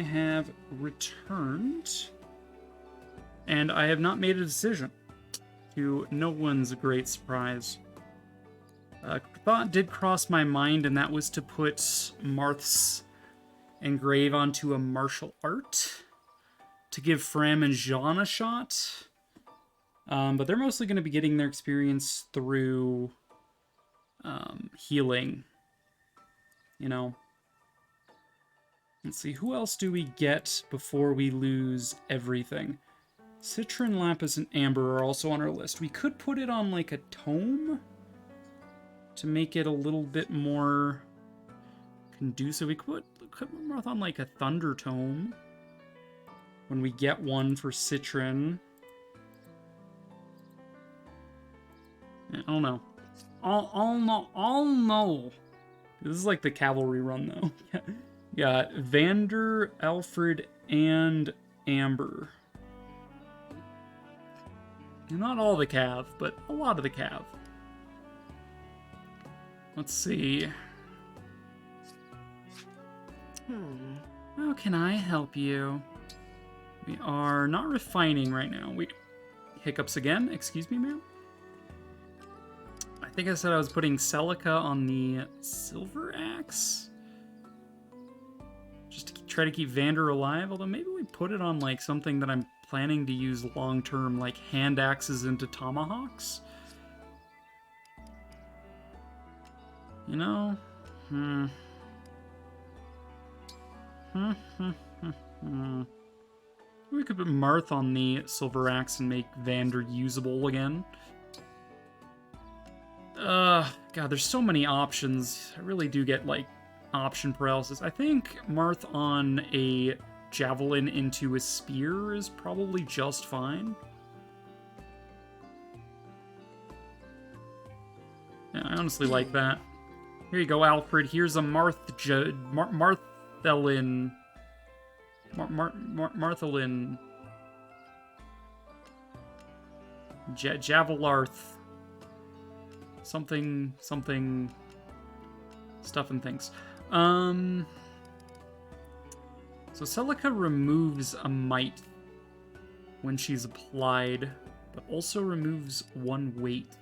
have returned, and I have not made a decision, to no one's great surprise. Thought did cross my mind, and that was to put Marth's engrave onto a martial art to give Fram and Jean a shot. But they're mostly going to be getting their experience through healing. You know. Let's see, who else do we get before we lose everything? Citron, Lapis, and Amber are also on our list. We could put it on like a tome to make it a little bit more conducive. We could put Marth on like a Thunder Tome when we get one for Citron. I don't know. I'll know. This is like the cavalry run though. Got Vander, Alfred, and Amber. Not all the Cav, but a lot of the Cav. Let's see. How can I help you? We are not refining right now. Hiccups again? Excuse me, ma'am? I think I said I was putting Celica on the Silver Axe. Just to try to keep Vander alive, although maybe we put it on like something that I'm planning to use long-term, like hand axes into tomahawks. You know? We could put Marth on the Silver Axe and make Vander usable again. God, there's so many options. I really do get, like, option paralysis. I think Marth on a javelin into a spear is probably just fine. Yeah, I honestly like that. Here you go, Alfred. Here's a Marthelin. Marthelin. Javelarth. Something. Stuff and things. So Celica removes a might when she's applied, but also removes 1 weight.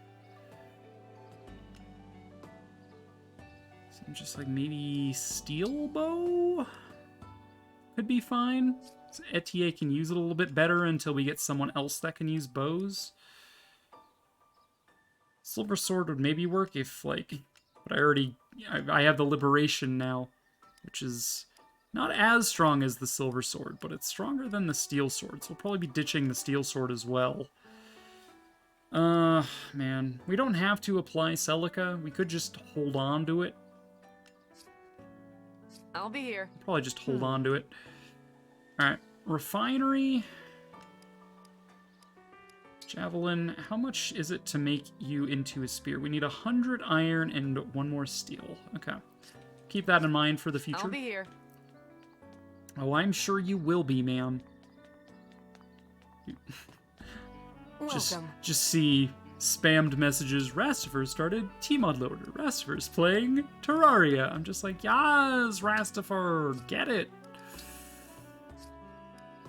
So I'm just like, maybe Steel Bow could be fine. So Etier can use it a little bit better until we get someone else that can use bows. Silver Sword would maybe work if, like, but I have the Liberation now, which is not as strong as the Silver Sword, but it's stronger than the Steel Sword, so we'll probably be ditching the Steel Sword as well. Man. We don't have to apply Celica. We could just hold on to it. I'll be here. Probably just hold on to it. Alright. Refinery. Javelin. How much is it to make you into a spear? We need 100 iron and 1 more steel. Okay. Keep that in mind for the future. I'll be here. Oh, I'm sure you will be, ma'am. Welcome. Just see spammed messages. Rastifer started Tmod Loader. Rastifer's playing Terraria. I'm just like, yes, Rastifer, get it.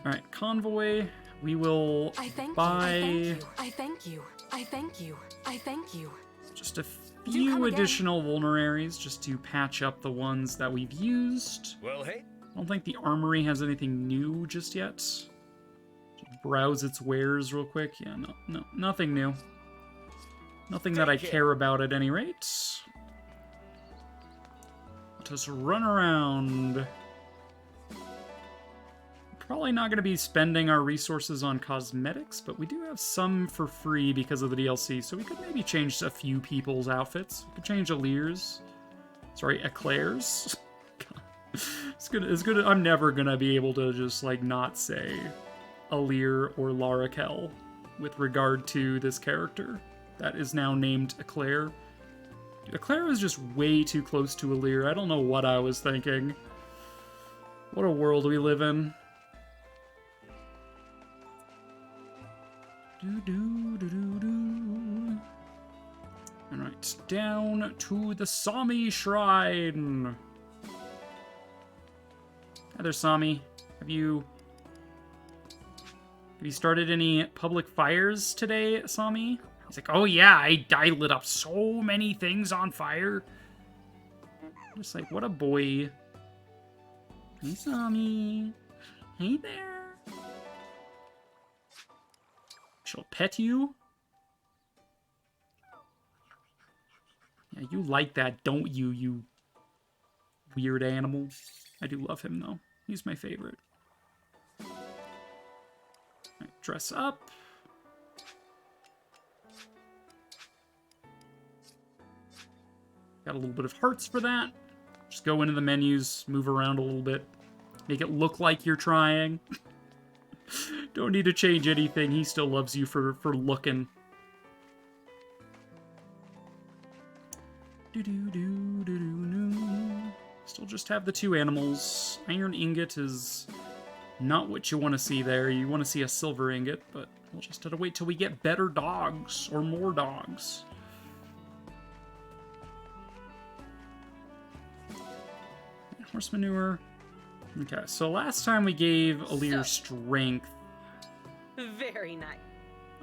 Alright, Convoy. We will buy... I thank you. Just a few additional vulneraries just to patch up the ones that we've used. Well, hey. I don't think the armory has anything new just yet. Just browse its wares real quick. Yeah, no, nothing new. Nothing that I care about at any rate. Let us run around. Probably not going to be spending our resources on cosmetics, but we do have some for free because of the DLC, so we could maybe change a few people's outfits. We could change Alear's. Sorry, Eclair's. It's good. I'm never going to be able to just, like, not say Alear or Larakel with regard to this character that is now named Eclair. Dude, Eclair is just way too close to Alear. I don't know what I was thinking. What a world we live in. Alright, down to the Sami Shrine. Hi there, Sami. Have you started any public fires today, Sami? He's like, oh yeah, I lit up so many things on fire. Just like, what a boy. Hey, Sami. Hey there. She'll pet you. Yeah, you like that, don't you, you weird animal? I do love him, though. He's my favorite. Right, dress up. Got a little bit of hearts for that. Just go into the menus, move around a little bit. Make it look like you're trying. Don't need to change anything. He still loves you for looking. Still just have the 2 animals. Iron ingot is not what you want to see there. You want to see a silver ingot, but we'll just have to wait till we get better dogs or more dogs. Horse manure. Okay, so last time we gave Alear strength. Very nice.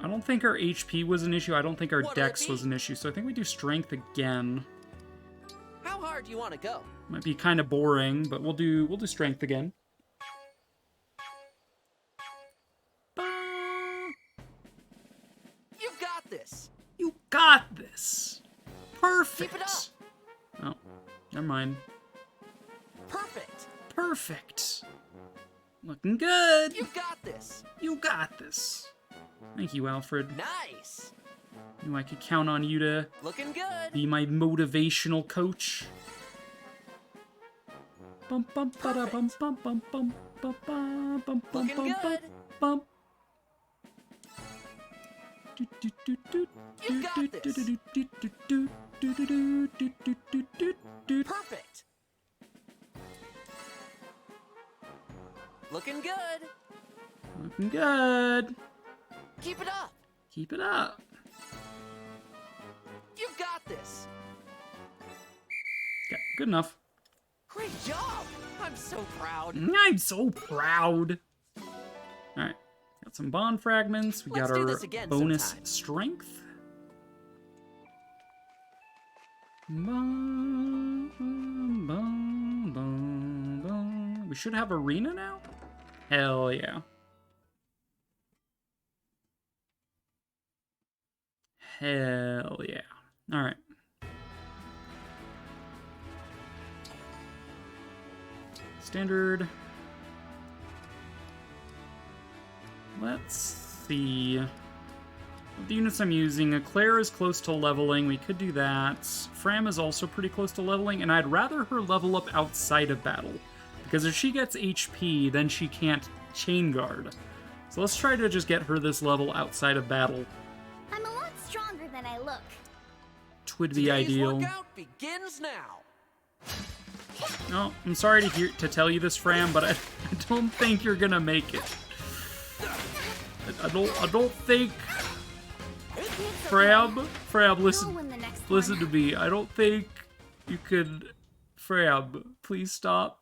I don't think our HP was an issue. I don't think our dex was an issue. So I think we do strength again. How hard do you want to go? Might be kind of boring, but we'll do strength again. You got this. You got this. Perfect. Keep it up. Oh, never mind. Perfect. Perfect. Looking good. You got this. You got this. Thank you, Alfred. Nice. Knew I could count on you to Looking good. be my motivational coach. Bum bum ba bum bum bum bum bum bum bum bum Looking bum good. bum. You got this. Perfect. Looking good. Looking good. Keep it up. Keep it up. You got this. Okay, good enough. Great job. I'm so proud. I'm so proud. Alright. Got some bond fragments. We Let's got do our this again bonus sometime. strength. Bum, bum, bum, bum, bum. We should have arena now? Hell yeah. Hell yeah. Alright. Standard. Let's see. With the units I'm using, Claire is close to leveling. We could do that. Fram is also pretty close to leveling, and I'd rather her level up outside of battle. Because if she gets HP, then she can't chain guard. So let's try to just get her this level outside of battle. I'm a lot stronger than I look. Twould be Today's ideal. workout begins now. No, I'm sorry to tell you this, Fram, but I don't think you're gonna make it. I don't think. Frab, listen to me. I don't think you could. Frab, please stop.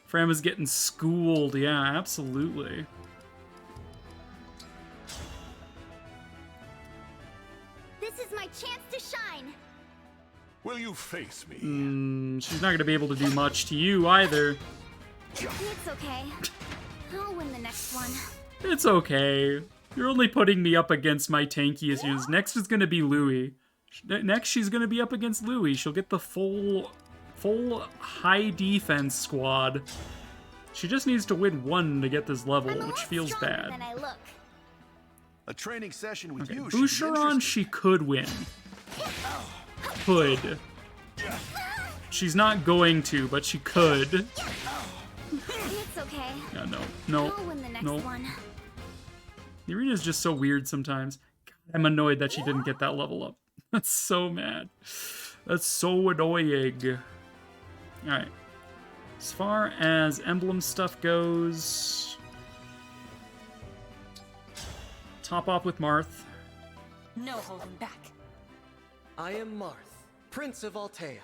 Fram is getting schooled. Yeah, absolutely. This is my chance to shine. Will you face me? She's not gonna be able to do much to you either. It's okay. I'll win the next one. It's okay. You're only putting me up against my tankiest units. Next is gonna be Louis. Next, she's gonna be up against Louis. She'll get the full high defense squad. She just needs to win one to get this level, I'm a which lot feels stronger bad. than I look. A training session with Okay, you should be Boucheron, interesting. she could win. Could. She's not going to, but she could. It's okay. Yeah, no. I'll win the next No. one. The arena is just so weird sometimes. God, I'm annoyed that she didn't get that level up. That's so mad. That's so annoying. Alright. As far as emblem stuff goes... Top off with Marth. No holding back. I am Marth, Prince of Altea.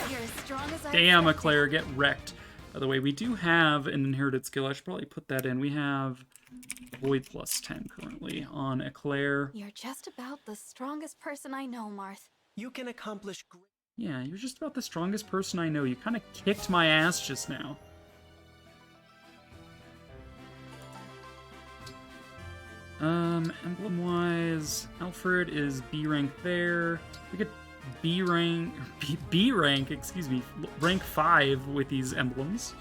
You're as strong as I Damn, expected. Eclair, get wrecked. By the way, we do have an inherited skill. I should probably put that in. We have Void plus 10 currently on Eclair. You're just about the strongest person I know, Marth. You can accomplish great. Yeah, you're just about the strongest person I know. You kind of kicked my ass just now. Emblem-wise, Alfred is B rank there. We could B rank, excuse me, rank 5 with these emblems.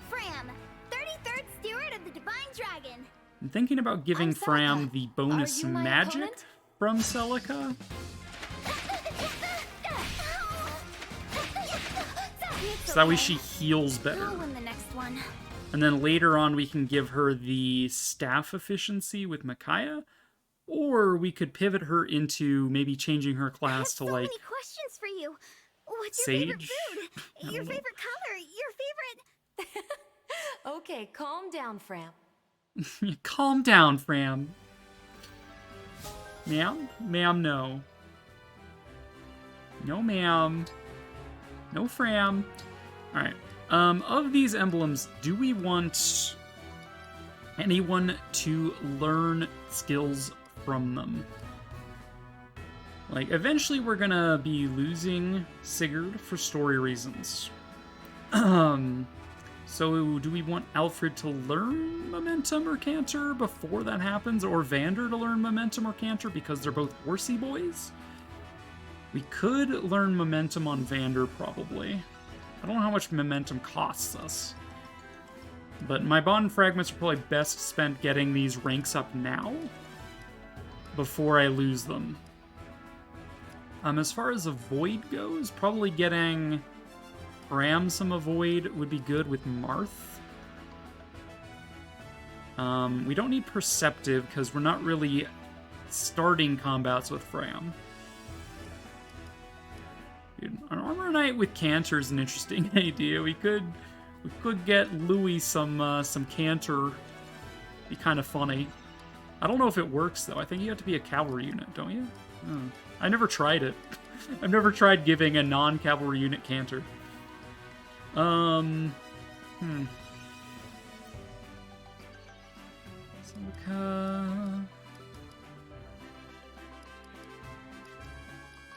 Fram, 33rd Steward of the Divine Dragon. I'm thinking about giving I'm Fram Celica. the bonus Are you my magic opponent? from Celica. So that way she heals better. I'll win the next one. And then later on we can give her the staff efficiency with Micaiah. Or we could pivot her into maybe changing her I have class to so like many questions for you. What's your favorite Sage? food? Your favorite color? Your favorite... Okay, calm down, Fram. Calm down, Fram. Ma'am? Ma'am, no. No, ma'am. No, Fram. Alright. Of these emblems, do we want anyone to learn skills from them? Like, eventually we're gonna be losing Sigurd for story reasons. So do we want Alfred to learn Momentum or Canter before that happens, or Vander to learn Momentum or Canter because they're both horsey boys? We could learn Momentum on Vander, probably. I don't know how much Momentum costs us. But my bond fragments are probably best spent getting these ranks up now, before I lose them. As far as Avoid goes, probably getting Ram some Avoid would be good with Marth. We don't need Perceptive, because we're not really starting combats with Fram. Dude, an Armor Knight with Canter is an interesting idea. We could get Louis some Canter. Be kind of funny. I don't know if it works though. I think you have to be a cavalry unit, don't you? Oh. I never tried it. I've never tried giving a non-cavalry unit Canter. Celica.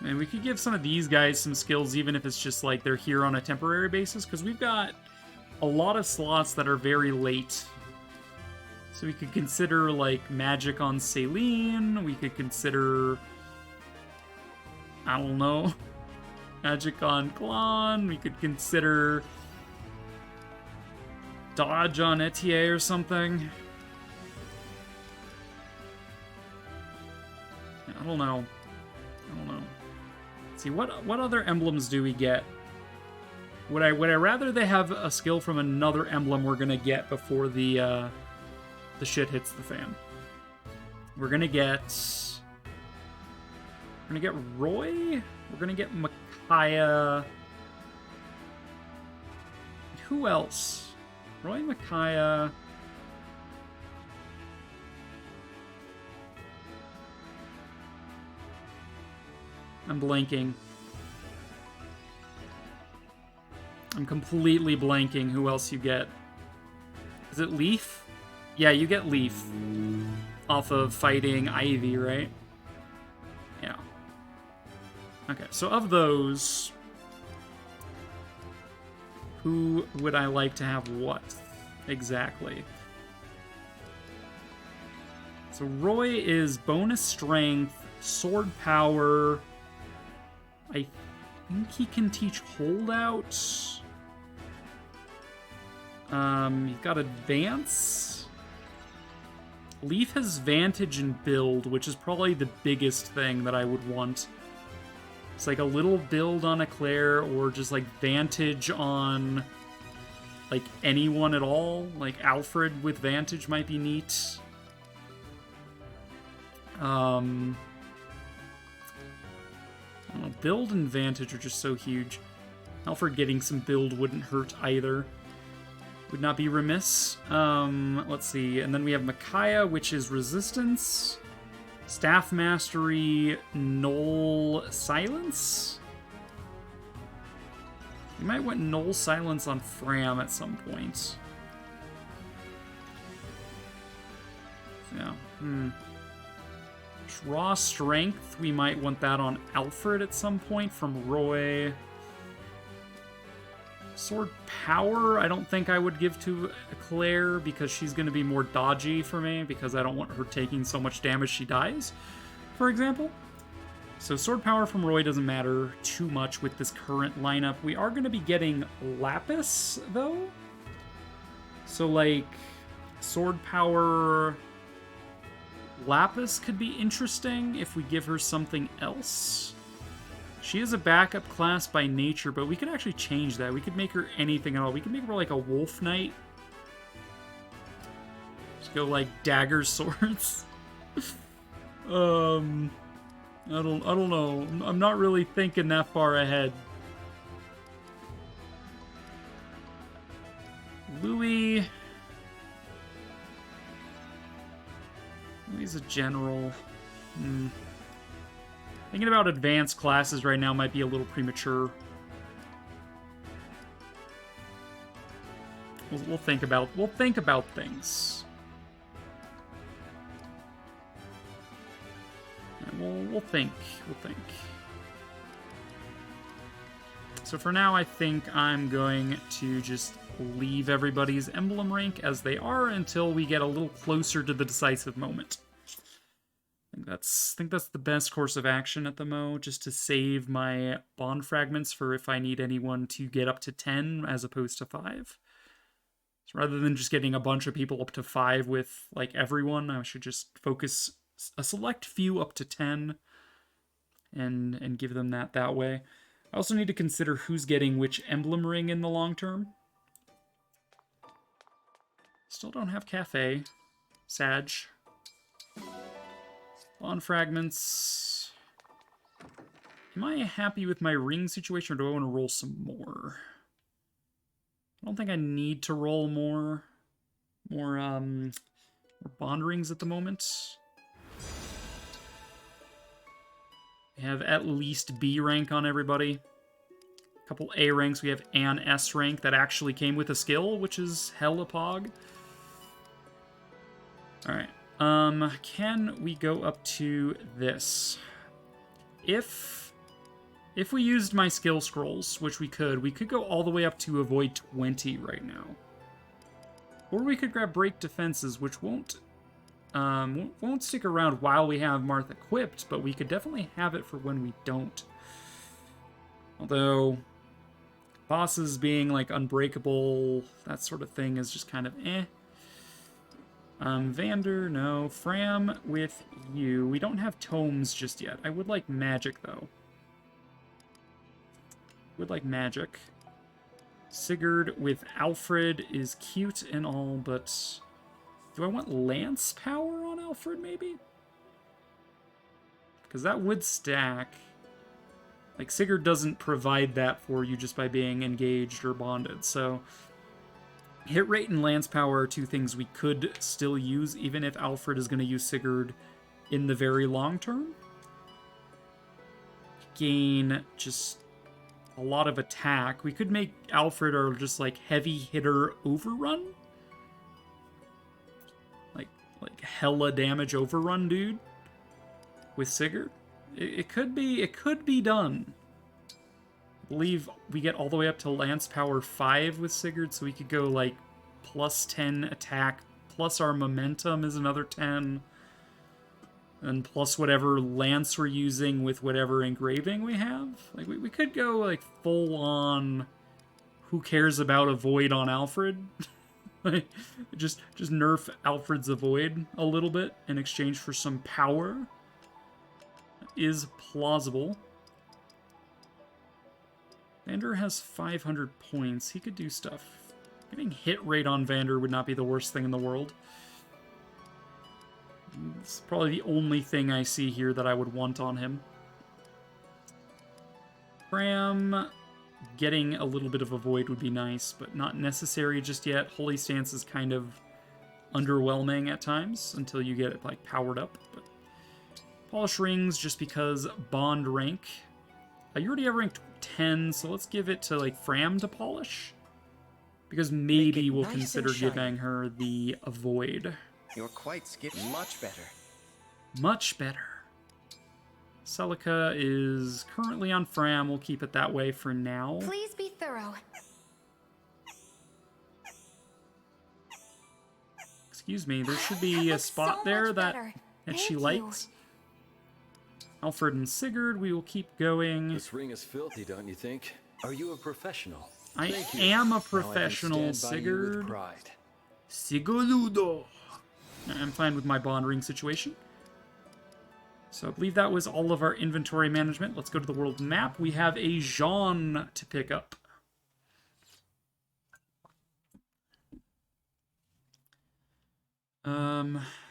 And we could give some of these guys some skills, even if it's just like they're here on a temporary basis, because we've got a lot of slots that are very late. So we could consider like magic on Celine. We could consider, I don't know, magic on Klon. We could consider dodge on Etier or something. I don't know. Let's see, what other emblems do we get? Would I rather they have a skill from another emblem we're gonna get before the shit hits the fan? We're gonna get Roy. We're gonna get Micaiah. Who else? Roy, Micaiah. I'm blanking. I'm completely blanking who else you get. Is it Leaf? Yeah, you get Leaf. Off of fighting Ivy, right? Yeah. Okay, so of those, who would I like to have what exactly? So Roy is bonus strength, sword power. I think he can teach holdout. He's got advance. Leaf has vantage and build, which is probably the biggest thing that I would want. It's like a little build on Eclair, or just like vantage on like anyone at all. Like Alfred with vantage might be neat. I don't know, build and vantage are just so huge. Alfred getting some build wouldn't hurt either. Would not be remiss. Let's see. And then we have Micaiah, which is resistance. Staff mastery, null silence. We might want Null Silence on Fram at some point. Yeah. Raw Strength, we might want that on Alfred at some point from Roy. Sword Power, I don't think I would give to Claire because she's going to be more dodgy for me because I don't want her taking so much damage she dies, for example. So Sword Power from Roy doesn't matter too much with this current lineup. We are going to be getting Lapis, though. So, like, Sword Power Lapis could be interesting if we give her something else. She is a backup class by nature, but we could actually change that. We could make her anything at all. We could make her like a Wolf Knight. Just go like dagger swords. I don't know. I'm not really thinking that far ahead. Louis is a general. Thinking about advanced classes right now might be a little premature. We'll think about things. Yeah, we'll think. So for now, I think I'm going to just leave everybody's emblem rank as they are until we get a little closer to the decisive moment. I think that's the best course of action at the mo, just to save my bond fragments for if I need anyone to get up to 10 as opposed to 5. So rather than just getting a bunch of people up to 5 with like everyone, I should just focus a select few up to 10 and give them that way. I also need to consider who's getting which emblem ring in the long term. Still don't have Cafe. Sag. Bond fragments. Am I happy with my ring situation, or do I want to roll some more? I don't think I need to roll more bond rings at the moment. We have at least B rank on everybody. A couple A ranks. We have an S rank that actually came with a skill, which is hella pog. Alright. Can we go up to this? If we used my skill scrolls, which we could go all the way up to avoid 20 right now. Or we could grab break defenses, which won't stick around while we have Marth equipped, but we could definitely have it for when we don't. Although, bosses being like unbreakable, that sort of thing is just kind of eh. Vander, no. Fram with you. We don't have tomes just yet. I would like magic, though. Would like magic. Sigurd with Alfred is cute and all, but do I want lance power on Alfred, maybe? Because that would stack. Like, Sigurd doesn't provide that for you just by being engaged or bonded, so hit rate and lance power are two things we could still use, even if Alfred is going to use Sigurd in the very long term. Gain just a lot of attack. We could make Alfred our just like heavy hitter overrun. Like hella damage overrun dude with Sigurd. It could be done. I believe we get all the way up to lance power 5 with Sigurd, so we could go like plus 10 attack, plus our momentum is another 10, and plus whatever lance we're using with whatever engraving we have. Like we could go like full on who cares about a void on Alfred. Like, just nerf Alfred's avoid a little bit in exchange for some power is plausible. Vander has 500 points. He could do stuff. Getting hit rate on Vander would not be the worst thing in the world. It's probably the only thing I see here that I would want on him. Fram getting a little bit of a void would be nice, but not necessary just yet. Holy Stance is kind of underwhelming at times until you get it like powered up. But Polish Rings just because bond rank. You already have rank 10, so let's give it to, like, Fram to polish. Because maybe it we'll nice and consider shiny. giving her the Avoid. You're quite much better. Much better. Celica is currently on Fram. We'll keep it that way for now. Please be thorough. Excuse me, there should That be a looks spot so there much that better. she Thank you. liked. Alfred and Sigurd, we will keep going. This ring is filthy, don't you think? Are you a professional? I Thank you. am a Now I can professional, stand by you with Sigurd. pride. Sigurdudo. I'm fine with my bond ring situation. So I believe that was all of our inventory management. Let's go to the world map. We have a Jean to pick up.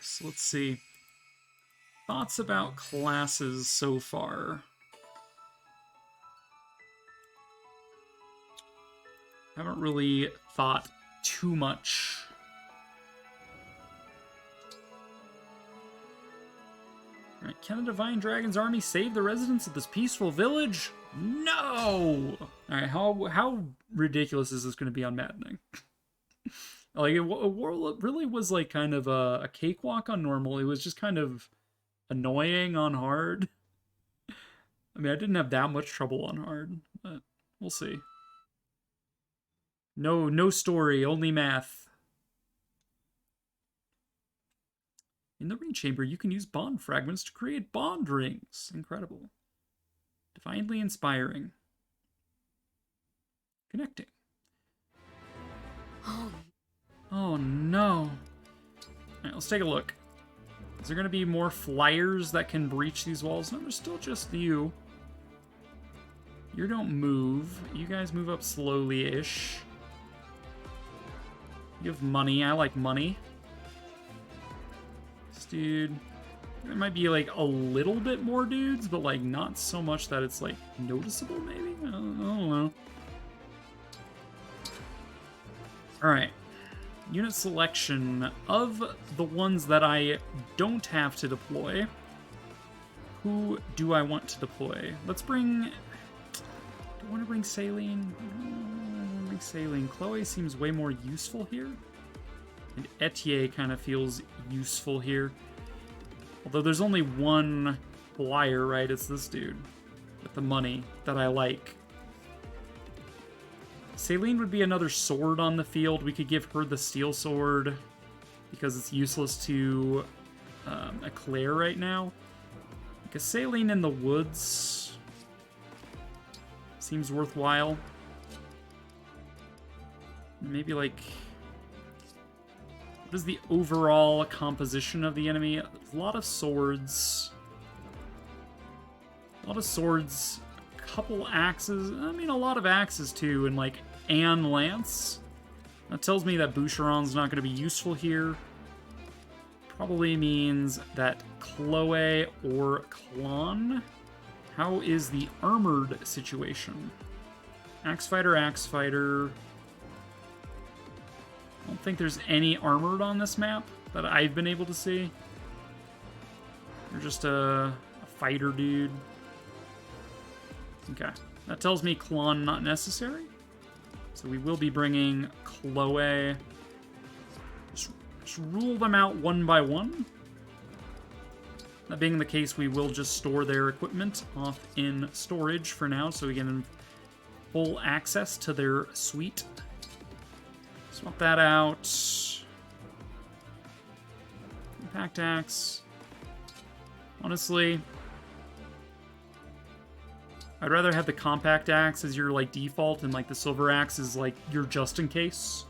So let's see. Thoughts about classes so far. Haven't really thought too much. Alright, can a Divine Dragon's army save the residents of this peaceful village? No! Alright, how ridiculous is this going to be on Maddening? Like, it really was like kind of a cakewalk on normal. It was just kind of annoying on hard. I mean, I didn't have that much trouble on hard, but we'll see. No story, only math. In the ring chamber, you can use bond fragments to create bond rings. Incredible. Divinely inspiring. Connecting. Oh no. Alright, let's take a look. Is there going to be more flyers that can breach these walls? No, there's still just you. You don't move. You guys move up slowly-ish. You have money. I like money. This dude... There might be, like, a little bit more dudes, but, like, not so much that it's, like, noticeable, maybe? I don't know. Alright. Unit selection. Of the ones that I don't have to deploy, who do I want to deploy? Let's bring... Do I want to bring Saline? I don't want to bring Saline. Chloe seems way more useful here. And Etier kind of feels useful here. Although there's only one flyer, right? It's this dude with the money that I like. Saline would be another sword on the field. We could give her the steel sword because it's useless to Eclair right now. Because Saline in the woods seems worthwhile. Maybe like... What is the overall composition of the enemy? A lot of swords. A lot of swords. A couple axes. I mean, a lot of axes too, and like Anne Lance. That tells me that Boucheron's not going to be useful here. Probably means that Chloe or Klon. How is the armored situation? Axe fighter, axe fighter. I don't think there's any armored on this map that I've been able to see. They're just a fighter dude. Okay. That tells me Klon not necessary. So we will be bringing Chloe. Just rule them out one by one. That being the case, we will just store their equipment off in storage for now so we get full access to their suite. Swap that out. Impact axe. Honestly, I'd rather have the compact axe as your like default and like the silver axe is like your just in case.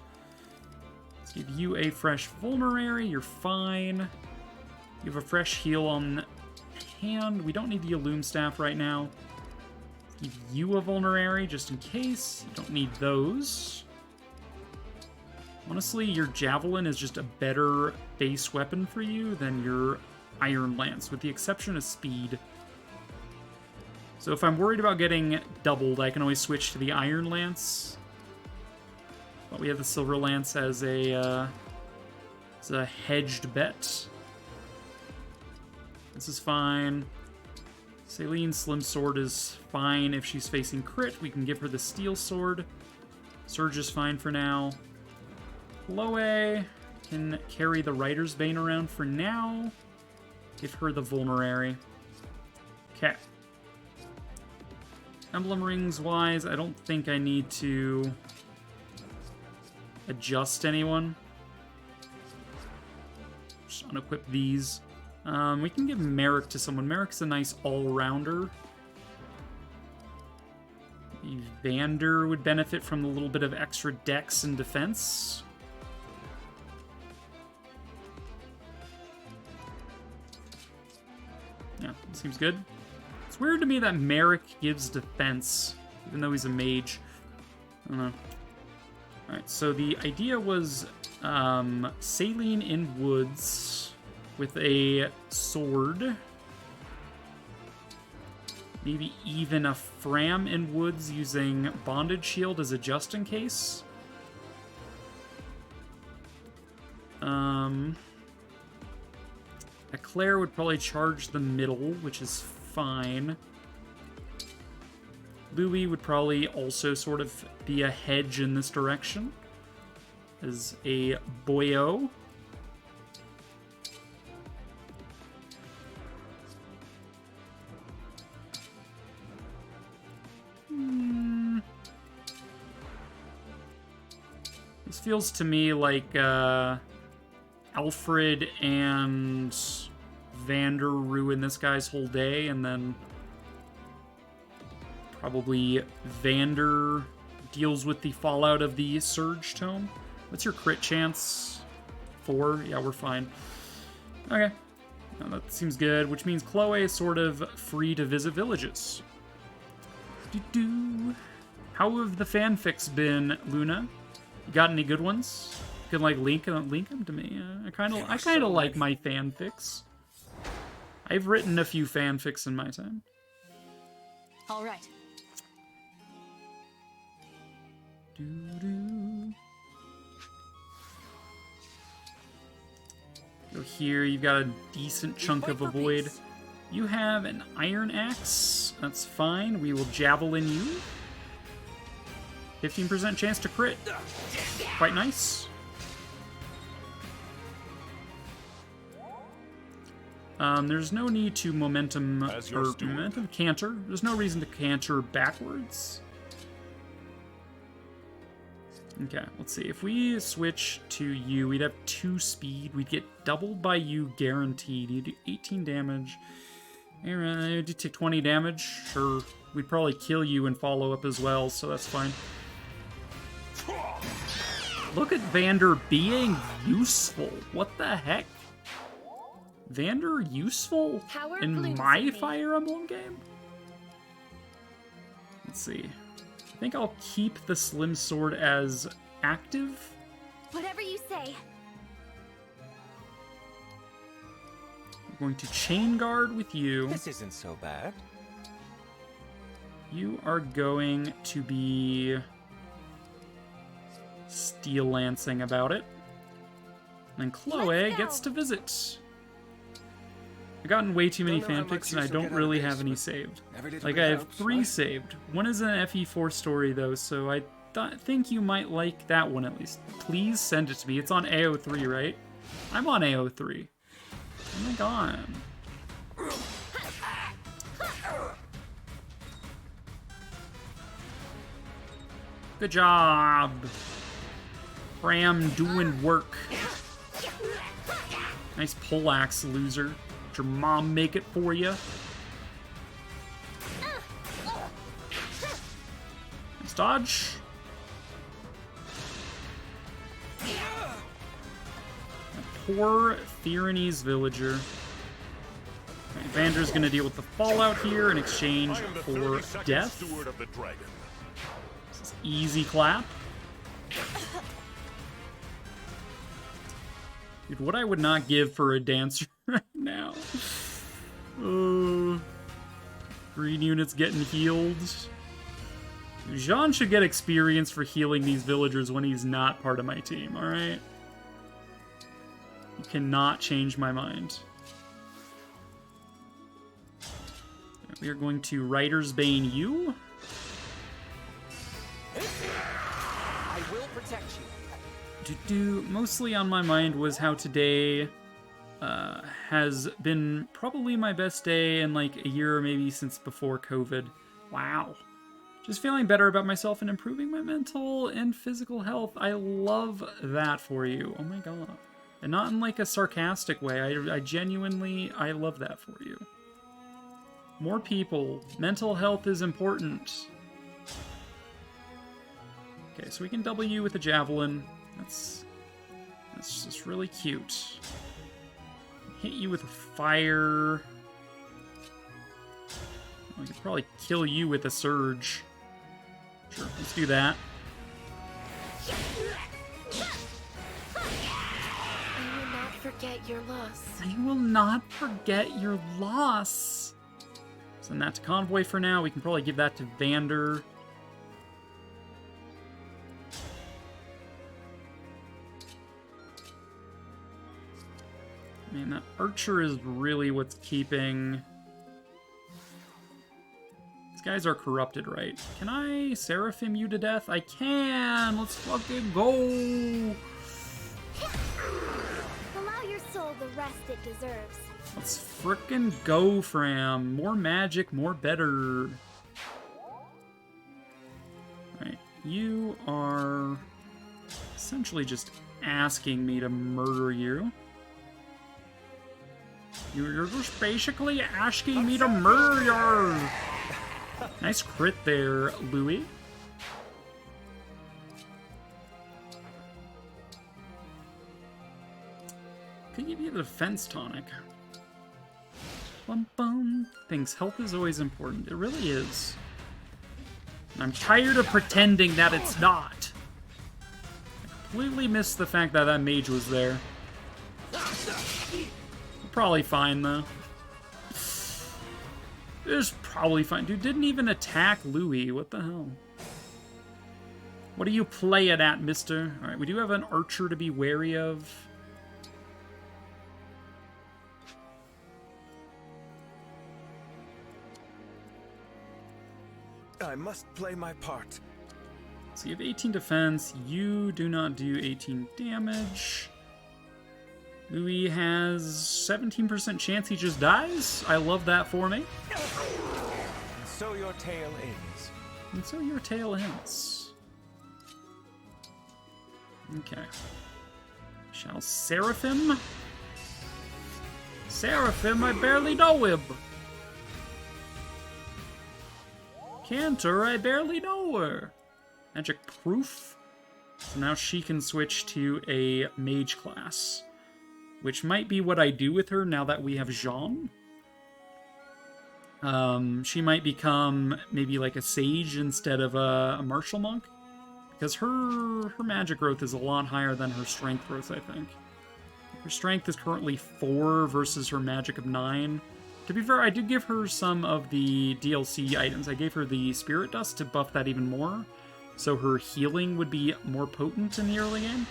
Let's give you a fresh vulnerary. You're fine. You have a fresh heal on hand. We don't need the Illume Staff right now. Give you a vulnerary just in case. You don't need those. Honestly, your Javelin is just a better base weapon for you than your Iron Lance, with the exception of speed. So if I'm worried about getting doubled, I can always switch to the Iron Lance. But we have the Silver Lance as a hedged bet. This is fine. Celine's Slim Sword is fine if she's facing crit. We can give her the Steel Sword. Surge is fine for now. Chloe can carry the Rider's Bane around for now. Give her the Vulnerary. Okay. Emblem rings wise, I don't think I need to adjust anyone. Just unequip these. We can give Merrick to someone. Merrick's a nice all-rounder. Vander would benefit from a little bit of extra dex and defense. Yeah, seems good. It's weird to me that Merrick gives defense, even though he's a mage. I don't know. Alright, so the idea was Celine in woods with a sword. Maybe even a Fram in woods using Bondage Shield as a just in case. Eclair would probably charge the middle, which is fine. Louis would probably also sort of be a hedge in this direction as a boyo. This feels to me like Alfred and Vander ruin this guy's whole day, and then probably Vander deals with the fallout of the Surge Tome. What's your crit chance? 4? Yeah, we're fine. Okay. No, that seems good, which means Chloe is sort of free to visit villages. How have the fanfics been, Luna? You got any good ones? You can, like, link them to me. I kind of like my fanfics. I've written a few fanfics in my time. All right. So here, you've got a decent chunk of a void. You have an Iron Axe. That's fine. We will Javelin you. 15% chance to crit. Quite nice. There's no need to momentum canter. There's no reason to canter backwards. Okay, let's see. If we switch to you, we'd have 2 speed. We'd get doubled by you guaranteed. You do 18 damage. You do take 20 damage. Sure. We'd probably kill you and follow up as well, so that's fine. Look at Vander being useful. What the heck? Vander useful in my Fire Emblem game? Let's see. I think I'll keep the Slim Sword as active. Whatever you say. I'm going to Chain Guard with you. This isn't so bad. You are going to be Steel Lancing about it. And Chloe gets to visit. I've gotten way too many fanfics and I don't really have any saved. Like, I have 3 saved. One is an FE4 story, though, so I think you might like that one at least. Please send it to me. It's on AO3, right? I'm on AO3. Oh my god. Good job. Fram doing work. Nice poleaxe, loser. Did your mom make it for you? Nice dodge. Poor Theronese villager. Okay, Vander's gonna deal with the fallout here in exchange for death. This is easy clap. Dude, what I would not give for a dancer right now. Green units getting healed. Jean should get experience for healing these villagers when he's not part of my team, alright? You cannot change my mind. we are going to Writer's Bane you. I will protect you. Mostly on my mind was how today has been probably my best day in like a year or maybe since before COVID. Wow. Just feeling better about myself and improving my mental and physical health. I love that for you. Oh my god. And not in like a sarcastic way. I genuinely, I love that for you. More people. Mental health is important. Okay, so we can double you with a javelin. That's just really cute. Hit you with a fire. I could probably kill you with a surge. Sure, let's do that. I will not forget your loss. I will not forget your loss. Send that to Convoy for now. We can probably give that to Vander. I mean, that Archer is really what's keeping... These guys are corrupted, right? Can I Seraphim you to death? I can! Let's fucking go! Allow your soul the rest it deserves. Let's frickin' go, Fram. More magic, more better. Right, you are essentially just asking me to murder you. You're just basically asking me to murder you. Nice crit there, Louis. Could give you the defense tonic. Bum bum. Thinks health is always important. It really is. And I'm tired of pretending that it's not. I completely missed the fact that that mage was there. Probably fine, though. It's probably fine. Dude didn't even attack Louis. What the hell? What are you playing at, mister? Alright, we do have an archer to be wary of. I must play my part. So you have 18 defense. You do not do 18 damage. Louis has 17% chance he just dies. I love that for me. And so your tale ends. And so your tale ends. Okay. Shall Seraphim? Seraphim, I barely know him. Cantor, I barely know her. Magic proof. So now she can switch to a mage class. Which might be what I do with her now that we have Jean. She might become maybe like a sage instead of a martial monk. Because her magic growth is a lot higher than her strength growth, I think. Her strength is currently 4 versus her magic of 9. To be fair, I did give her some of the DLC items. I gave her the Spirit Dust to buff that even more. So her healing would be more potent in the early game.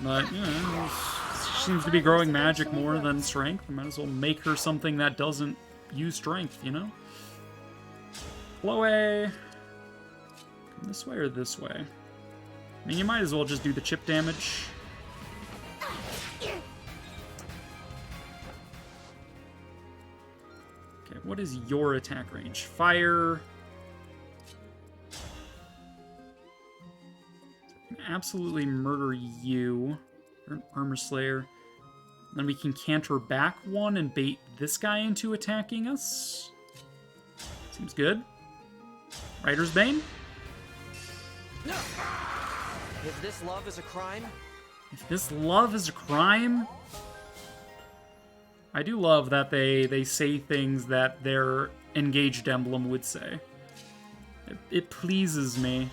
But, you know, she seems to be growing magic more than strength. I might as well make her something that doesn't use strength, you know? Chloe! Come this way or this way? I mean, you might as well just do the chip damage. Okay, what is your attack range? Fire. Absolutely murder you. You're an Armor Slayer. Then we can canter back one and bait this guy into attacking us. Seems good. Rider's Bane. If this love is a crime, If this love is a crime... I do love that they say things that their engaged emblem would say. It pleases me.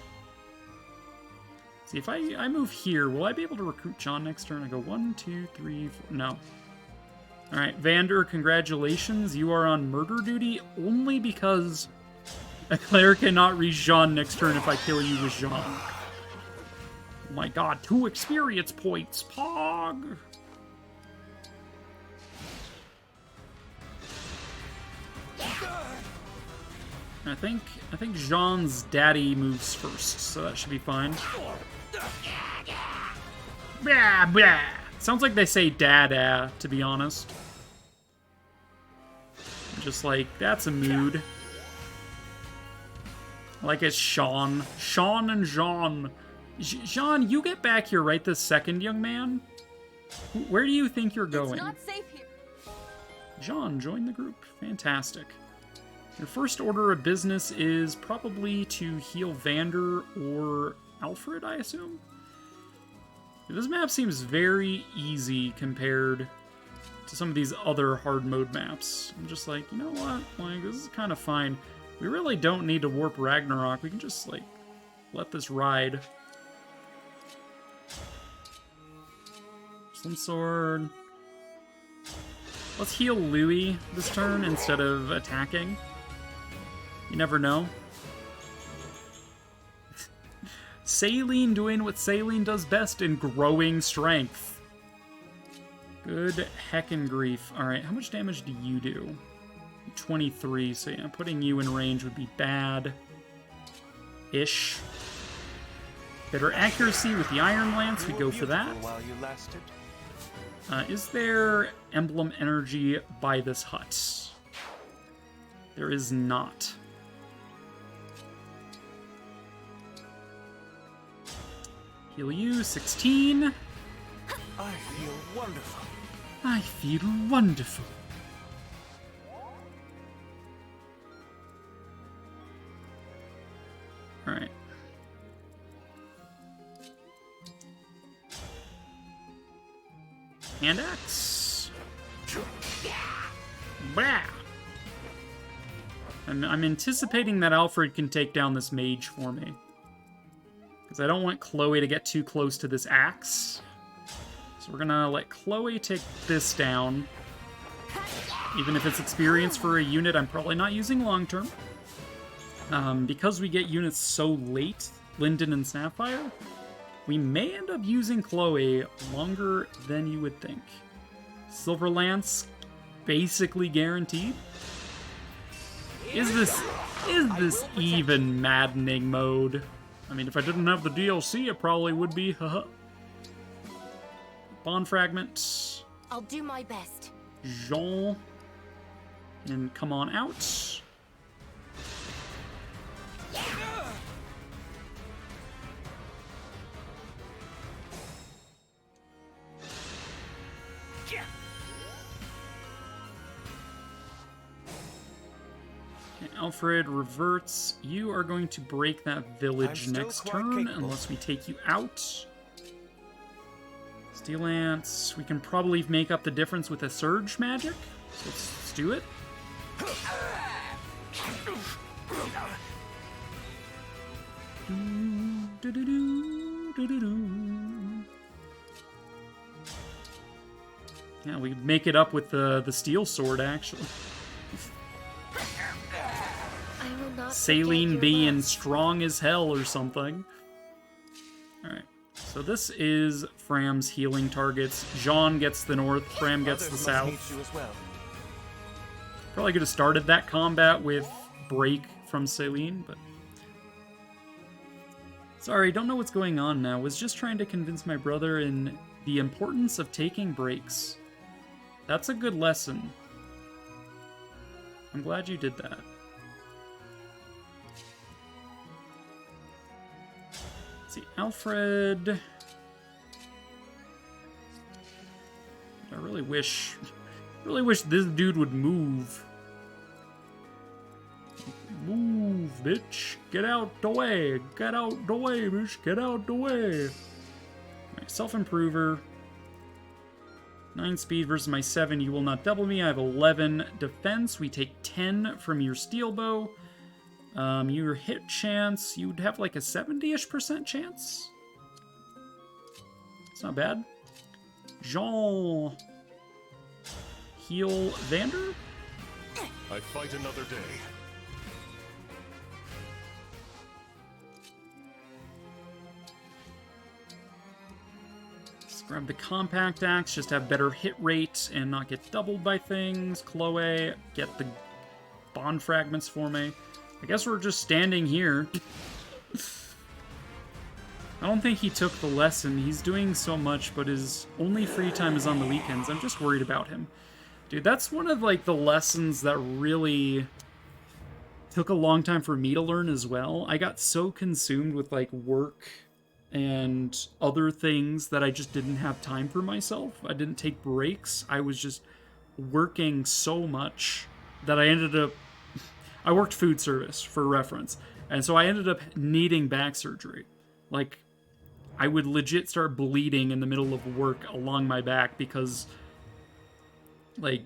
See, if I move here, will I be able to recruit John next turn? I go 1, 2, 3, 4... No. Alright, Vander, congratulations. You are on murder duty only because a cleric cannot reach Jean next turn if I kill you with Jean. Oh my god, 2 experience points, Pog! I think Jean's daddy moves first, so that should be fine. Blah, blah. Sounds like they say dada, to be honest. Just like, that's a mood. Like it's Sean. Sean and Jean. Jean, you get back here right this second, young man. Where do you think you're going? It's not safe here. Jean, join the group. Fantastic. Your first order of business is probably to heal Vander or Alfred, I assume? This map seems very easy compared to some of these other hard mode maps. I'm just like, you know what? Like, this is kind of fine. We really don't need to warp Ragnarok. We can just, like, let this ride. Some sword. Let's heal Louis this turn instead of attacking. You never know. Saline doing what Saline does best in growing strength. Good heckin' grief. Alright, how much damage do you do? 23, so yeah, putting you in range would be bad-ish. Better accuracy with the Iron Lance, we go for that. Is there Emblem Energy by this hut? There is not. Heal you, 16. I feel wonderful. I feel wonderful. Alright. Hand axe. Blah. I'm anticipating that Alfred can take down this mage for me. Because I don't want Chloe to get too close to this axe. So we're gonna let Chloe take this down. Even if it's experience for a unit, I'm probably not using long term. Because we get units so late, Linden and Sapphire, we may end up using Chloe longer than you would think. Silver Lance, basically guaranteed. Is this even Maddening Mode? I mean, if I didn't have the DLC, it probably would be, haha. Bond Fragment. I'll do my best. Jean. And come on out. Alfred reverts. You are going to break that village next turn, unless we take you out. Steel Lance. We can probably make up the difference with a Surge magic. So let's do it. Yeah, we make it up with the Steel Sword, actually. Saline being strong as hell or something. Alright, so this is Fram's healing targets. Jean gets the north, Fram gets the south. Probably could have started that combat with break from Saline, but... Sorry, don't know what's going on now. Was just trying to convince my brother in the importance of taking breaks. That's a good lesson. I'm glad you did that. Let's see, Alfred. I really wish this dude would move. Move, bitch. Get out the way. Get out the way, bitch. Get out the way. Right, self-improver. 9 speed versus my 7. You will not double me. I have 11 defense. We take 10 from your steel bow. Your hit chance, you'd have like a 70-ish% chance. It's not bad. Jean. Heal Vander. I fight another day. Let's grab the compact axe, just have better hit rate and not get doubled by things. Chloe, get the bond fragments for me. I guess we're just standing here. I don't think he took the lesson. He's doing so much, but his only free time is on the weekends. I'm just worried about him. Dude, that's one of, like, the lessons that really took a long time for me to learn as well. I got so consumed with, like, work and other things that I just didn't have time for myself. I didn't take breaks. I was just working so much that I ended up... I worked food service, for reference. And so I ended up needing back surgery. Like, I would legit start bleeding in the middle of work along my back because, like,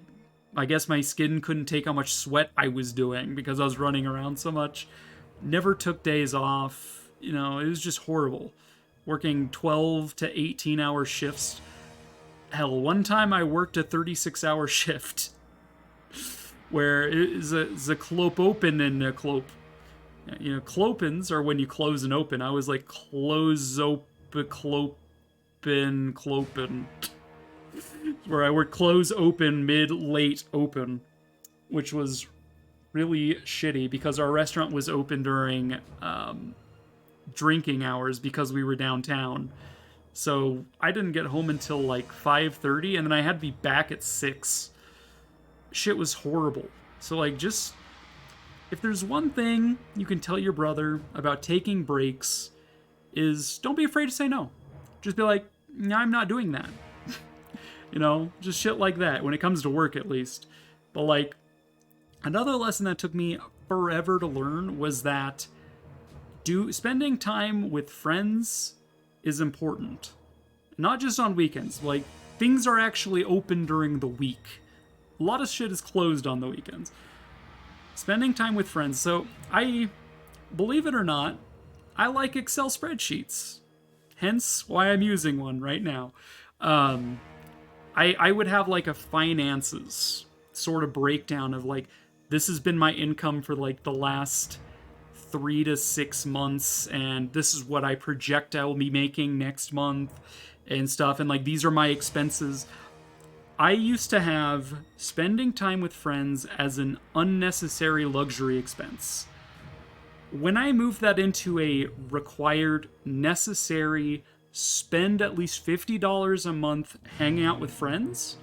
I guess my skin couldn't take how much sweat I was doing because I was running around so much. Never took days off. You know, it was just horrible. Working 12 to 18-hour shifts. Hell, one time I worked a 36-hour shift where it is a clope open and a clope. You know, clopens are when you close and open. I was like close open, clopen. Where I worked close open, mid, late open, which was really shitty because our restaurant was open during drinking hours because we were downtown. So I didn't get home until like 5:30, and then I had to be back at 6. Shit was horrible. So like, just if there's one thing you can tell your brother about taking breaks is don't be afraid to say no. Just be like, no, I'm not doing that. You know, just shit like that when it comes to work, at least. But like, another lesson that took me forever to learn was that spending time with friends is important. Not just on weekends. Like, things are actually open during the week. A lot of shit is closed on the weekends. Spending time with friends. So, believe it or not, I like Excel spreadsheets. Hence why I'm using one right now. I would have like a finances sort of breakdown of like, this has been my income for like the last 3 to 6 months, and this is what I project I will be making next month and stuff, and like, these are my expenses. I used to have spending time with friends as an unnecessary luxury expense. When I moved that into a required, necessary, spend at least $50 a month hanging out with friends,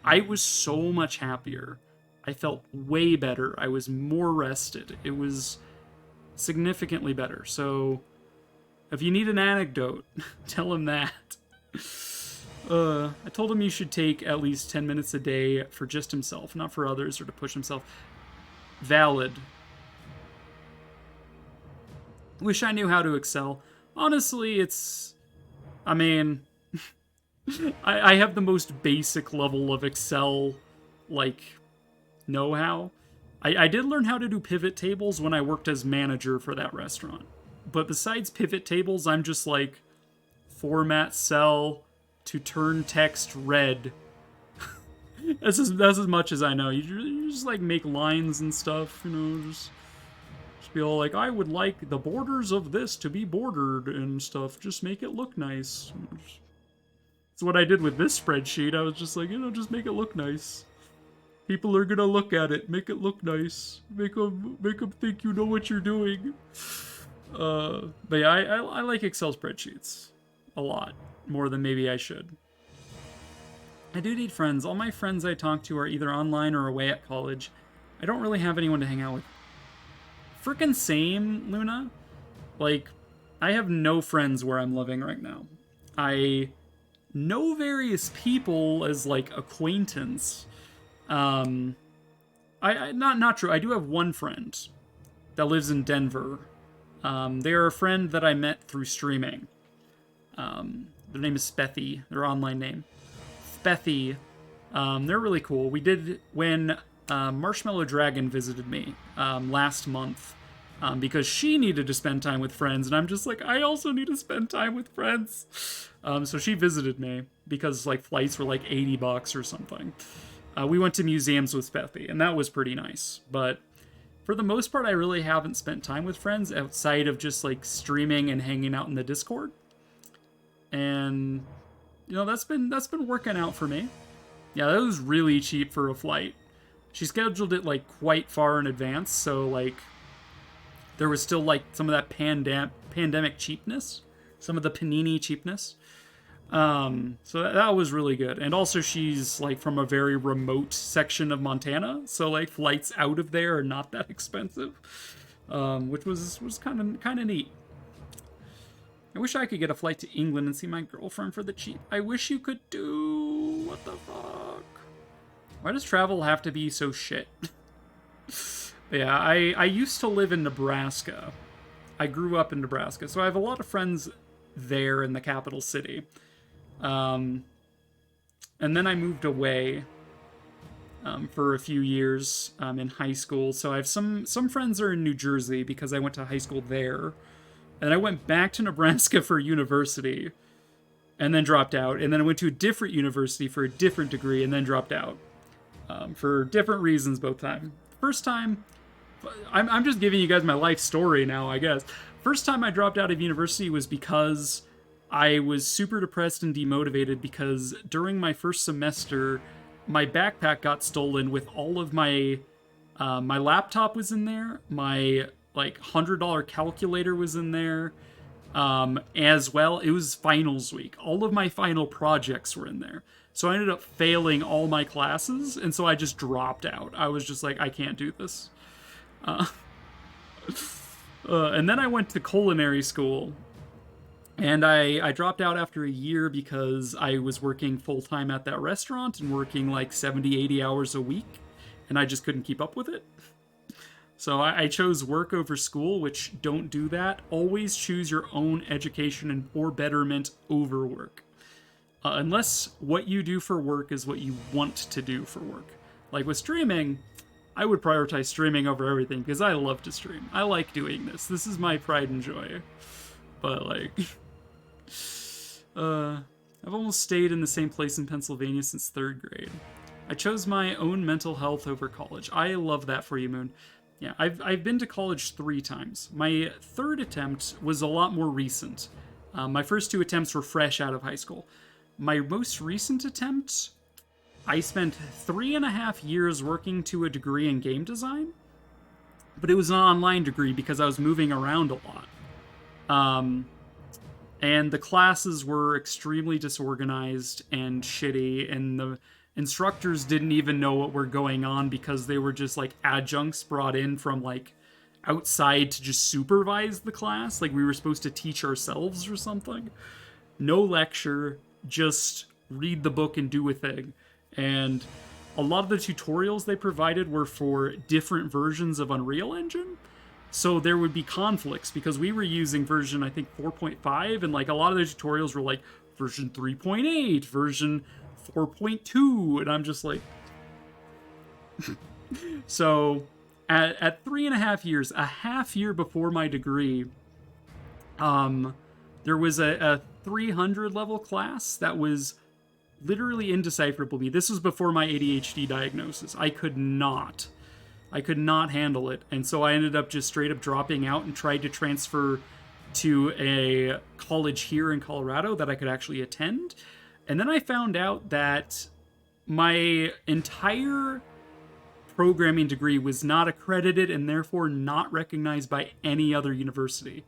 I was so much happier. I felt way better. I was more rested. It was significantly better. So, if you need an anecdote, tell him that. I told him he should take at least 10 minutes a day for just himself, not for others or to push himself. Valid. Wish I knew how to Excel. Honestly, I mean, I have the most basic level of Excel, like, know-how. I did learn how to do pivot tables when I worked as manager for that restaurant. But besides pivot tables, I'm just like, format cell to turn text red. That's as much as I know. You just like make lines and stuff, you know, just be all like, I would like the borders of this to be bordered and stuff. Just make it look nice. That's what I did with this spreadsheet. I was just like, you know, just make it look nice. People are gonna look at it. Make it look nice. Make them think you know what you're doing. But yeah, I like Excel spreadsheets a lot. More than maybe I should. I do need friends. All my friends I talk to are either online or away at college. I don't really have anyone to hang out with. Frickin' same, Luna. Like, I have no friends where I'm living right now. I know various people as, like, acquaintance. Not true. I do have one friend that lives in Denver. They are a friend that I met through streaming. Their name is Spethy, their online name. Spethy. They're really cool. We did, when Marshmallow Dragon visited me last month, because she needed to spend time with friends, and I'm just like, I also need to spend time with friends. So she visited me, because like flights were like $80 or something. We went to museums with Spethy, and that was pretty nice. But for the most part, I really haven't spent time with friends outside of just like streaming and hanging out in the Discord. And you know, that's been working out for me. Yeah, that was really cheap for a flight. she scheduled it like quite far in advance, so like there was still like some of that pandemic cheapness, some of the panini cheapness. So that was really good. And also she's like from a very remote section of Montana, so like flights out of there are not that expensive, which was kind of neat. I wish I could get a flight to England and see my girlfriend for the cheap. I wish you could do. What the fuck? Why does travel have to be so shit? Yeah, I used to live in Nebraska. I grew up in Nebraska, so I have a lot of friends there in the capital city. And then I moved away for a few years in high school. So I have some friends are in New Jersey because I went to high school there. And I went back to Nebraska for university and then dropped out. And then I went to a different university for a different degree and then dropped out for different reasons both times. First time, I'm just giving you guys my life story now, I guess. First time I dropped out of university was because I was super depressed and demotivated because during my first semester, my backpack got stolen with all of my laptop was in there, my like $100 calculator was in there, as well. It was finals week. All of my final projects were in there. So I ended up failing all my classes, and so I just dropped out. I was just like, I can't do this. And then I went to culinary school, and I dropped out after a year because I was working full-time at that restaurant and working like 70, 80 hours a week, and I just couldn't keep up with it. So I chose work over school, which don't do that. Always choose your own education or betterment over work. Unless what you do for work is what you want to do for work. Like with streaming, I would prioritize streaming over everything because I love to stream. I like doing this. This is my pride and joy. But like, I've almost stayed in the same place in Pennsylvania since 3rd grade. I chose my own mental health over college. I love that for you, Moon. Yeah, I've been to college 3 times. My 3rd attempt was a lot more recent. My first 2 attempts were fresh out of high school. My most recent attempt, I spent 3.5 years working to a degree in game design, but it was an online degree because I was moving around a lot. And the classes were extremely disorganized and shitty, and the instructors didn't even know what were going on because they were just like adjuncts brought in from like outside to just supervise the class. Like we were supposed to teach ourselves or something. No lecture, just read the book and do a thing. And a lot of the tutorials they provided were for different versions of Unreal Engine. So there would be conflicts because we were using version, I think, 4.5, and like a lot of the tutorials were like version 3.8, version 4.2, and I'm just like... So at 3.5 years, a half year before my degree, there was a 300 level class that was literally indecipherable to me. This was before my ADHD diagnosis. I could not handle it, and so I ended up just straight up dropping out and tried to transfer to a college here in Colorado that I could actually attend. And then I found out that my entire programming degree was not accredited and therefore not recognized by any other university,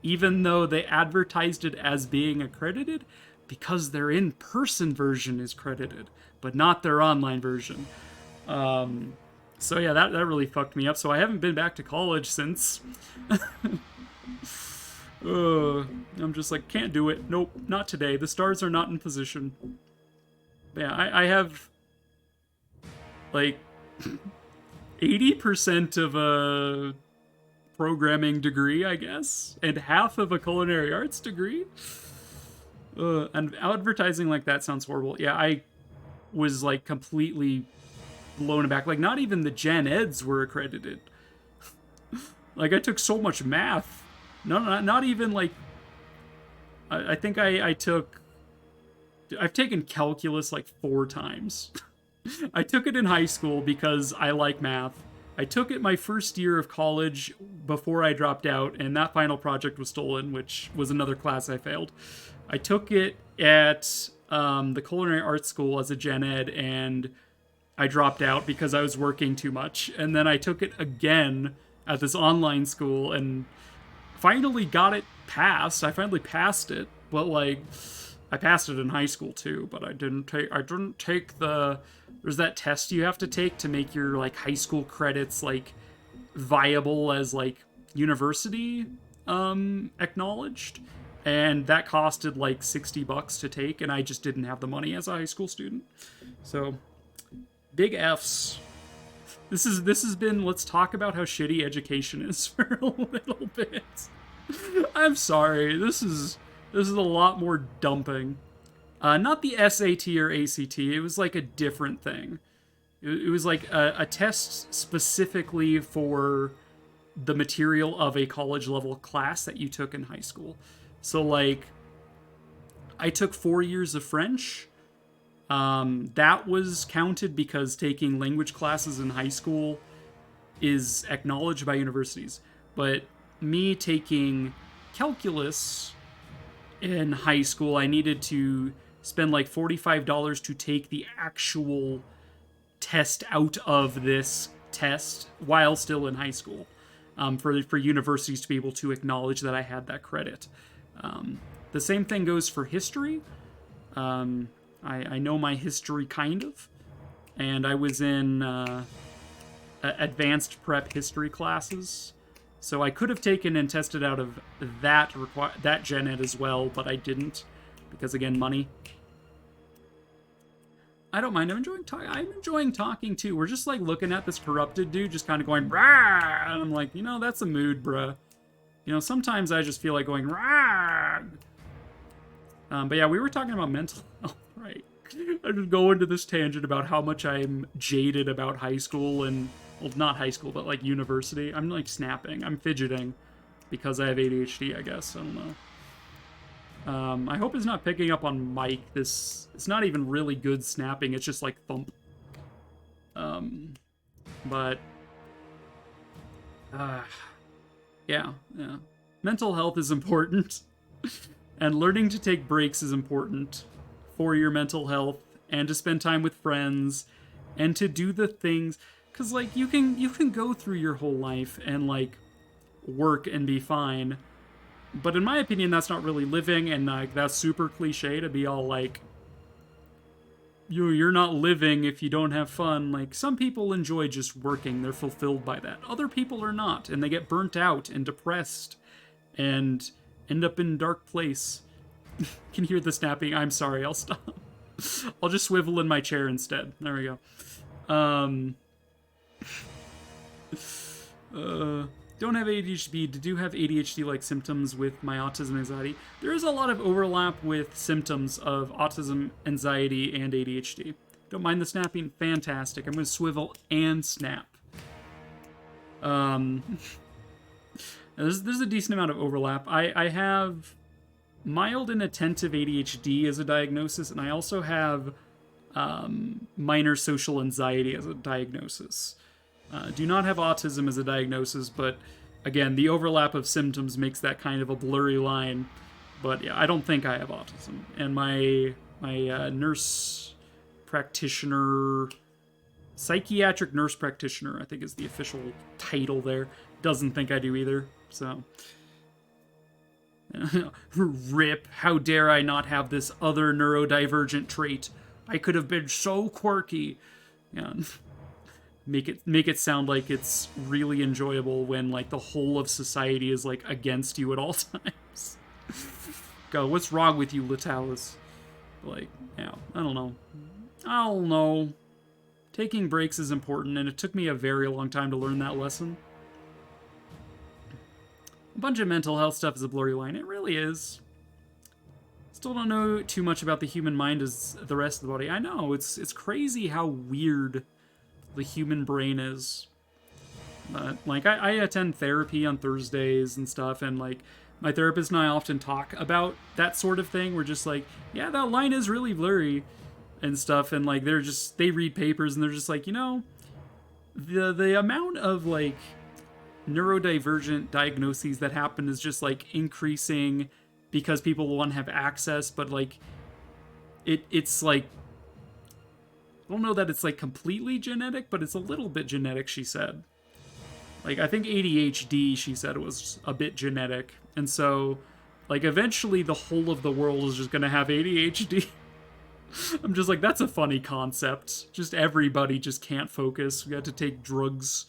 even though they advertised it as being accredited, because their in-person version is credited, but not their online version. So yeah, that really fucked me up. So I haven't been back to college since. I'm just like, can't do it. Nope, not today. The stars are not in position. But yeah, I have like 80% of a programming degree, I guess, and half of a culinary arts degree. And advertising like that sounds horrible. Yeah, I was like completely blown aback. Like, not even the gen eds were accredited. Like, I took so much math. No, not even like... I think I've taken calculus like 4 times. I took it in high school because I like math. I took it my first year of college before I dropped out, and that final project was stolen, which was another class I failed. I took it at the culinary arts school as a gen ed, and I dropped out because I was working too much. And then I took it again at this online school and finally got it passed. I finally passed it, but like I passed it in high school too, but I didn't take the there's that test you have to take to make your like high school credits like viable as like university acknowledged, and that costed like $60 to take, and I just didn't have the money as a high school student. So big F's. This has been let's talk about how shitty education is for a little bit. I'm sorry. This is a lot more dumping. Not the SAT or ACT. It was like a different thing. It was like a test specifically for the material of a college level class that you took in high school. So like, I took 4 years of French. That was counted because taking language classes in high school is acknowledged by universities. But me taking calculus in high school, I needed to spend like $45 to take the actual test out of this test while still in high school, for universities to be able to acknowledge that I had that credit. The same thing goes for history. I know my history kind of, and I was in advanced prep history classes, so I could have taken and tested out of that gen ed as well, but I didn't because again, money. I don't mind. I'm enjoying talking too. We're just like looking at this corrupted dude, just kind of going rah, and I'm like, that's a mood, bruh. Sometimes I just feel like going rah. But yeah, we were talking about mental health, right? I just go into this tangent about how much I'm jaded about high school and, well, not high school, but like university. I'm like snapping. I'm fidgeting because I have ADHD, I guess. I don't know. I hope it's not picking up on mic. It's not even really good snapping. It's just like thump. But yeah. Mental health is important. And learning to take breaks is important for your mental health and to spend time with friends and to do the things, cuz like you can go through your whole life and like work and be fine. But in my opinion, that's not really living, and like that's super cliche to be all like, you're not living if you don't have fun. Like, some people enjoy just working, they're fulfilled by that. Other people are not, and they get burnt out and depressed and end up in dark place. Can hear the snapping. I'm sorry, I'll stop. I'll just swivel in my chair instead. There we go. Don't have ADHD, do have ADHD-like symptoms with my autism anxiety. There is a lot of overlap with symptoms of autism, anxiety, and ADHD. Don't mind the snapping, fantastic. I'm going to swivel and snap. There's a decent amount of overlap. I have mild and attentive ADHD as a diagnosis, and I also have minor social anxiety as a diagnosis. Do not have autism as a diagnosis, but again, the overlap of symptoms makes that kind of a blurry line. But yeah, I don't think I have autism. And my nurse practitioner, psychiatric nurse practitioner, I think is the official title there, doesn't think I do either. So, rip, how dare I not have this other neurodivergent trait? I could have been so quirky. Yeah. Make it sound like it's really enjoyable when like the whole of society is like against you at all times. God, what's wrong with you, Latalis? Like, yeah, I don't know. Taking breaks is important, and it took me a very long time to learn that lesson. A bunch of mental health stuff is a blurry line. It really is. Still don't know too much about the human mind as the rest of the body. I know, it's crazy how weird the human brain is. Like, I attend therapy on Thursdays and stuff, and like, my therapist and I often talk about that sort of thing. We're just like, yeah, that line is really blurry and stuff, and like, they read papers and they're just like, the amount of like neurodivergent diagnoses that happen is just like increasing because people want to have access, but like, it's like I don't know that it's like completely genetic, but it's a little bit genetic, she said. Like, I think ADHD, she said, was a bit genetic. And so, like, eventually the whole of the world is just gonna have ADHD. I'm just like, that's a funny concept. Just everybody just can't focus. We had to take drugs.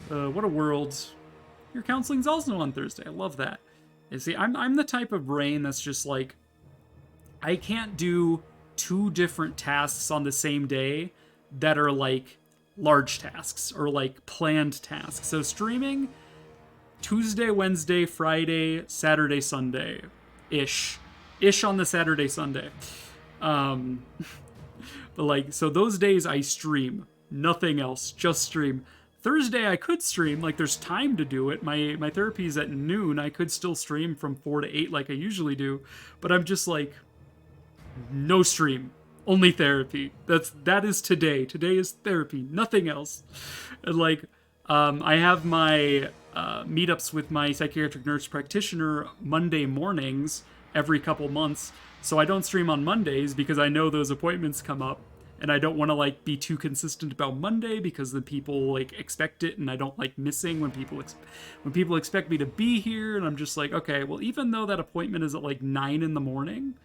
What a world. Your counseling's also on Thursday. I love that. You see, I'm the type of brain that's just like, I can't do 2 different tasks on the same day that are like large tasks or like planned tasks. So streaming Tuesday, Wednesday, Friday, Saturday, Sunday ish on the Saturday, Sunday. But like, so those days I stream, nothing else, just stream. Thursday I could stream, like there's time to do it. My therapy is at noon. I could still stream from 4 to 8 like I usually do, but I'm just like, no stream, only therapy. That is today. Today is therapy, nothing else. And like, I have my meetups with my psychiatric nurse practitioner Monday mornings every couple months. So I don't stream on Mondays because I know those appointments come up, and I don't want to like be too consistent about Monday because then people like expect it, and I don't like missing when people expect me to be here, and I'm just like, okay, well, even though that appointment is at like 9 in the morning,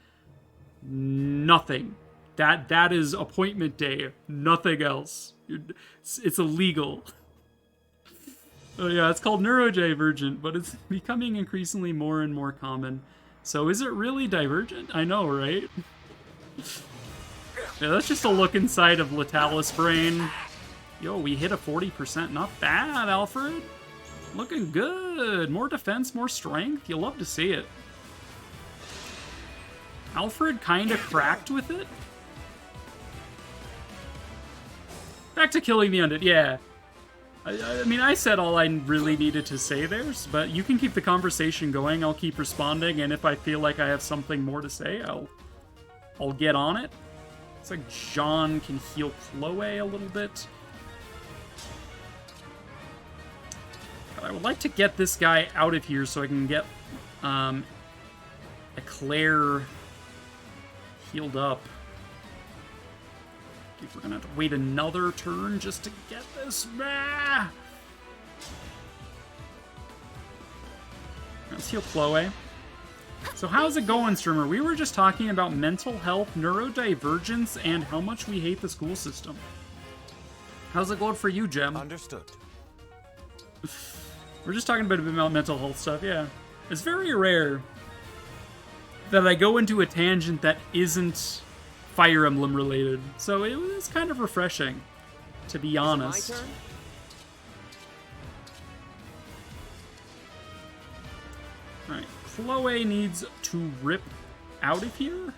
nothing. That is appointment day, nothing else. It's illegal. Oh yeah, it's called neurodivergent, but it's becoming increasingly more and more common. So is it really divergent? I know, right? Yeah, that's just a look inside of Latalis' brain. Yo, we hit a 40%. Not bad, Alfred. Looking good. More defense, more strength. You love to see it. Alfred kind of cracked with it. Back to killing the undead. Yeah. I mean, I said all I really needed to say there, but you can keep the conversation going. I'll keep responding, and if I feel like I have something more to say, I'll get on it. It's like Jean can heal Chloe a little bit. But I would like to get this guy out of here so I can get Eclair healed up. If we're gonna have to wait another turn just to get this. Ah! Let's heal Chloe. So how's it going, streamer? We were just talking about mental health, neurodivergence, and how much we hate the school system. How's it going for you, Gem? Understood. We're just talking about mental health stuff, yeah. It's very rare that I go into a tangent that isn't Fire Emblem related, so it was kind of refreshing, to be honest. My turn? Alright, Chloe needs to rip out of here.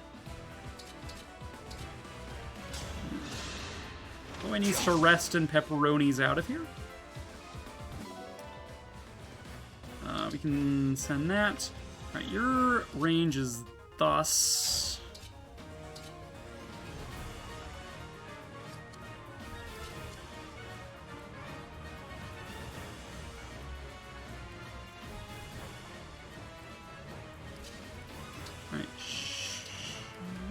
Chloe needs to rest and Pepperoni's out of here. We can send that. Alright, your range is thus.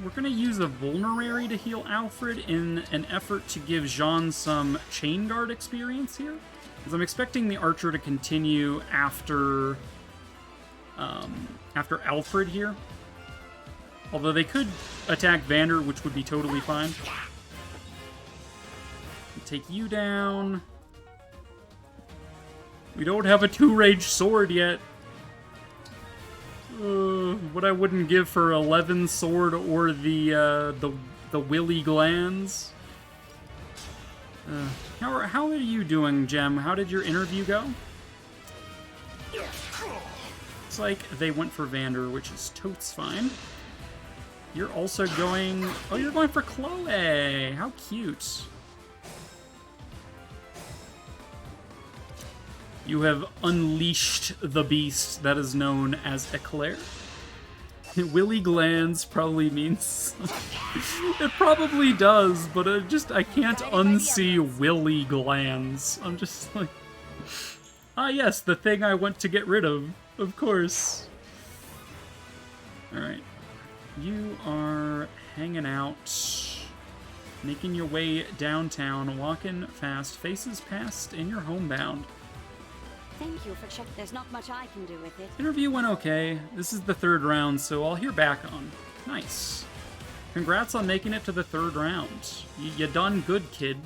We're going to use a Vulnerary to heal Alfred in an effort to give Jean some Chain Guard experience here. Because I'm expecting the Archer to continue after Alfred here. Although they could attack Vander, which would be totally fine. Take you down. We don't have a 2-range sword yet. What I wouldn't give for 11 sword or the willy glands. How are you doing, Gem? How did your interview go? Looks like they went for Vander, which is totes fine. You're also going... Oh, you're going for Chloe! How cute. You have unleashed the beast that is known as Eclair. Willy glands probably means... It probably does, but I can't unsee willy glands. I'm just like... Ah yes, the thing I want to get rid of course. Alright. You are hanging out Making your way downtown, walking fast, faces past, and you're homebound. Thank you for checking. There's not much I can do with it. Interview went okay. This is the 3rd round, so I'll hear back on. Nice. Congrats on making it to the 3rd round. You done good, kid.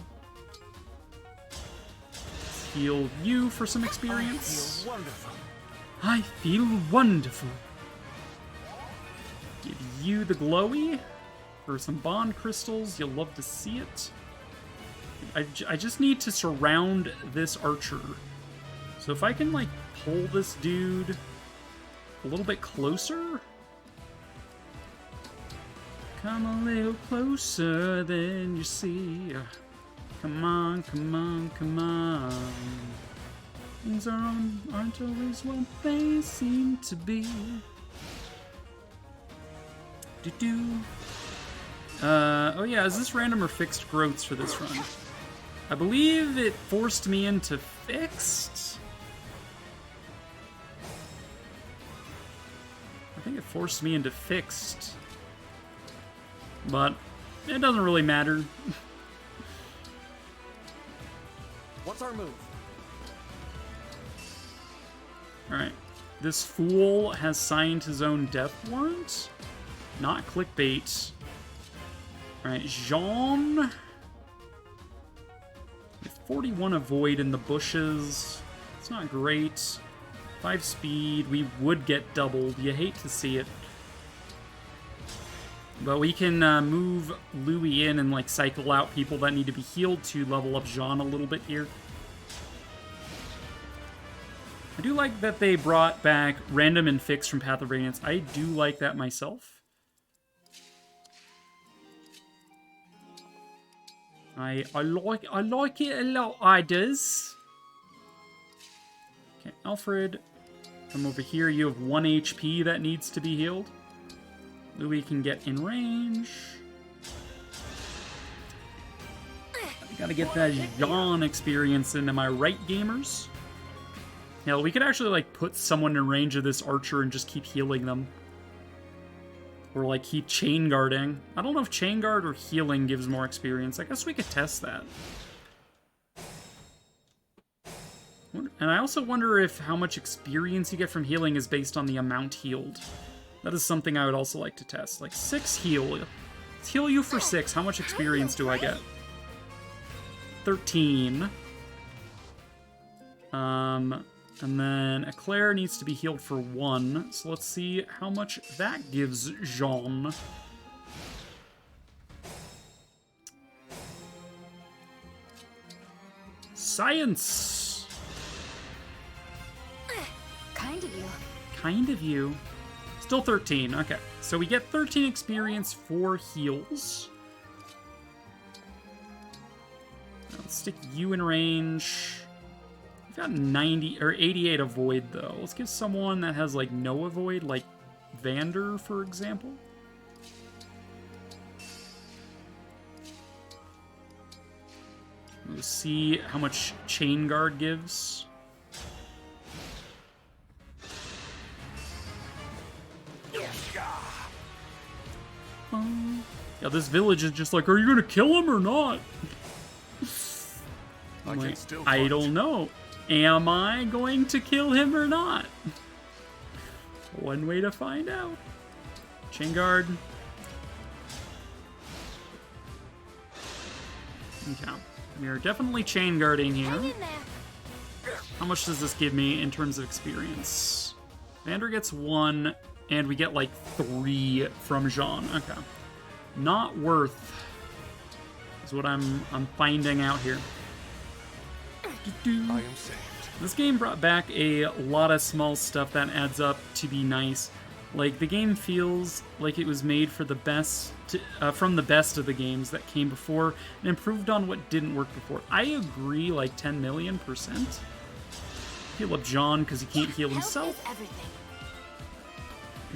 Let's heal you for some experience. I feel wonderful. I feel wonderful. Give you the glowy for some bond crystals. You'll love to see it. I just need to surround this archer. So if I can, like, pull this dude a little bit closer. Come a little closer than you see. Come on, come on, come on. Things aren't always what they seem to be. Oh yeah, is this random or fixed growths for this run? I believe it forced me into fixed. I think it forced me into fixed. But it doesn't really matter. What's our move? Alright. This fool has signed his own death warrant? Not clickbait. Alright, Jean. 41 avoid in the bushes. It's not great. 5 speed. We would get doubled. You hate to see it. But we can move Louis in and like cycle out people that need to be healed to level up Jean a little bit here. I do like that they brought back random and fixed from Path of Radiance. I do like that myself. I like it a lot, I does. Okay, Alfred, come over here. You have 1 HP that needs to be healed. Louis can get in range. I gotta get that Jean experience in, am I right, gamers? Yeah, we could actually, like, put someone in range of this archer and just keep healing them. Or, like, keep chain guarding. I don't know if chain guard or healing gives more experience. I guess we could test that. And I also wonder if how much experience you get from healing is based on the amount healed. That is something I would also like to test. Like, 6 heal. Let's heal you for 6. How much experience do I get? 13. And then Eclair needs to be healed for 1. So let's see how much that gives Jean. Science! Kind of you. Kind of you. Still 13. Okay. So we get 13 experience for heals. Let's stick you in range. We've got 90 or 88 avoid though. Let's give someone that has like no avoid, like Vander, for example. We'll see how much chain guard gives. Yeah, this village is just like, are you gonna kill him or not? Like, I don't know. Am I going to kill him or not? One way to find out. Chain guard. Okay. We are definitely chain guarding here. How much does this give me in terms of experience? Vander gets 1, and we get like 3 from Jean. Okay. Not worth is what I'm finding out here. I am saved. This game brought back a lot of small stuff that adds up to be nice. Like, the game feels like it was made for the best, from the best of the games that came before and improved on what didn't work before. I agree, like 10 million %. Heal up Jean because he can't heal himself.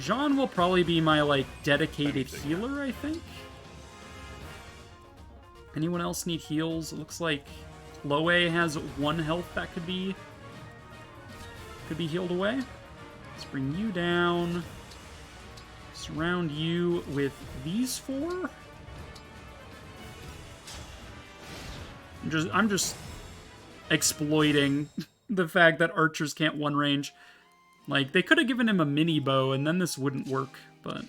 Jean will probably be my, like, dedicated healer, I think. Anyone else need heals? It looks like Chloe has 1 health that could be healed away. Let's bring you down. Surround you with these 4. I'm just exploiting the fact that archers can't one range. Like, they could have given him a mini bow and then this wouldn't work, but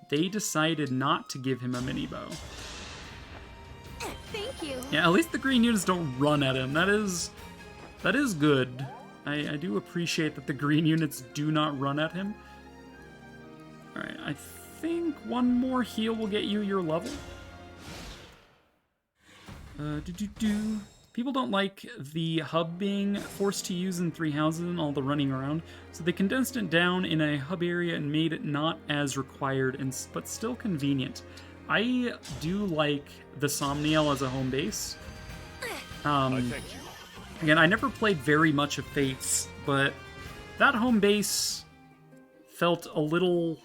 they decided not to give him a mini bow. Thank you. Yeah, at least the green units don't run at him. That is good. I do appreciate that the green units do not run at him. Alright, I think one more heal will get you your level. People don't like the hub being forced to use in 3 houses and all the running around, so they condensed it down in a hub area and made it not as required, but still convenient. I do like the Somniel as a home base. Again, I never played very much of Fates, but that home base felt a little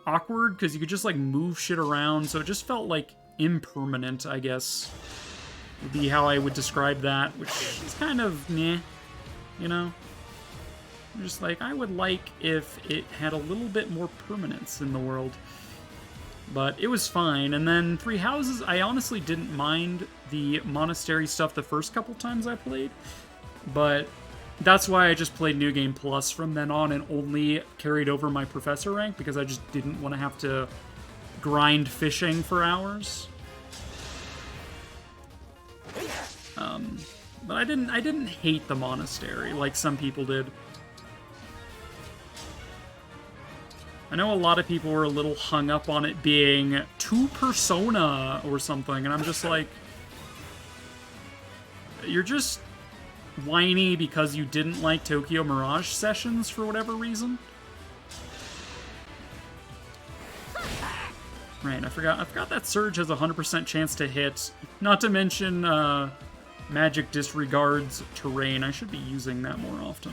awkward because you could just like move shit around, so it just felt like impermanent, I guess, would be how I would describe that, which is kind of meh, you know? I'm just like, I would like if it had a little bit more permanence in the world. But it was fine. And then 3 houses, I honestly didn't mind the monastery stuff the first couple times I played. But that's why I just played New Game Plus from then on and only carried over my professor rank, because I just didn't want to have to grind fishing for hours. But I didn't hate the monastery like some people did. I know a lot of people were a little hung up on it being too Persona or something, and I'm just like, you're just whiny because you didn't like Tokyo Mirage Sessions for whatever reason. Right, I forgot that Surge has a 100% chance to hit. Not to mention, Magic disregards terrain. I should be using that more often.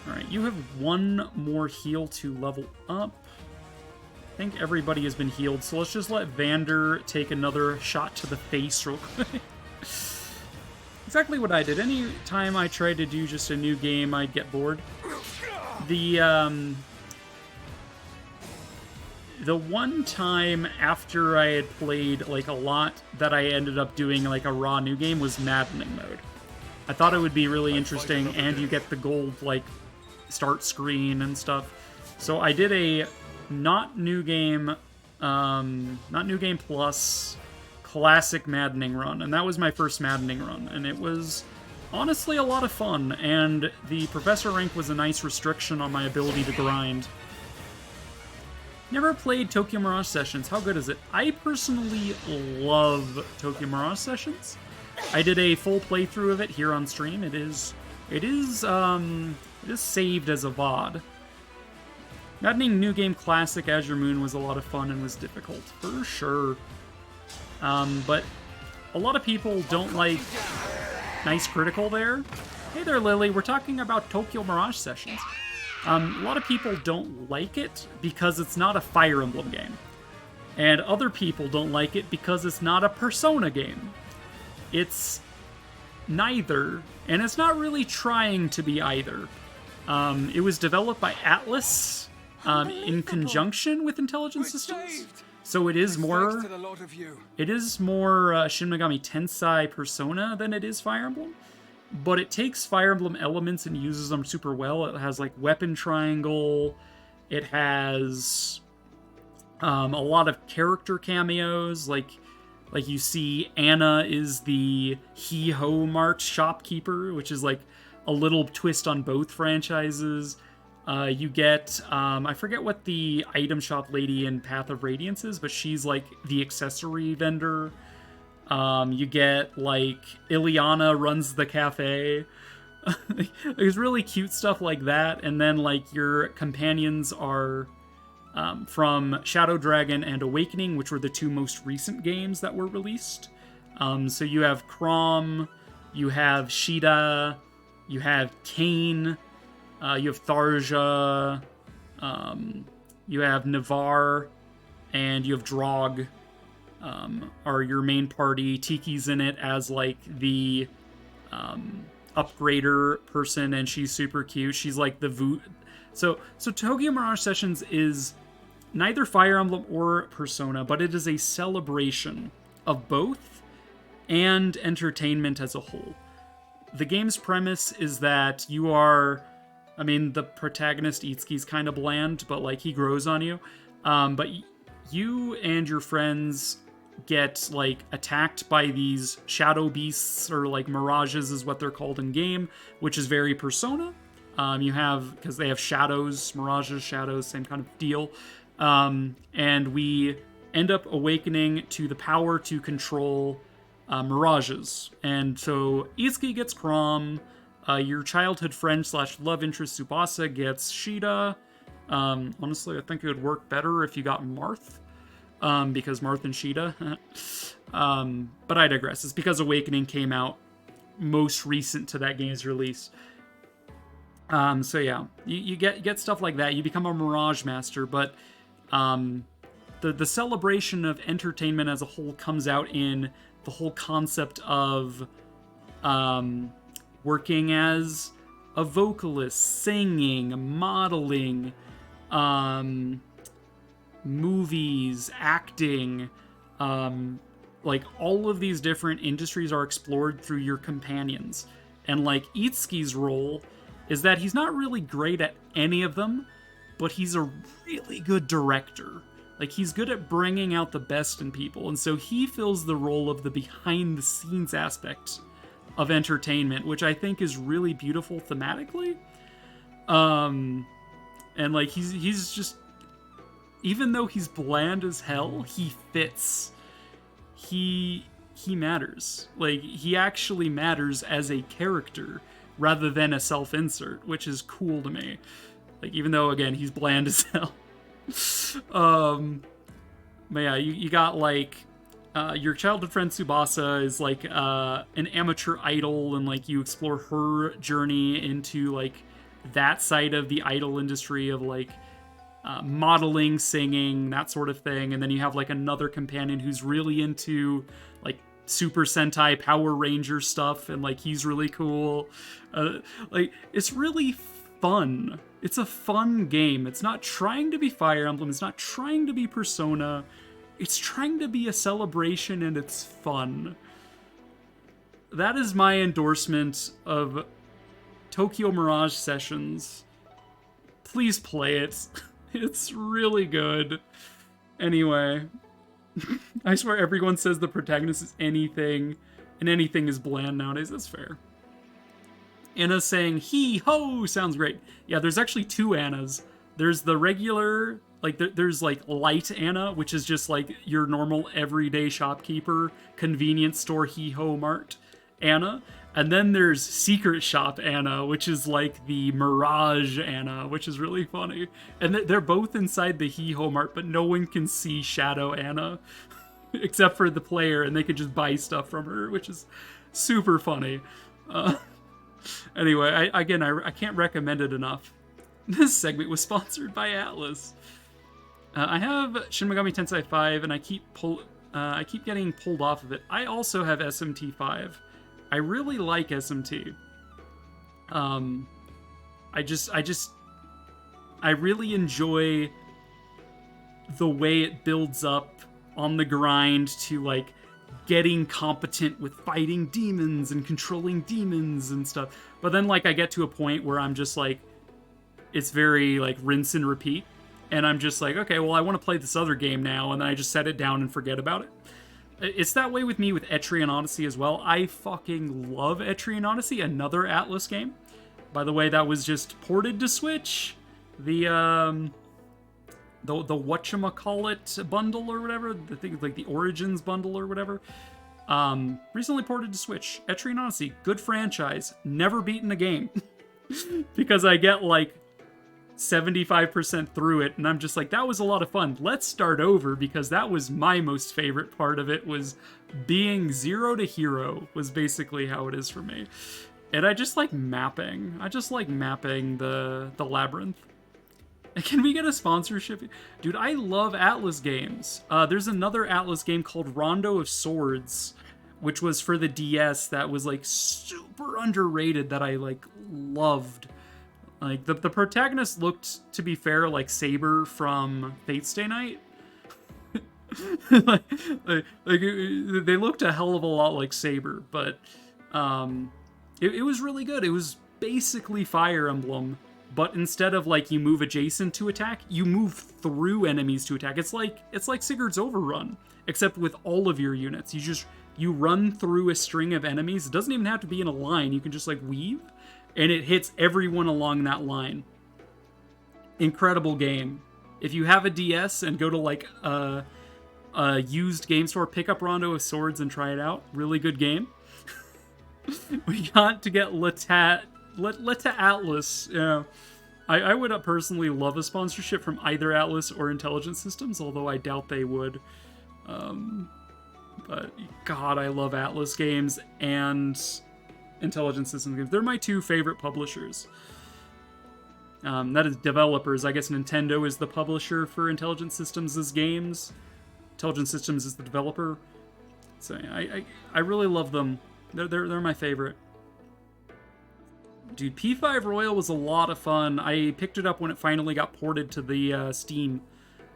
Alright, you have 1 more heal to level up. I think everybody has been healed, so let's just let Vander take another shot to the face real quick. Exactly what I did. Any time I tried to do just a new game, I'd get bored. The one time after I had played like a lot that I ended up doing like a raw new game was Maddening Mode. I thought it would be really interesting, and you get the gold like start screen and stuff. So I did a not new game plus classic Maddening run, and that was my first Maddening run, and it was honestly a lot of fun, and the professor rank was a nice restriction on my ability to grind. Never played Tokyo Mirage Sessions. How good is it? I personally love Tokyo Mirage Sessions. I did a full playthrough of it here on stream. It is saved as a VOD. Maddening New Game Classic Azure Moon was a lot of fun and was difficult, for sure. But a lot of people don't like nice critical there. Hey there, Lily. We're talking about Tokyo Mirage Sessions. A lot of people don't like it because it's not a Fire Emblem game. And other people don't like it because it's not a Persona game. It's neither, and it's not really trying to be either. It was developed by Atlas in conjunction with Intelligent Systems, so it is more Shin Megami Tensei Persona than it is Fire Emblem. But it takes Fire Emblem elements and uses them super well. It has like weapon triangle. It has a lot of character cameos, like you see Anna is the He-Ho Mart shopkeeper, which is like a little twist on both franchises. You get, I forget what the item shop lady in Path of Radiance is, but she's like the accessory vendor. You get like Ileana runs the cafe. There's really cute stuff like that, and then like your companions are from Shadow Dragon and Awakening, which were the 2 most recent games that were released. So you have Chrom, you have Shida, you have Kain, you have Tharja, you have Navarre, and you have Drog. Are your main party. Tiki's in it as like the upgrader person, and she's super cute. She's like the So Tokyo Mirage Sessions is neither Fire Emblem or Persona, but it is a celebration of both. and entertainment as a whole. The game's premise is that you are, I mean, the protagonist Itsuki's kind of bland, but like he grows on you. But you and your friends get like attacked by these shadow beasts, or like mirages is what they're called in game, which is very Persona. You have, because they have shadows, mirages, shadows, same kind of deal. And we end up awakening to the power to control mirages. And so Itsuki gets Chrom, your childhood friend / love interest Tsubasa gets Shida. Honestly, I think it would work better if you got Marth, because Marth and Shida. But I digress. It's because Awakening came out most recent to that game's release. So yeah, you get stuff like that. You become a Mirage Master, but the celebration of entertainment as a whole comes out in the whole concept of working as a vocalist, singing, modeling, movies, acting, like all of these different industries are explored through your companions. And like Itsuki's role is that he's not really great at any of them, but he's a really good director. Like, he's good at bringing out the best in people, and so he fills the role of the behind-the-scenes aspect of entertainment, which I think is really beautiful thematically. And, like, he's just... Even though he's bland as hell, he fits. He matters. Like, he actually matters as a character, rather than a self-insert, which is cool to me. Like, even though, again, he's bland as hell. But yeah, you got, like, your childhood friend Tsubasa is, like, an amateur idol, and, like, you explore her journey into, like, that side of the idol industry of, like, modeling, singing, that sort of thing. And then you have, like, another companion who's really into, like, Super Sentai Power Ranger stuff, and, like, he's really cool. Like, it's really fun. It's a fun game. It's not trying to be Fire Emblem. It's not trying to be Persona. It's trying to be a celebration, and it's fun. That is my endorsement of Tokyo Mirage Sessions. Please play it. It's really good. Anyway, I swear everyone says the protagonist is anything, and anything is bland nowadays. That's fair. Anna saying, hee-ho, sounds great. Yeah, there's actually two Annas. There's the regular, like, there's, like, Light Anna, which is just, like, your normal everyday shopkeeper, convenience store hee-ho mart Anna. And then there's Secret Shop Anna, which is, like, the Mirage Anna, which is really funny. And they're both inside the hee-ho mart, but no one can see Shadow Anna, except for the player, and they could just buy stuff from her, which is super funny. Anyway, I can't recommend it enough. This segment was sponsored by Atlas. I have Shin Megami Tensei 5, and I keep getting pulled off of it. I also have SMT 5. I really like SMT. I really enjoy the way it builds up on the grind to, like, getting competent with fighting demons and controlling demons and stuff. But then, like, I get to a point where I'm just like, it's very, like, rinse and repeat. And I'm just like, okay, well, I want to play this other game now, and then I just set it down and forget about it. It's that way with me with Etrian Odyssey as well. I fucking love Etrian Odyssey, another Atlas game. By the way, that was just ported to Switch. The whatchamacallit bundle or whatever, I think it's like the Origins bundle or whatever, recently ported to Switch. Etrian Odyssey, good franchise, never beaten a game. Because I get like 75% through it, and I'm just like, that was a lot of fun. Let's start over, because that was my most favorite part of it, was being 0 to hero, was basically how it is for me. And I just like mapping. I just like mapping the labyrinth. Can we get a sponsorship? Dude, I love Atlas games. There's another Atlas game called Rondo of Swords, which was for the DS, that was like super underrated, that I like loved. Like, the protagonist looked, to be fair, like Saber from Fate Stay Night. They looked a hell of a lot like Saber, but it was really good. It was basically Fire Emblem, but instead of like you move adjacent to attack, you move through enemies to attack. It's like Sigurd's Overrun, except with all of your units. You run through a string of enemies. It doesn't even have to be in a line. You can just like weave, and it hits everyone along that line. Incredible game. If you have a DS and go to like a used game store, pick up Rondo of Swords and try it out. Really good game. We got to get Leta Atlas. Yeah. I would personally love a sponsorship from either Atlas or Intelligent Systems, although I doubt they would. But God, I love Atlas games and Intelligent Systems games. They're my two favorite publishers. That is developers. I guess Nintendo is the publisher for Intelligent Systems' games. Intelligent Systems is the developer. So I really love them. They're my favorite. Dude, P5 Royal was a lot of fun. I picked it up when it finally got ported to the Steam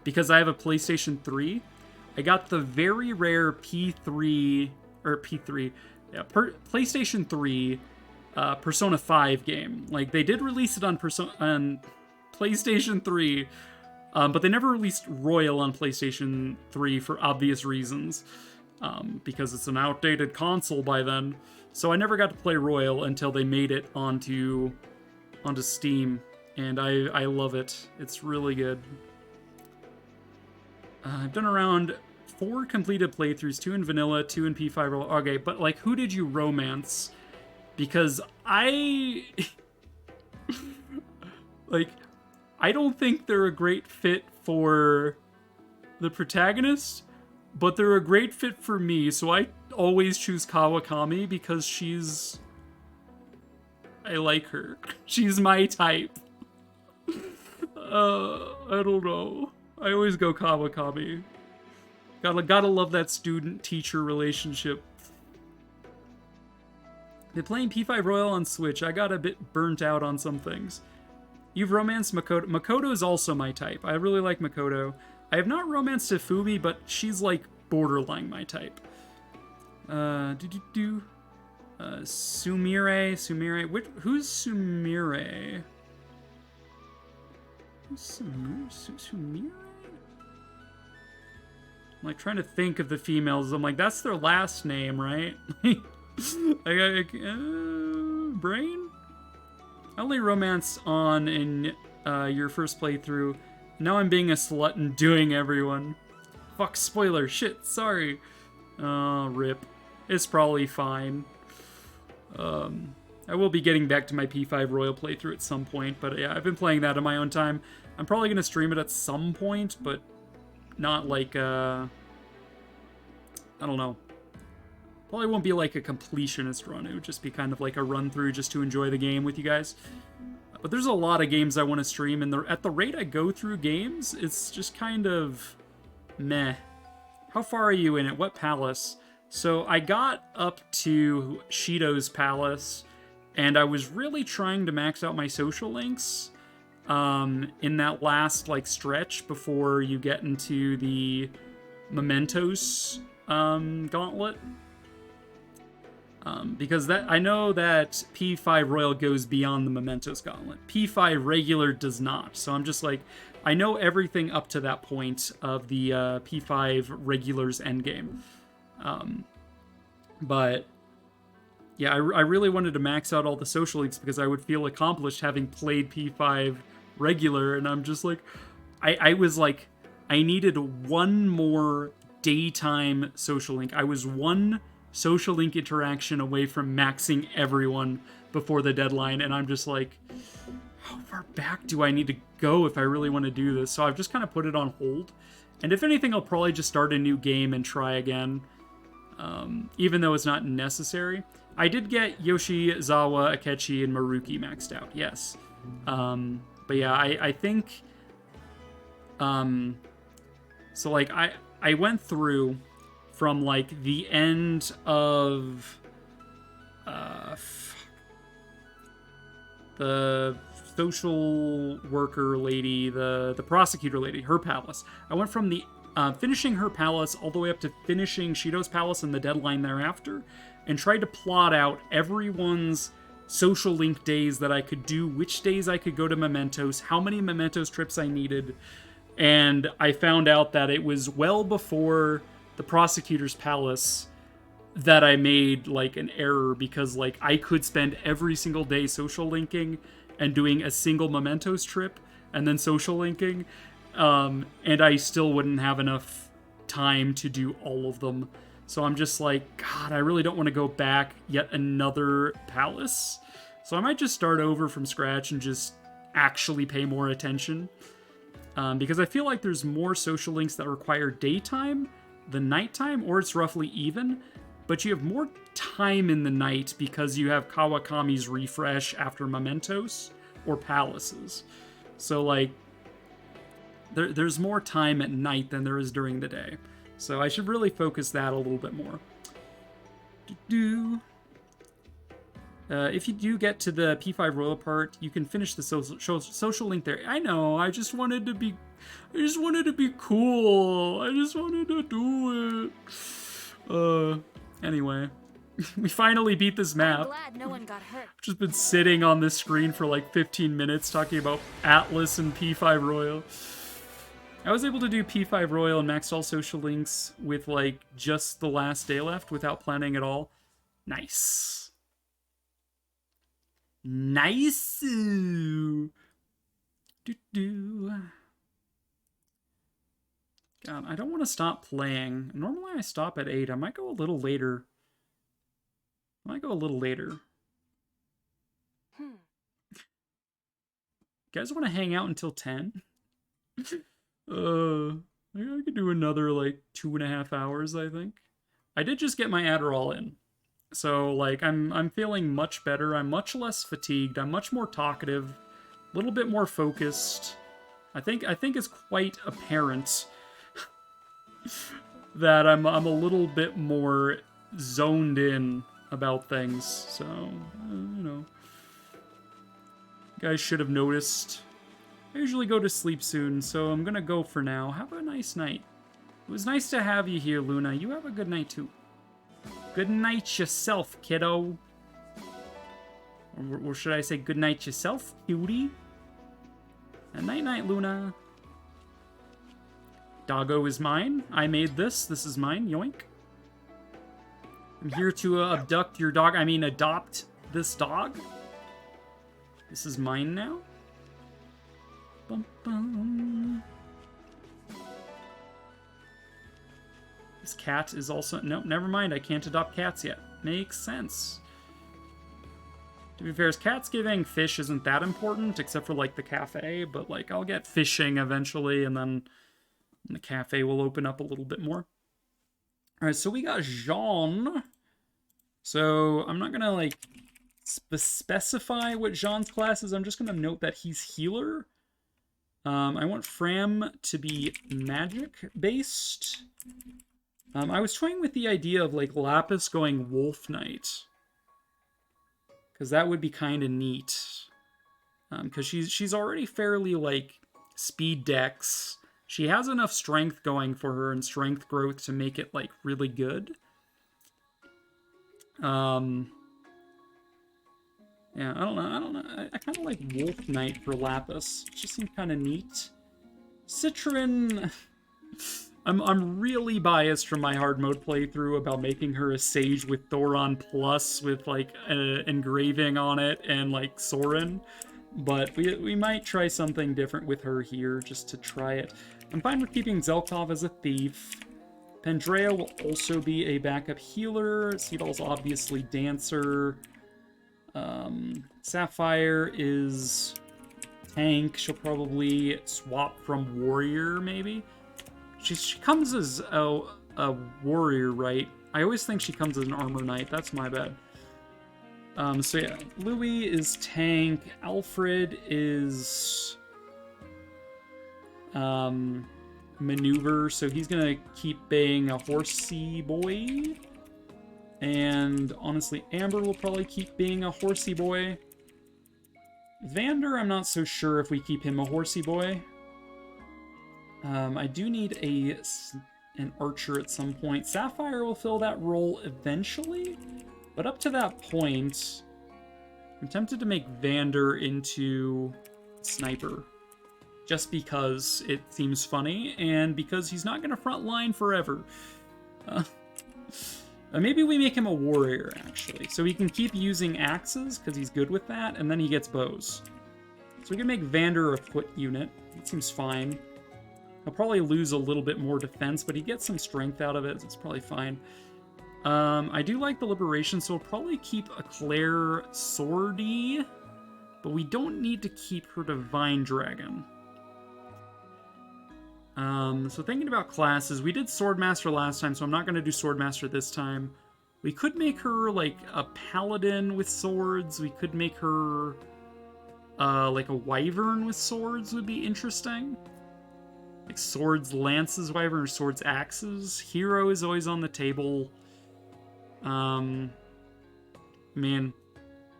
because I have a PlayStation 3. I got the very rare PlayStation 3 Persona 5 game. Like, they did release it on PlayStation 3, but they never released Royal on PlayStation 3 for obvious reasons, because it's an outdated console by then. So I never got to play Royal until they made it onto Steam, and I love it. It's really good. I've done around 4 completed playthroughs, 2 in vanilla, 2 in P5 Royal. Okay, but like, who did you romance? Because I don't think they're a great fit for the protagonist, but they're a great fit for me, so I always choose Kawakami because I like her. She's my type. I don't know. I always go Kawakami. Gotta love that student-teacher relationship. Been playing P5 Royal on Switch. I got a bit burnt out on some things. You've romanced Makoto. Makoto is also my type. I really like Makoto. I have not romanced Hifumi, but she's like borderline my type. Sumire. Who's Sumire? Sumire? I'm like trying to think of the females. I'm like, that's their last name, right? Brain? I only romanced on in your first playthrough. Now I'm being a slut and doing everyone. Fuck, spoiler. Shit, sorry. Rip. It's probably fine. I will be getting back to my P5 Royal playthrough at some point, but yeah, I've been playing that in my own time. I'm probably going to stream it at some point, but not like, I don't know. Probably won't be like a completionist run. It would just be kind of like a run through just to enjoy the game with you guys. But there's a lot of games I want to stream, and at the rate I go through games, it's just kind of meh. How far are you in it? What palace? So I got up to Shido's palace, and I was really trying to max out my social links in that last like stretch before you get into the Mementos gauntlet. Because I know that P5 Royal goes beyond the Mementos Gauntlet. P5 Regular does not. So I'm just like, I know everything up to that point of the P5 Regular's endgame. But yeah, I really wanted to max out all the social links because I would feel accomplished having played P5 Regular. And I'm just like, I was like, I needed one more daytime social link. I was one social link interaction away from maxing everyone before the deadline, and I'm just like, how far back do I need to go if I really want to do this? So I've just kind of put it on hold, and if anything, I'll probably just start a new game and try again, even though it's not necessary. I did get Yoshizawa, Akechi, and Maruki maxed out, yes. But yeah, I think, so like, I went through from like the end of the social worker lady, the prosecutor lady, her palace. I went from the finishing her palace all the way up to finishing Shido's palace and the deadline thereafter, and tried to plot out everyone's social link days that I could do, which days I could go to Mementos, how many Mementos trips I needed, and I found out that it was well before the prosecutor's palace that I made, like, an error, because, like, I could spend every single day social linking and doing a single Mementos trip and then social linking, and I still wouldn't have enough time to do all of them. So I'm just like, God, I really don't want to go back yet another palace. So I might just start over from scratch and just actually pay more attention. Because I feel like there's more social links that require daytime than nighttime, or it's roughly even. But you have more time in the night because you have Kawakami's refresh after Mementos or palaces. So, like, there's more time at night than there is during the day. So I should really focus that a little bit more. If you do get to the P5 Royal part, you can finish the social link there. I know, I just wanted to be cool. I just wanted to do it. Anyway, we finally beat this map. I'm glad no one got hurt. I've just been sitting on this screen for like 15 minutes talking about Atlas and P5 Royal. I was able to do P5 Royal and maxed all social links with like just the last day left without planning at all. Nice. Nice. God, I don't want to stop playing. Normally I stop at 8. I might go a little later. You guys want to hang out until 10? I could do another, like, 2.5 hours, I think. I did just get my Adderall in. So, like, I'm feeling much better. I'm much less fatigued. I'm much more talkative. A little bit more focused. I think it's quite apparent that I'm a little bit more zoned in about things. So, you know. You guys should have noticed. I usually go to sleep soon, so I'm gonna go for now. Have a nice night. It was nice to have you here, Luna. You have a good night, too. Good night yourself, kiddo. Or should I say good night yourself, cutie? And night-night, Luna. Doggo is mine. I made this. This is mine. Yoink. I'm here to adopt this dog. This is mine now. Bum, bum. This cat is also... Nope, never mind. I can't adopt cats yet. Makes sense. To be fair, cats giving fish isn't that important, except for, like, the cafe. But, like, I'll get fishing eventually, and then the cafe will open up a little bit more. Alright, so we got Jean. So, I'm not gonna, like, specify what Jean's class is. I'm just gonna note that he's healer. I want Fram to be magic-based. I was toying with the idea of, like, Lapis going Wolf Knight. Because that would be kind of neat. Because she's already fairly, like, speed dex. She has enough strength going for her and strength growth to make it, like, really good. Yeah, I don't know. I kind of like Wolf Knight for Lapis. It just seems kind of neat. Citron... I'm really biased from my hard mode playthrough about making her a sage with Thoron Plus with, like, engraving on it and, like, Soren. But we might try something different with her here, just to try it. I'm fine with keeping Zelkov as a thief. Pandrea will also be a backup healer. Seadall's obviously dancer. Sapphire is tank. She'll probably swap from warrior, maybe? She comes as a warrior, right? I always think she comes as an armor knight. That's my bad. So yeah, Louis is tank. Alfred is maneuver, so he's gonna keep being a horsey boy. And honestly, Amber will probably keep being a horsey boy. Vander, I'm not so sure if we keep him a horsey boy. I do need an archer at some point. Sapphire will fill that role eventually, but up to that point, I'm tempted to make Vander into sniper. Just because it seems funny, and because he's not going to front line forever. Maybe we make him a warrior, actually. So he can keep using axes, because he's good with that, and then he gets bows. So we can make Vander a foot unit. It seems fine. He'll probably lose a little bit more defense, but he gets some strength out of it, so it's probably fine. I do like the Liberation, so we'll probably keep a Claire Swordy, but we don't need to keep her Divine Dragon. So thinking about classes, we did Swordmaster last time, so I'm not going to do Swordmaster this time. We could make her, like, a Paladin with swords. We could make her, like, a Wyvern with swords would be interesting. Like, swords, lances, Wyvern, or swords, axes. Hero is always on the table. Man,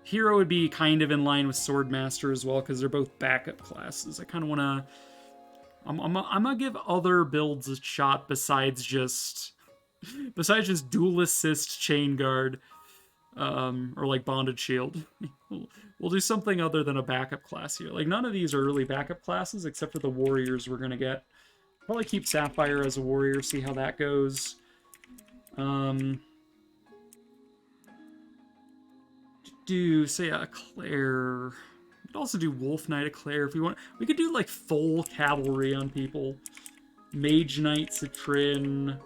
Hero would be kind of in line with Swordmaster as well, because they're both backup classes. I kind of want to... I'm gonna give other builds a shot besides just dual assist chain guard, or like bonded shield. We'll do something other than a backup class here. Like, none of these are really backup classes except for the warriors we're gonna get. Probably keep Sapphire as a warrior, see how that goes. Do say a Claire. We could also do Wolf Knight of Claire if we want. We could do, like, full cavalry on people. Mage Knight, Citrin,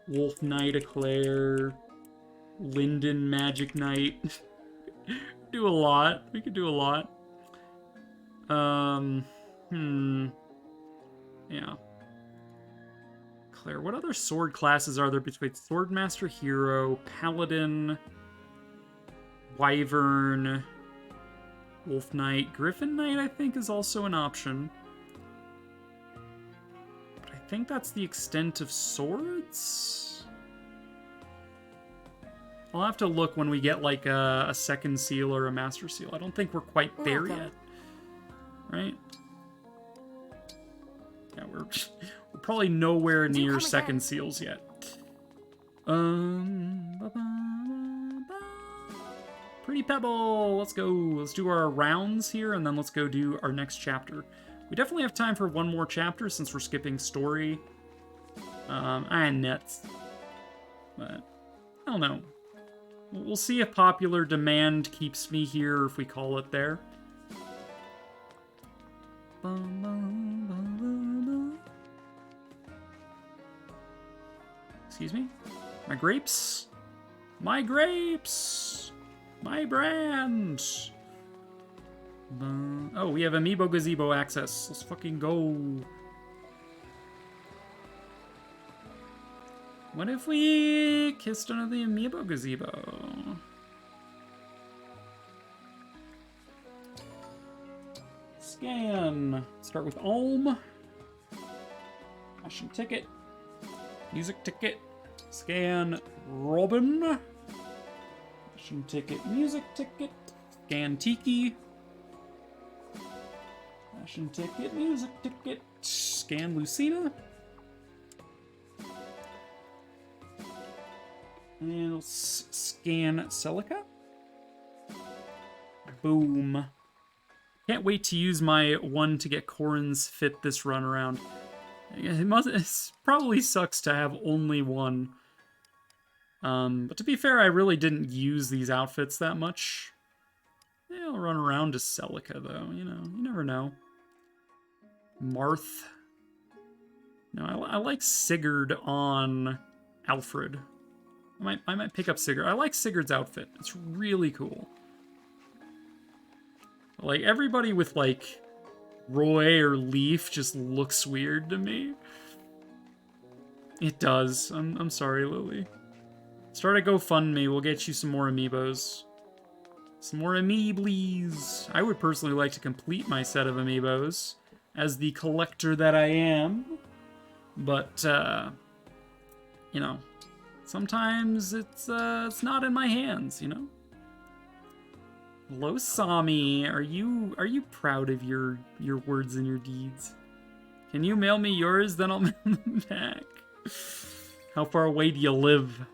Wolf Knight of Claire, Linden Magic Knight. Do a lot. We could do a lot. Yeah. Claire. What other sword classes are there between Swordmaster, Hero, Paladin, Wyvern, Wolf Knight? Griffin Knight, I think, is also an option. But I think that's the extent of swords? I'll have to look when we get, like, a second seal or a master seal. I don't think we're quite there yet. Right? Yeah, we're probably nowhere near second seals yet. Pretty Pebble! Let's go. Let's do our rounds here, and then let's go do our next chapter. We definitely have time for one more chapter since we're skipping story. And nets. But, I don't know. We'll see if popular demand keeps me here, or if we call it there. Excuse me? My grapes? My grapes! My brand! Oh, we have Amiibo Gazebo access. Let's fucking go. What if we kissed under the Amiibo Gazebo? Scan. Start with Ulm. Fashion ticket. Music ticket. Scan Robin. Fashion ticket. Music ticket. Scan Tiki. Fashion ticket. Music ticket. Scan Lucina. And we'll scan Celica. Boom. Can't wait to use my one to get Corrin's fit this run around. It probably sucks to have only one. But to be fair, I really didn't use these outfits that much. Yeah, I'll run around to Celica, though. You know, you never know. Marth. No, I like Sigurd on Alfred. I might pick up Sigurd. I like Sigurd's outfit. It's really cool. Like, everybody with, like, Roy or Leaf just looks weird to me. It does. I'm sorry, Lily. Start a GoFundMe. We'll get you some more amiibos. Some more amiiblies. I would personally like to complete my set of amiibos as the collector that I am. But, you know, sometimes it's not in my hands, you know? Hello, Sami. Are you proud of your words and your deeds? Can you mail me yours? Then I'll mail them back. How far away do you live?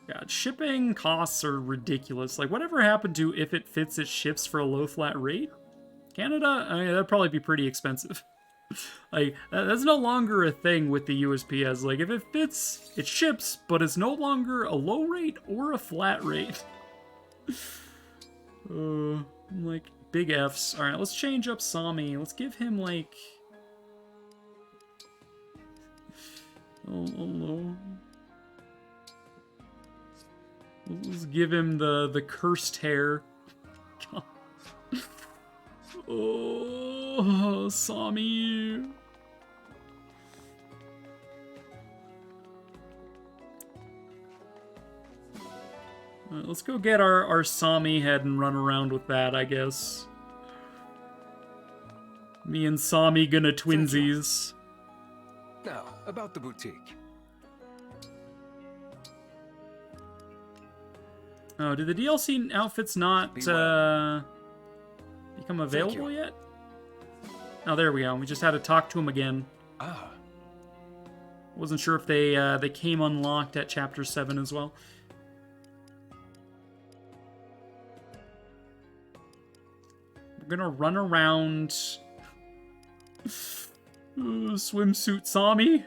God, shipping costs are ridiculous. Like, whatever happened to if it fits, it ships for a low flat rate? Canada? I mean, that'd probably be pretty expensive. Like, that's no longer a thing with the USPS. Like, if it fits, it ships, but it's no longer a low rate or a flat rate. Like, big Fs. Alright, let's change up Sami. Let's give him, like... Oh no. Let's give him the cursed hair. God. Oh, Sami. Alright, let's go get our Sami head and run around with that, I guess. Me and Sami gonna twinsies. Now, about the boutique. Oh, did the DLC outfits not become available yet? Oh, there we go. We just had to talk to him again. Ah. Wasn't sure if they came unlocked at Chapter 7 as well. We're gonna run around... swimsuit Sami.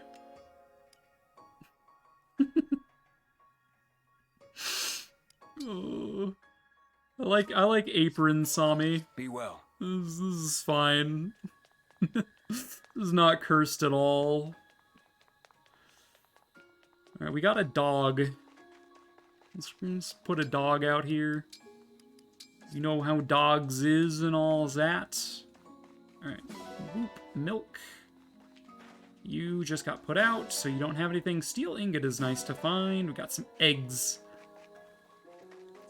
I like apron Sami. Be well. This is fine. This is not cursed at all. Alright, we got a dog. Let's put a dog out here. You know how dogs is and all that. Alright. Whoop. Milk. You just got put out, so you don't have anything. Steel ingot is nice to find. We got some eggs.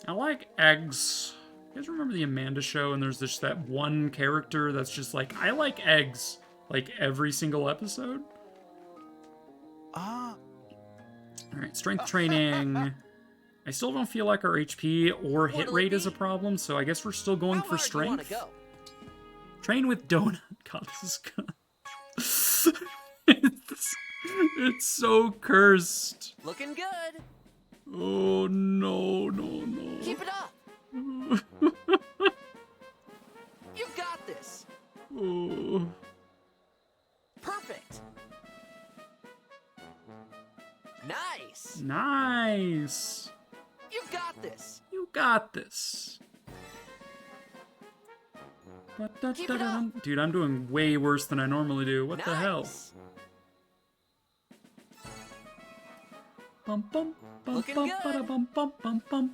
I like eggs. You guys remember the Amanda show, and there's just that one character that's just like, I like eggs, like every single episode? Alright, strength training. I still don't feel like our HP or hit rate is a problem, so I guess we're still going for strength. Train with donut. God, this is good. It's so cursed. Looking good. Oh, no. Keep it up. You got this. Oh. Perfect. Nice. Nice. You got this. You got this. Keep it up. Dude, I'm doing way worse than I normally do. What the hell? Nice. Bum bum bum Looking bum good. bada bum bum bum bum.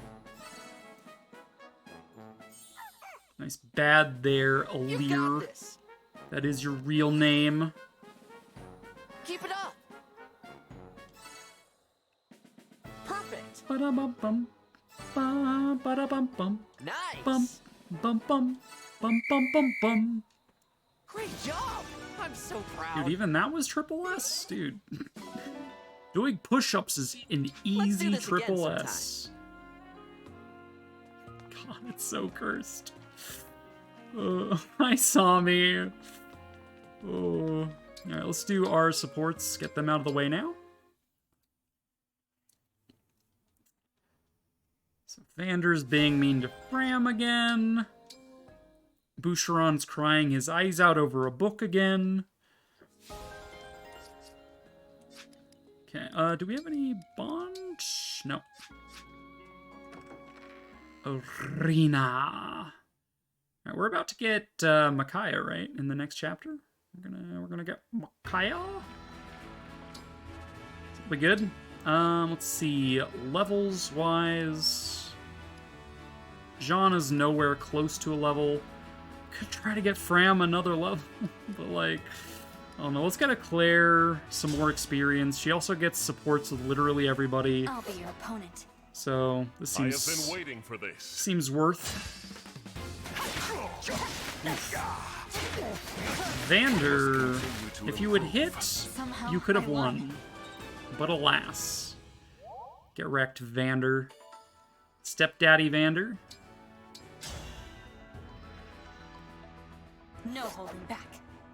Nice bad there, You Alear. got this. That is your real name. Keep it up. Perfect. Bada bum bum. Ba bada bum bum. Nice. Bum bum bum bum bum bum bum. Great job. I'm so proud. Dude, even that was triple S, dude. Doing push-ups is an easy this again triple sometime. S. God, it's so cursed. I saw me. Oh. Alright, let's do our supports. Get them out of the way now. So Vander's being mean to Fram again. Boucheron's crying his eyes out over a book again. Okay, do we have any bond? No. Arena. Alright, we're about to get Micaiah, right? In the next chapter? We're gonna get Micaiah? That'll be good. Let's see. Levels wise. Jean is nowhere close to a level. Could try to get Fram another level, but like, I don't know. Let's get a Claire some more experience. She also gets supports with literally everybody. I'll be your opponent. So this I have seems been waiting for this. seems worth. Vander, if you had hit, you could have won. But alas. Get wrecked, Vander. Stepdaddy Vander. No holding back.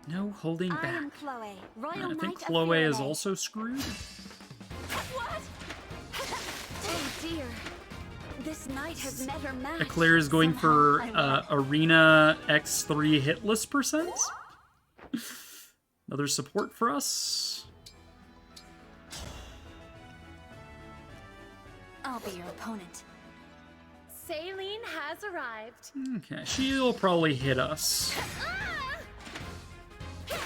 No holding I back. am Chloe, Royal I Knight think of Chloe is Fire also screwed. What? Oh dear. This knight has met her match. Eclair is going Somehow for I won. Arena X3 hitless %. Another support for us. I'll be your opponent. Saline has arrived. Okay, she'll probably hit us. You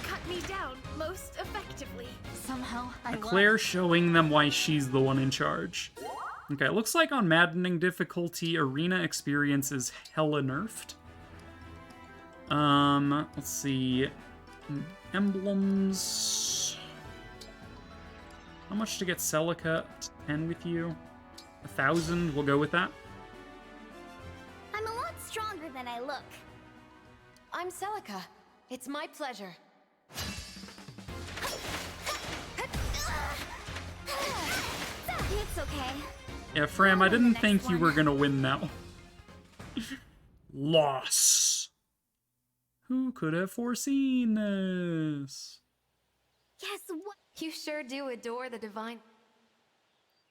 cut me down most effectively. Somehow I Eclair won. showing them why she's the one in charge. Okay, it looks like on Maddening difficulty, Arena experience is hella nerfed. Let's see. Emblems. How much to get Celica? 10 with you? 1,000, we'll go with that. I'm a lot stronger than I look. I'm Celica. It's my pleasure. It's okay. Yeah, Fram, I I'll win the didn't next think you one. were gonna win that one. Loss. Who could have foreseen this? Guess what? You sure do adore the divine.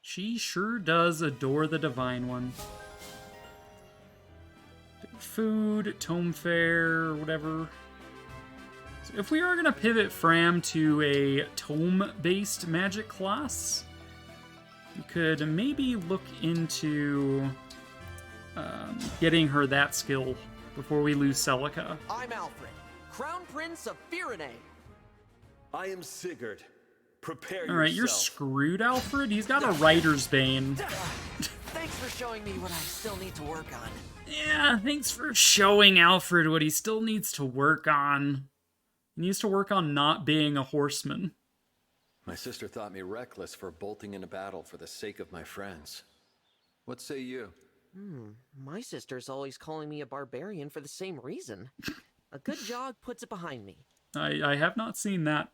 She sure does adore the Divine One. Food, tome fare, whatever. So if we are gonna pivot Fram to a tome-based magic class, we could maybe look into getting her that skill before we lose Celica. I'm Alfred, Crown Prince of Firene. I am Sigurd. Prepare All right, yourself. you're screwed, Alfred. He's got a writer's bane. Thanks for showing me what I still need to work on. Yeah, thanks for showing Alfred what he still needs to work on. He needs to work on not being a horseman. My sister thought me reckless for bolting into battle for the sake of my friends. What say you? My sister's always calling me a barbarian for the same reason. A good jog puts it behind me. I have not seen that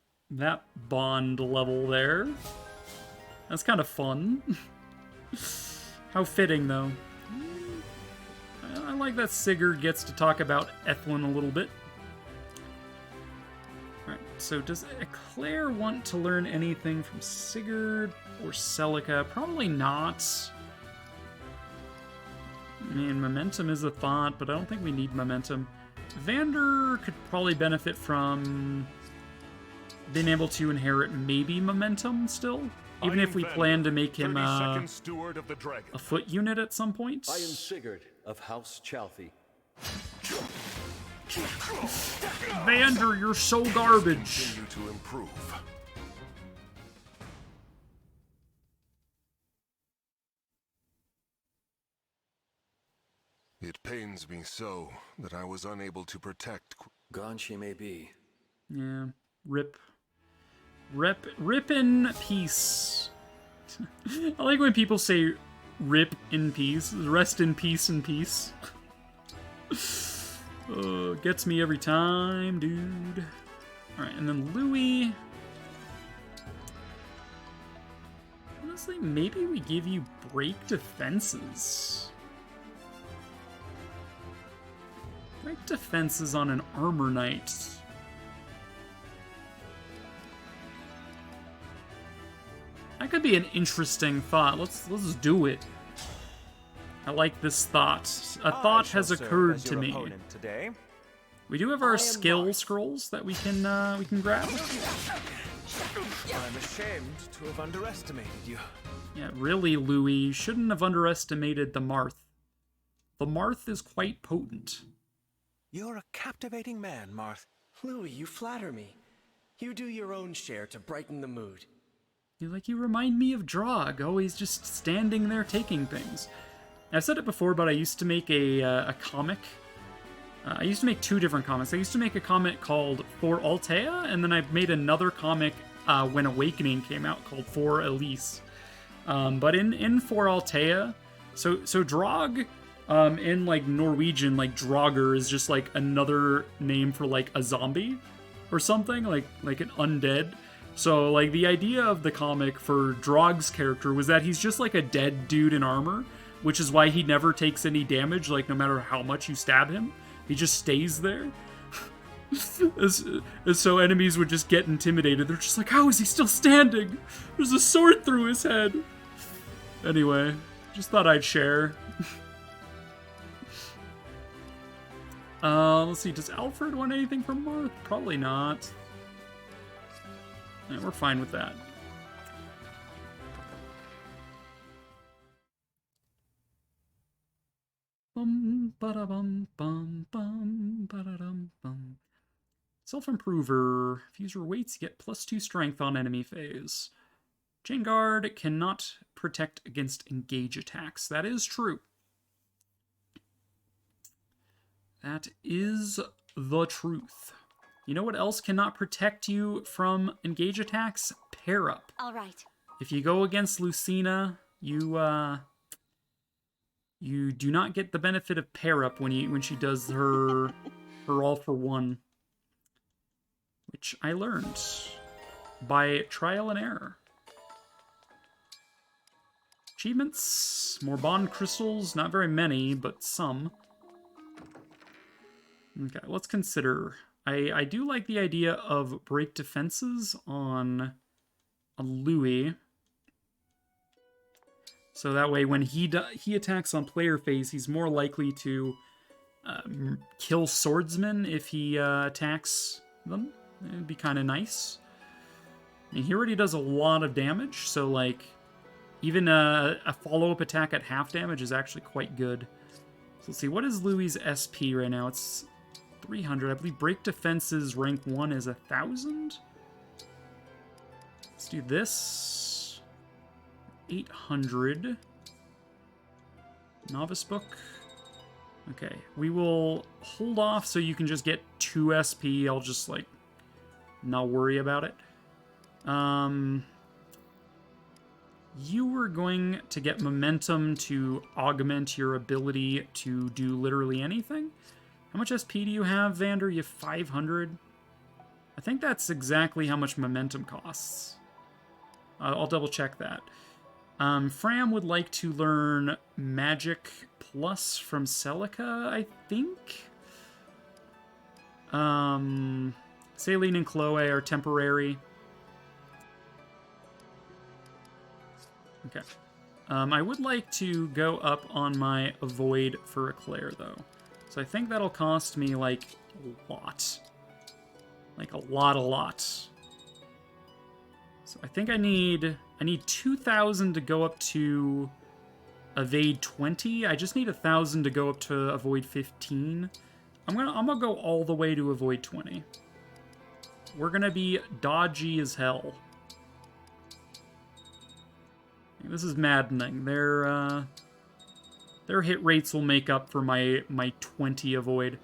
bond level there. That's kind of fun. How fitting, though. I like that Sigurd gets to talk about Ethlin a little bit. Alright, so does Eclair want to learn anything from Sigurd or Celica? Probably not. I mean, momentum is a thought, but I don't think we need momentum. Vander could probably benefit from being able to inherit maybe momentum still, even if we plan to make him a steward of the dragon. foot unit at some point. I am Sigurd of House Chalfie. Vander, you're so garbage. Continue to improve. It pains me so that I was unable to protect. Gone she may be. Yeah, rip in peace. I like when people say rip in peace, rest in peace and peace. Gets me every time, dude. Alright, and then Louis. Honestly, maybe we give you break defenses. Break defenses on an armor knight. That could be an interesting thought. Let's do it. I like this thought. A thought has occurred to me. Today. We do have our skill scrolls that we can grab. I'm ashamed to have underestimated you. Yeah, really, Louis, you shouldn't have underestimated the Marth. The Marth is quite potent. You're a captivating man, Marth. Louis, you flatter me. You do your own share to brighten the mood. You remind me of Drog, always just standing there taking things. I've said it before, but I used to make a comic. I used to make two different comics. I used to make a comic called For Altea, and then I made another comic when Awakening came out called For Elise. But in For Altea, so Drog, in like Norwegian, like Draugr is just like another name for like a zombie or something, like an undead. So like the idea of the comic for Drog's character was that he's just like a dead dude in armor, which is why he never takes any damage, like no matter how much you stab him. He just stays there. So enemies would just get intimidated. They're just like, how is he still standing? There's a sword through his head. Anyway, just thought I'd share. Let's see, does Alfred want anything from Marth? Probably not. Yeah, we're fine with that. Bum ba-da-bum bum bum ba-da-dum bum. Self-improver. If user waits, you get +2 strength on enemy phase. Chain guard cannot protect against engage attacks. That is true. That is the truth. You know what else cannot protect you from engage attacks? Pair up. All right. If you go against Lucina, you do not get the benefit of pair up when she does her all for one, which I learned by trial and error. Achievements, more bond crystals, not very many, but some. Okay, let's consider. I do like the idea of break defenses on a Louis. So that way when he attacks on player phase, he's more likely to kill swordsmen if he attacks them. It'd be kind of nice. I mean, he already does a lot of damage, so like even a follow-up attack at half damage is actually quite good. So let's see, what is Louis' SP right now? It's 300. I believe break defenses rank 1 is 1,000. Let's do this. 800. Novice book. Okay, we will hold off so you can just get 2 SP. I'll just, like, not worry about it. You were going to get momentum to augment your ability to do literally anything. How much SP do you have, Vander? You have 500? I think that's exactly how much momentum costs. I'll double check that. Fram would like to learn Magic Plus from Celica, I think. Saline and Chloe are temporary. Okay. I would like to go up on my Avoid for Eclair, though. So I think that'll cost me, like, a lot. Like, a lot. So I think I need 2,000 to go up to Evade 20. I just need 1,000 to go up to Avoid 15. I'm gonna go all the way to Avoid 20. We're gonna be dodgy as hell. This is maddening. Their hit rates will make up for my 20 avoid.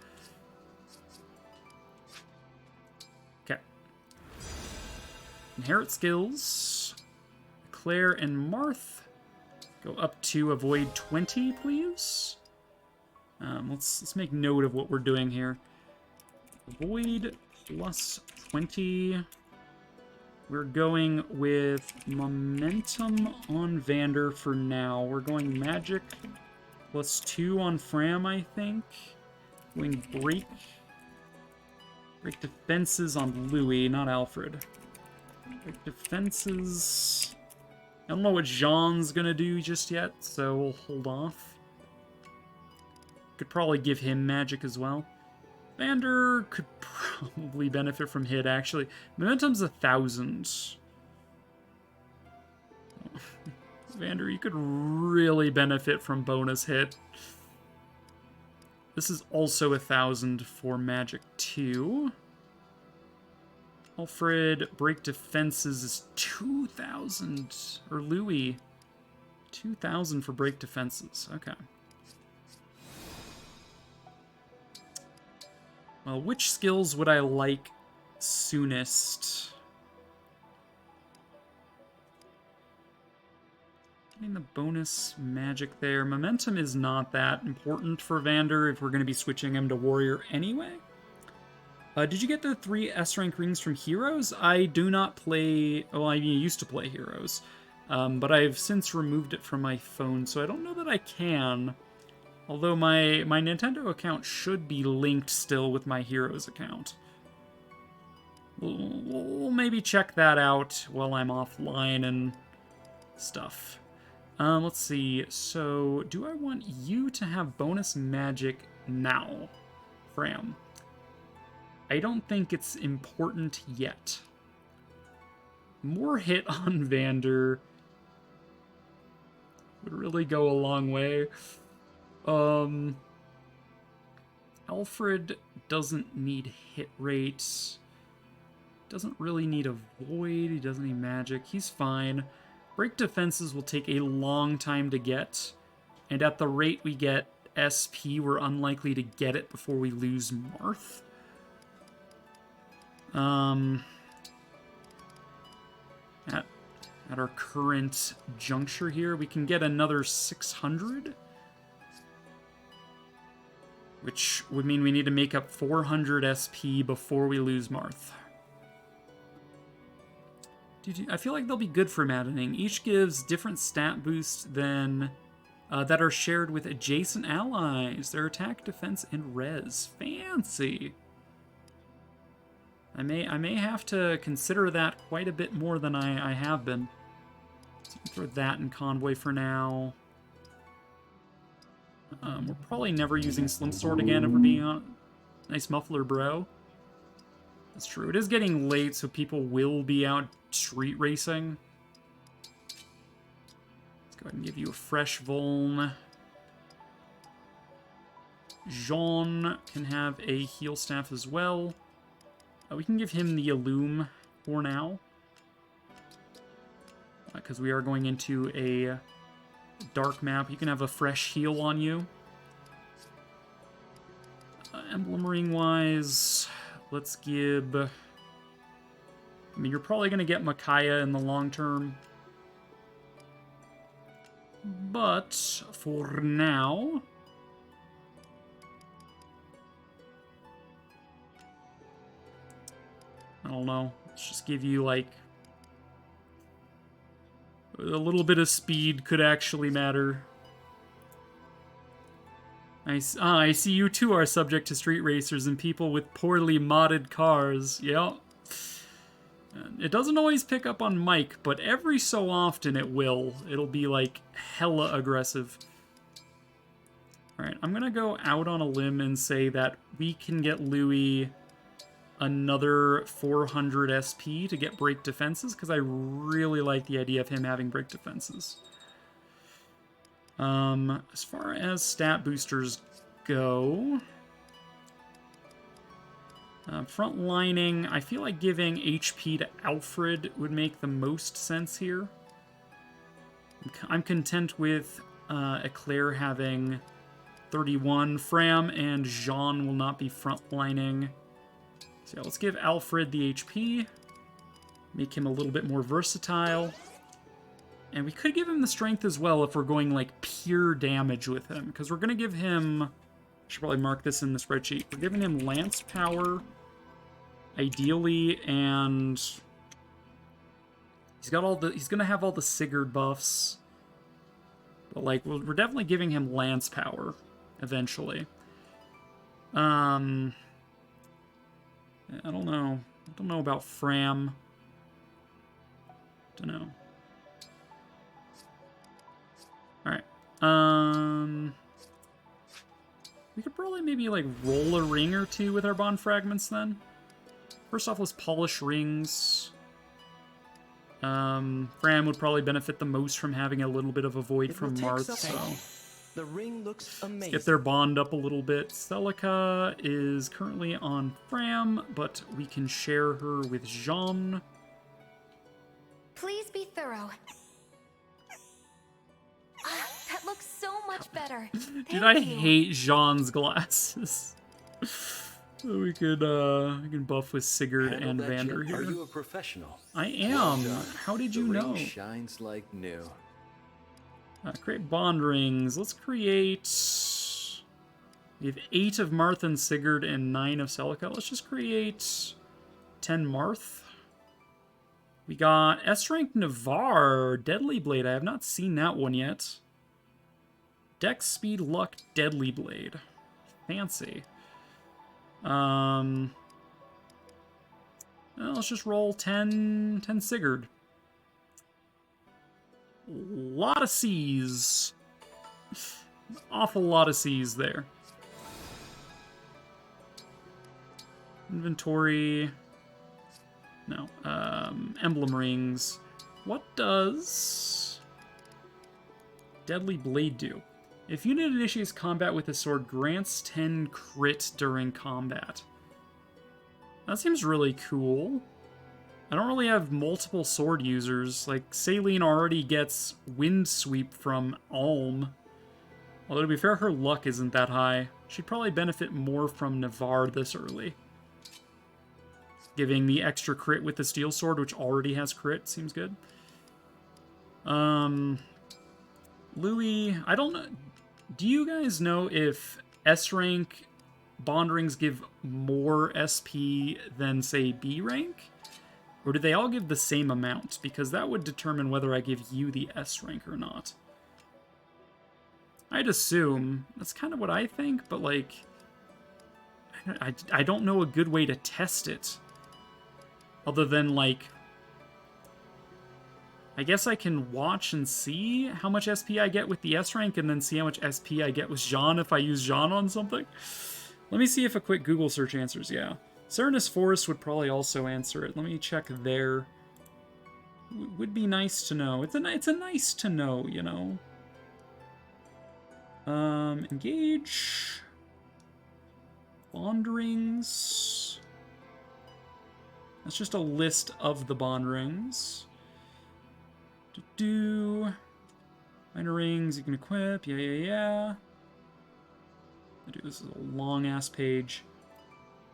Okay. Inherit skills. Claire and Marth. Go up to avoid 20, please. Let's make note of what we're doing here. Avoid plus 20. We're going with momentum on Vander for now. We're going magic plus 2 on Fram, I think. Going break defenses on Louis, not Alfred. Break defenses. I don't know what Jean's gonna do just yet, so we'll hold off. Could probably give him magic as well. Vander could probably benefit from hit, actually. Momentum's 1,000. Vander, you could really benefit from bonus hit. This is also 1,000 for magic 2. Alfred, break defenses is 2,000. Or Louis, 2,000 for break defenses. Okay. Well, which skills would I like soonest? Getting the bonus magic there. Momentum is not that important for Vander if we're going to be switching him to Warrior anyway. Did you get the 3 S-rank rings from Heroes? I do not play... Well, I used to play Heroes. But I've since removed it from my phone, so I don't know that I can. Although my Nintendo account should be linked still with my Heroes account. we'll maybe check that out while I'm offline and stuff. Let's see. So, do I want you to have bonus magic now, Fram? I don't think it's important yet. More hit on Vander would really go a long way. Alfred doesn't need hit rates. Doesn't really need a void. He doesn't need magic. He's fine. Break defenses will take a long time to get. And at the rate we get SP, we're unlikely to get it before we lose Marth. At our current juncture here, we can get another 600. Which would mean we need to make up 400 SP before we lose Marth. I feel like they'll be good for Maddening. Each gives different stat boosts than that are shared with adjacent allies. Their attack, defense, and res. Fancy. I may have to consider that quite a bit more than I have been. So throw that in Convoy for now. We're probably never using Slim Sword again if we're being on. Nice muffler, bro. That's true. It is getting late, so people will be out street racing. Let's go ahead and give you a fresh Vuln. Jean can have a heal staff as well. We can give him the Illume for now. Because we are going into a dark map. You can have a fresh heal on you. Emblem ring wise, let's give... I mean, you're probably going to get Micaiah in the long term. But for now... I don't know. Let's just give you, like... a little bit of speed could actually matter. I see you too are subject to street racers and people with poorly modded cars. Yep. It doesn't always pick up on mic, but every so often it will. It'll be like hella aggressive. Alright, I'm gonna go out on a limb and say that we can get Louis another 400 SP to get break defenses, because I really like the idea of him having break defenses. As far as stat boosters go, frontlining, I feel like giving HP to Alfred would make the most sense here. I'm content with Eclair having 31. Fram and Jean will not be frontlining. So yeah, let's give Alfred the HP, make him a little bit more versatile. And we could give him the strength as well if we're going like pure damage with him, because we're going to give him, I should probably mark this in the spreadsheet, we're giving him Lance Power, ideally, and he's going to have all the Sigurd buffs, but like, we're definitely giving him Lance Power, eventually. I don't know. I don't know about Fram. Don't know. Alright. We could probably maybe, like, roll a ring or two with our bond fragments, then. First off, let's polish rings. Fram would probably benefit the most from having a little bit of a void from Marth, so... The ring looks amazing. Let's get their bond up a little bit. Celica is currently on Fram, but we can share her with Jean. Please be thorough. That looks so much better. Dude, I hate Jean's glasses. We can buff with Sigurd and Vander here. Are you a professional? I am. How did you know? Ring shines like new. Create bond rings. Let's create... We have 8 of Marth and Sigurd and 9 of Celica. Let's just create 10 Marth. We got S-Rank Navarre, Deadly Blade. I have not seen that one yet. Dex, Speed, Luck, Deadly Blade. Fancy. Let's just roll 10 Sigurd. Lot of C's. Awful lot of C's there. Inventory. No. Emblem rings. What does Deadly Blade do? If unit initiates combat with a sword, grants 10 crit during combat. That seems really cool. I don't really have multiple sword users. Like, Saline already gets Wind Sweep from Alm. Although, to be fair, her luck isn't that high. She'd probably benefit more from Navarre this early. Giving the extra crit with the Steel Sword, which already has crit, seems good. Louis, I don't know. Do you guys know if S-rank bond rings give more SP than, say, B rank? Or do they all give the same amount? Because that would determine whether I give you the S rank or not. I'd assume. That's kind of what I think, but, like, I don't know a good way to test it. Other than, like, I guess I can watch and see how much SP I get with the S rank and then see how much SP I get with Jean if I use Jean on something. Let me see if a quick Google search answers, yeah. Serenus Forest would probably also answer it. Let me check there. Would be nice to know. It's a nice to know, you know. Engage. Bond rings. That's just a list of the bond rings. Minor rings you can equip. Yeah. Dude, this is a long-ass page.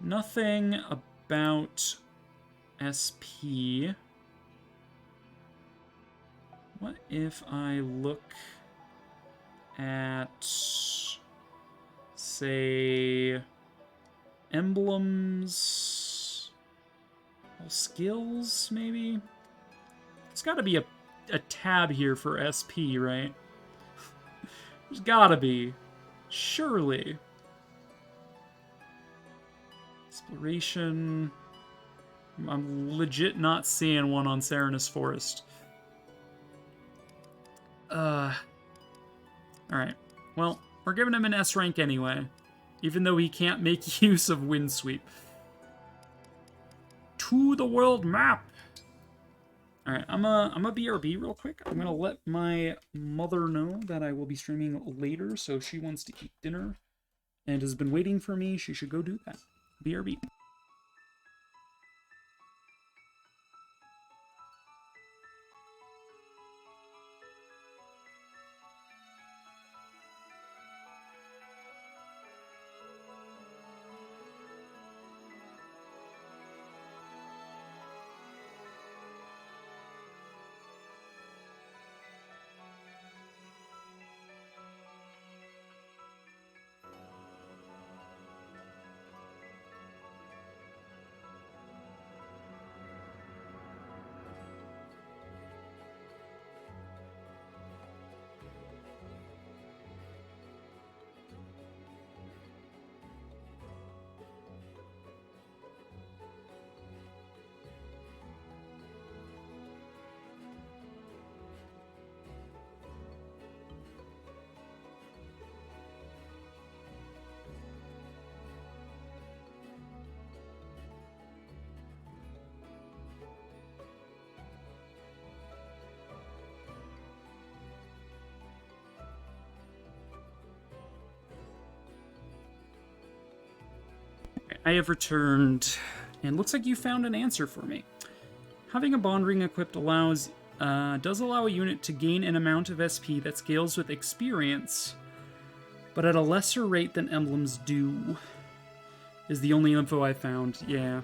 Nothing about SP. What if I look at, say, emblems, skills, maybe? There's got to be a tab here for SP, right? There's gotta be. Surely. Exploration. I'm legit not seeing one on Serenus Forest. Alright. Well, we're giving him an S rank anyway. Even though he can't make use of Wind Sweep. To the world map! Alright, I'm a BRB real quick. I'm gonna let my mother know that I will be streaming later, so if she wants to eat dinner and has been waiting for me, she should go do that. BRB. I have returned, and looks like you found an answer for me. Having a bond ring equipped does allow a unit to gain an amount of SP that scales with experience, but at a lesser rate than emblems do, is the only info I found. Yeah.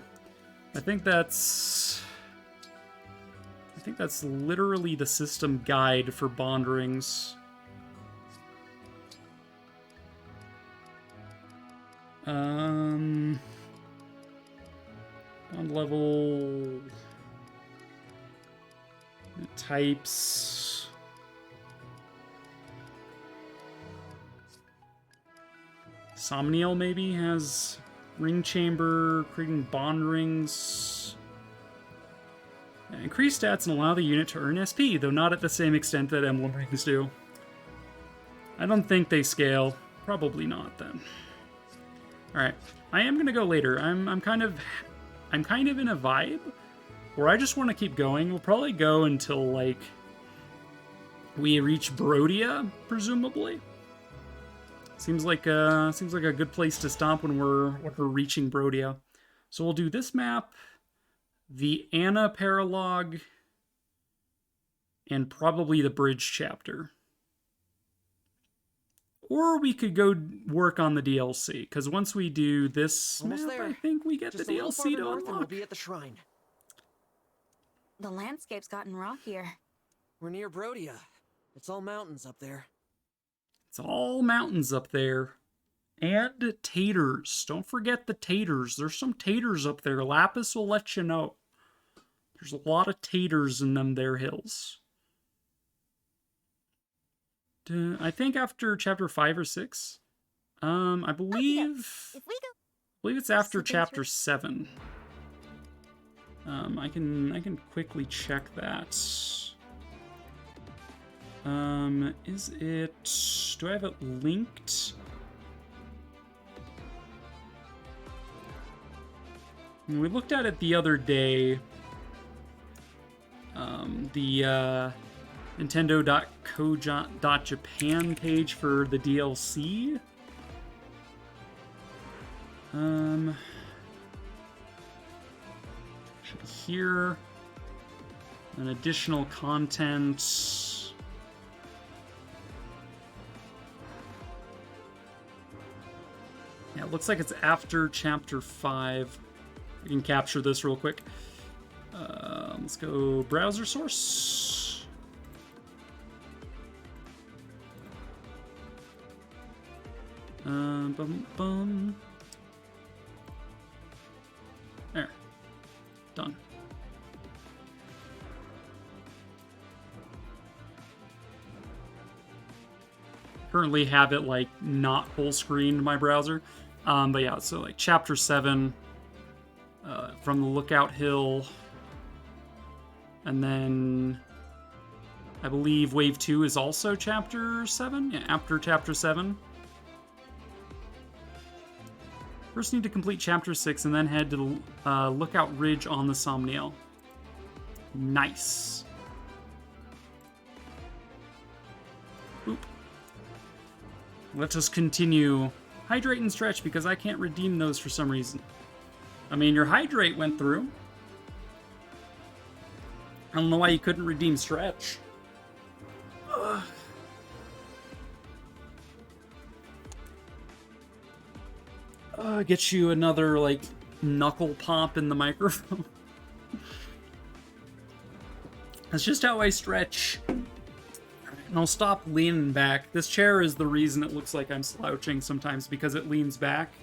I think that's literally the system guide for bond rings. Bond level types. Somniel maybe has ring chamber, creating bond rings. increase stats and allow the unit to earn SP, though not at the same extent that emblem rings do. I don't think they scale. Probably not, then. Alright. I am gonna go later. I'm kind of in a vibe where I just want to keep going. We'll probably go until, like, we reach Brodia, presumably. Seems like a good place to stop when we're reaching Brodia. So we'll do this map, the Anna paralogue, and probably the bridge chapter. Or we could go work on the DLC, because once we do this Almost map, there. I think we get Just the a little DLC farther to north and we'll unlock. be at the shrine. The landscape's gotten rockier. We're near Brodia. It's all mountains up there. It's all mountains up there. And taters. Don't forget the taters. There's some taters up there. Lapis will let you know. There's a lot of taters in them there hills. I think after chapter 5 or 6. I believe it's after chapter 7. I can quickly check that. Is it... Do I have it linked? We looked at it the other day. The Nintendo.co.japan page for the DLC. Should be here. An additional content. Yeah, it looks like it's after chapter 5. We can capture this real quick. Let's go browser source. Bum. There. Done. Currently have it like not full screened my browser. But yeah, so like chapter 7 from the Lookout Hill. And then I believe Wave 2 is also chapter 7? Yeah, after chapter 7. First need to complete chapter 6 and then head to Lookout Ridge on the Somniel. Nice. Oop. Let us continue. Hydrate and stretch because I can't redeem those for some reason. I mean, your hydrate went through. I don't know why you couldn't redeem stretch. Get you another, like, knuckle pop in the microphone. That's just how I stretch. And I'll stop leaning back. This chair is the reason it looks like I'm slouching sometimes, because it leans back.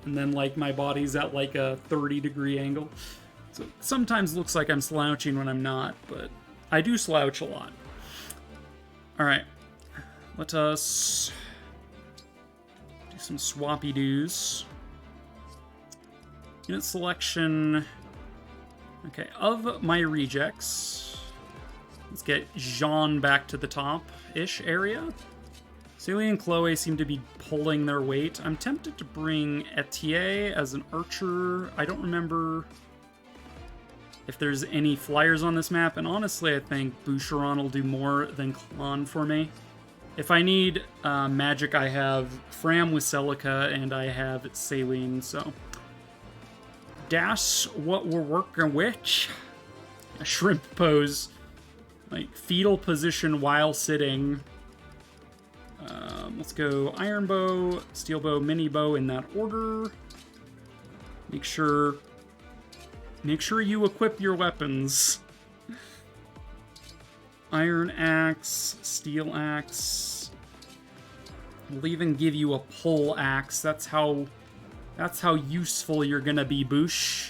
And then, like, my body's at, like, a 30-degree angle. So it sometimes looks like I'm slouching when I'm not, but I do slouch a lot. Alright. Let us do some swappy doos. Unit selection. Okay, of my rejects, let's get Jean back to the top-ish area. Celie and Chloe seem to be pulling their weight. I'm tempted to bring Etier as an archer. I don't remember if there's any flyers on this map, and honestly I think Boucheron will do more than Klon for me. If I need magic, I have Fram with Celica, and I have Saline, so... That's what we're working with. A shrimp pose. Like, fetal position while sitting. Let's go iron bow, steel bow, mini bow in that order. Make sure you equip your weapons. Iron axe, steel axe. We'll even give you a pole axe. That's how useful you're gonna be, Boosh.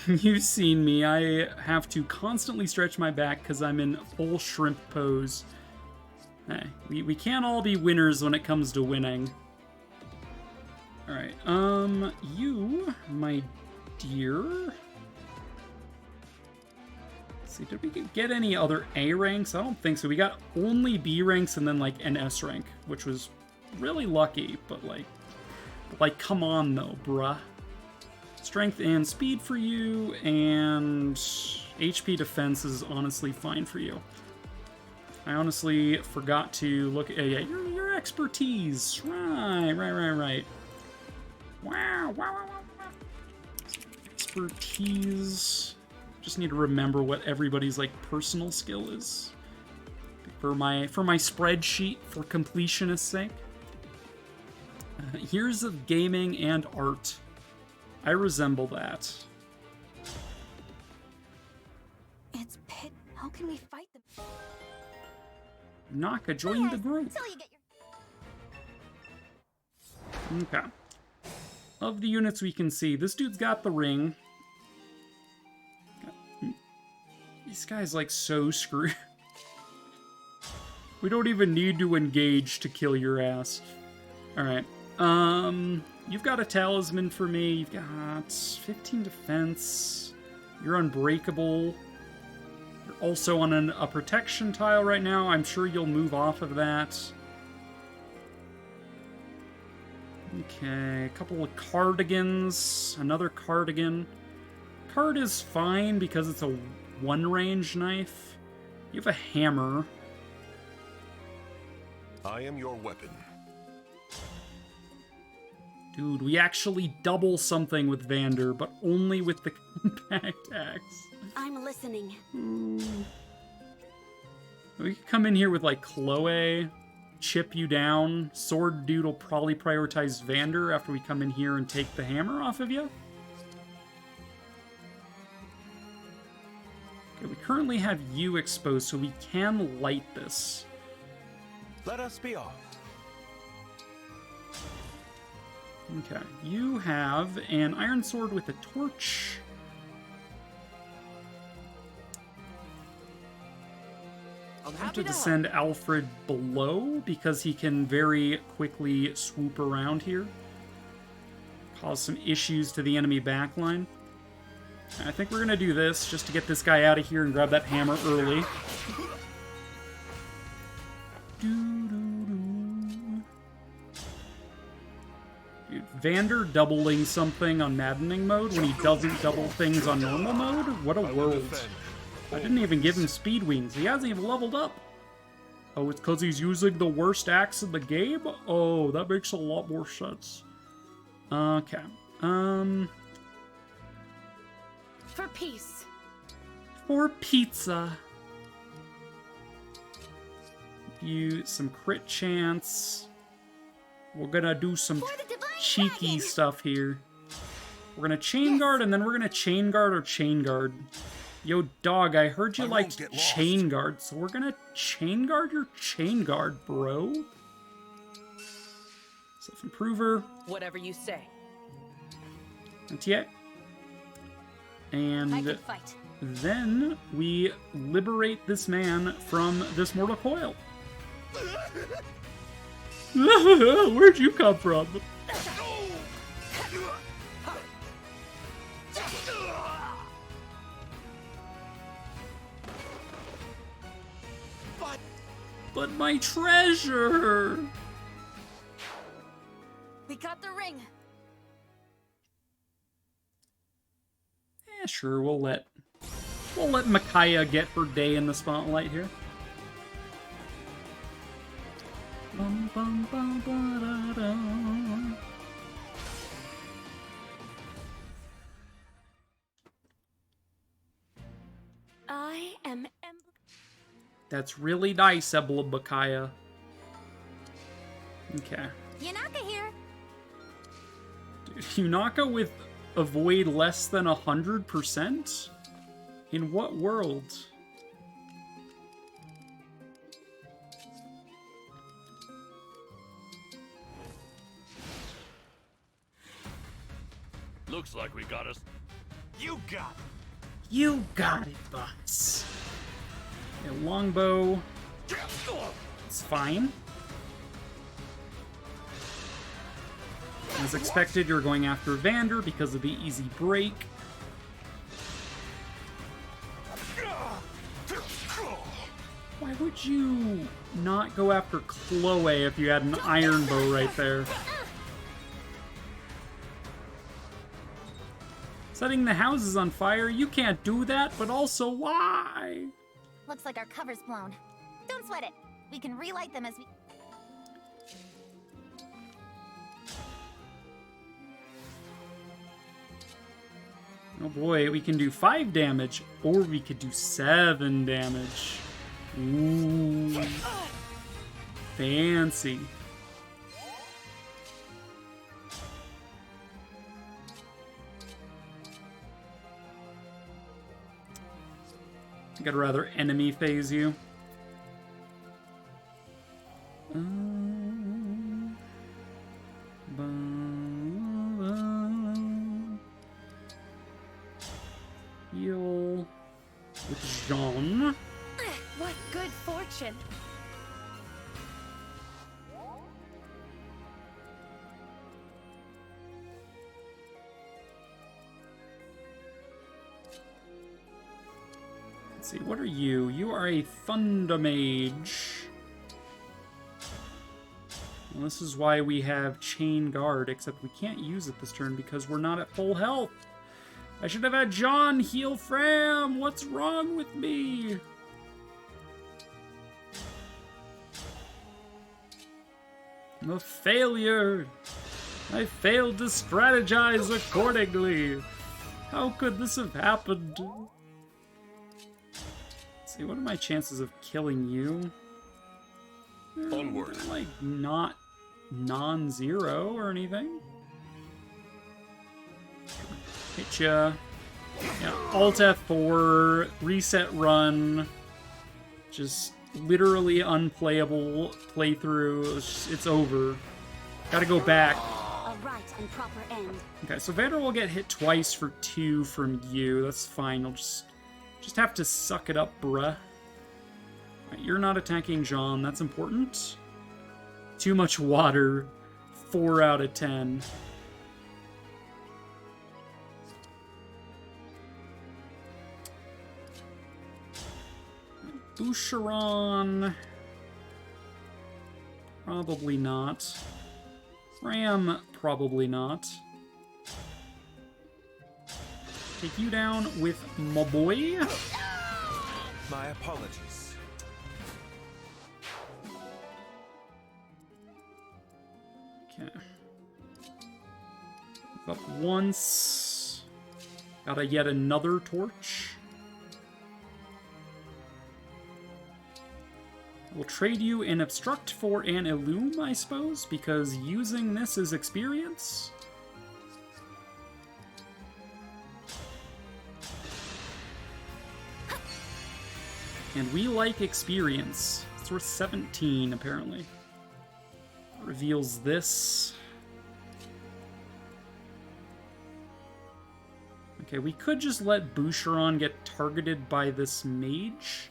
You've seen me. I have to constantly stretch my back because I'm in full shrimp pose. Hey, we can't all be winners when it comes to winning. Alright, you, my dear. See, did we get any other A ranks? I don't think so. We got only B ranks and then like an S rank, which was really lucky, but like come on though, bruh. Strength and speed for you, and HP defense is honestly fine for you. I honestly forgot to look at your expertise. Right. Wow. Expertise. Just need to remember what everybody's like personal skill is for my spreadsheet for completionist's sake. Years of gaming and art. I resemble that. It's Pit. How can we fight them? Naka joined the group. Till you get your... Okay. Of the units we can see, this dude's got the ring. This guy's like so screwed. We don't even need to engage to kill your ass. Alright. You've got a talisman for me. You've got 15 defense. You're unbreakable. You're also on a protection tile right now. I'm sure you'll move off of that. Okay, a couple of cardigans. Another cardigan. Card is fine because it's a one-range knife. You have a hammer. I am your weapon. Dude, we actually double something with Vander, but only with the compact axe. I'm listening. We could come in here with, like, Chloe, chip you down. Sword dude will probably prioritize Vander after we come in here and take the hammer off of you. Okay, we currently have you exposed, so we can light this. Let us be off. Okay, you have an iron sword with a torch. I'm I have happy to to help. descend Alfred below because he can very quickly swoop around here. Cause some issues to the enemy backline. I think we're gonna do this just to get this guy out of here and grab that hammer early. Dude, Vander doubling something on Maddening Mode when he doesn't double things on normal mode? What a world. I didn't even give him speed wings. He hasn't even leveled up. Oh, it's because he's using the worst axe in the game? Oh, that makes a lot more sense. Okay. For peace. For pizza. You some crit chance. We're gonna do some For the divine cheeky dragon. stuff here. We're gonna chain guard, and then we're gonna chain guard or chain guard. Yo, dog, I heard you I like won't get lost. chain guard, so we're gonna chain guard your chain guard, bro. Self-improver. Whatever you say. Anti-act. I And can fight. then we liberate this man from this mortal coil. Where'd you come from? But my treasure! We got the ring. Yeah, sure, we'll let Micaiah get her day in the spotlight here. Bum, bum, bum, ba-da-da. I am That's really nice, Ebla Micaiah. Okay. Yanaka here. Dude, Yunaka with avoid less than 100%? In what world? Looks like we got us. You got it. You got it, boss. Yeah, longbow. It's fine. As expected, you're going after Vander because of the easy break. Why would you not go after Chloe if you had an iron bow right there? Setting the houses on fire? You can't do that, but also why? Looks like our cover's blown. Don't sweat it. We can relight them as we... Oh boy, we can do 5 damage, or we could do 7 damage. Ooh. Fancy. I think I'd rather enemy phase you. Heal with Jean. What good fortune. Let's see, what are you? You are a Thunder Mage. Well, this is why we have Chain Guard, except we can't use it this turn because we're not at full health. I should have had John heal Fram! What's wrong with me? I'm a failure! I failed to strategize accordingly! How could this have happened? Let's see, what are my chances of killing you? Onward. Like, not non-zero or anything. Hit ya. Yeah, Alt F4, reset run. Just literally unplayable playthrough. It's over. Gotta go back. A right and proper end. Okay, so Vander will get hit twice for 2 from you. That's fine. I'll just have to suck it up, bruh. Right, you're not attacking Jean. That's important. Too much water. 4 out of 10. Boucheron. Probably not. Ram, probably not. Take you down with my boy. My apologies. Okay. Up once. Got yet another torch. We'll trade you an Obstruct for an Illume, I suppose, because using this is experience. And we like experience. It's worth 17, apparently. Reveals this. Okay, we could just let Boucheron get targeted by this mage.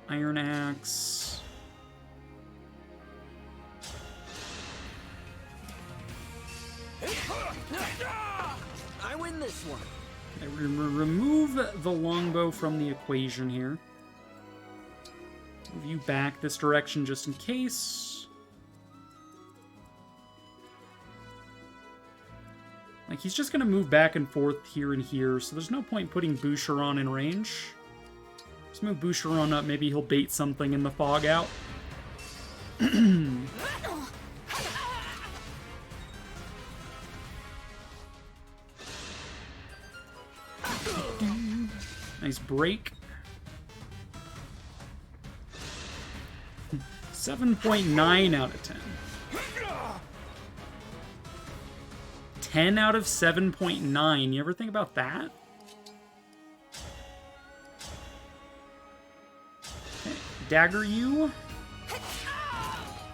Iron Axe. I win this one. Okay, remove the longbow from the equation here. Move you back this direction just in case. Like, he's just gonna move back and forth here and here, so there's no point putting Boucheron in range. Let's move Boucheron up, maybe he'll bait something in the fog out. Nice break. 7.9 out of 10. 10 out of 7.9. You ever think about that? Okay. Dagger you.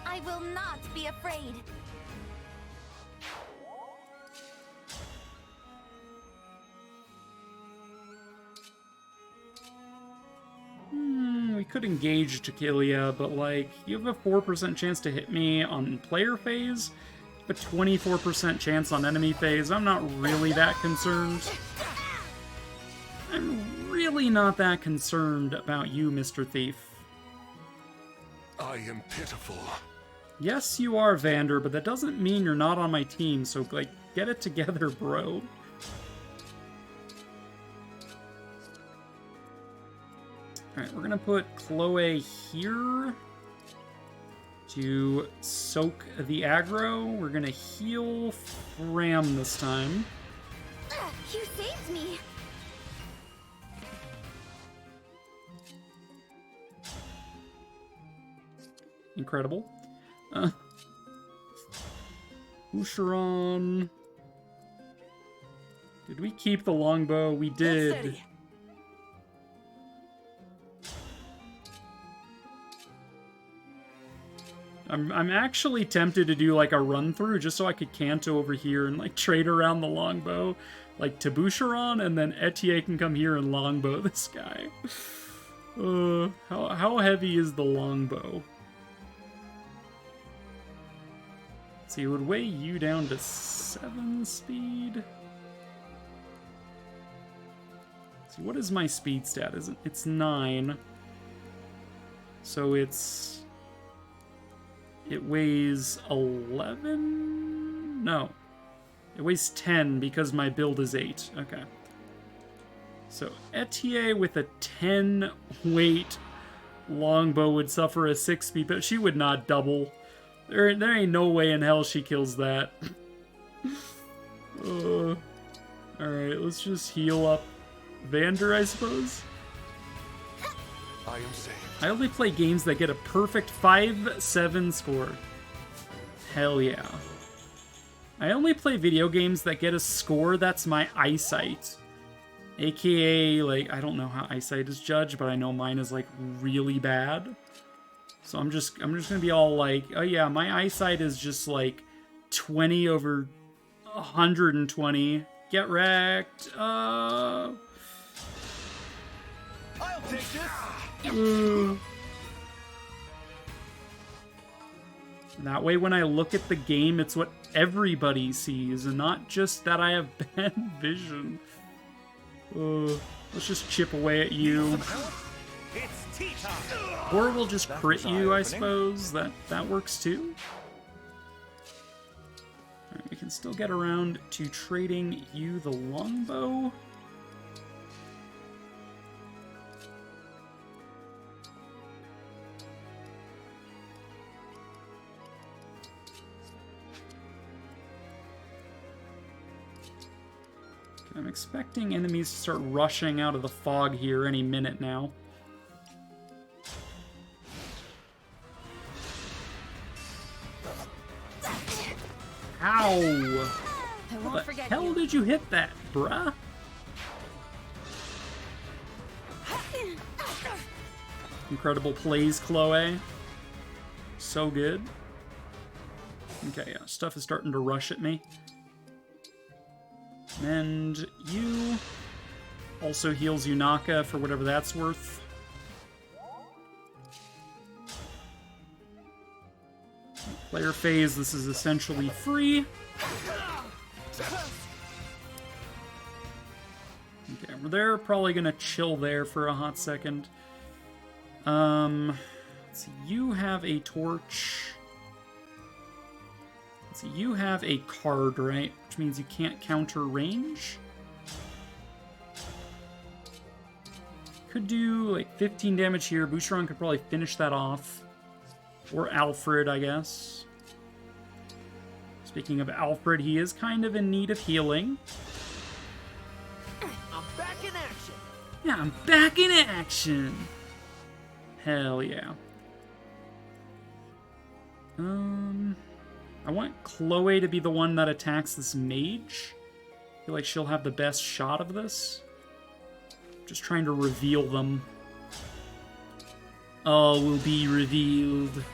I will not be afraid. We could engage to kill ya, but like, you have a 4% chance to hit me on player phase, a 24% chance on enemy phase. I'm not really that concerned. I'm really really not that concerned about you, Mr. Thief. I am pitiful. Yes, you are, Vander, but that doesn't mean you're not on my team, so, like, get it together, bro. Alright, we're gonna put Chloe here to soak the aggro. We're gonna heal Fram this time. You saved me. Incredible. Usharon. Did we keep the longbow? We did. I'm actually tempted to do like a run through just so I could canto over here and like trade around the longbow, like to Boucheron, and then Etier can come here and longbow this guy. How heavy is the longbow? See, it would weigh you down to 7 speed. See, what is my speed stat? It's 9. So it weighs 11? No. It weighs 10 because my build is 8. Okay. So Etier with a 10 weight longbow would suffer a 6 speed, but she would not double. There ain't no way in hell she kills that. Alright, let's just heal up Vander, I suppose. I am saved. I only play games that get a perfect 5-7 score. Hell yeah. I only play video games that get a score that's my eyesight. AKA, like, I don't know how eyesight is judged, but I know mine is, like, really bad. So I'm just gonna be all like, oh yeah, my eyesight is just, like, 20 over 120. Get wrecked. I'll take this. That way when I look at the game, it's what everybody sees, and not just that I have bad vision. Let's just chip away at you. It's tea time. Or we'll just crit you, I suppose. That works too. Alright, we can still get around to trading you the longbow. I'm expecting enemies to start rushing out of the fog here any minute now. Ow! How the hell did you hit that, bruh? Incredible plays, Chloe. So good. Okay, yeah, stuff is starting to rush at me. And you also heals Yunaka for whatever that's worth. Player phase, this is essentially free. Okay, we're there. Probably gonna chill there for a hot second. Let's see, you have a torch. Let's see, you have a card, right? Which means you can't counter range. Could do like 15 damage here. Boucheron could probably finish that off. Or Alfred, I guess. Speaking of Alfred, he is kind of in need of healing. I'm back in action. Yeah, I'm back in action. Hell yeah. I want Chloe to be the one that attacks this mage. I feel like she'll have the best shot of this. Just trying to reveal them. All will be revealed.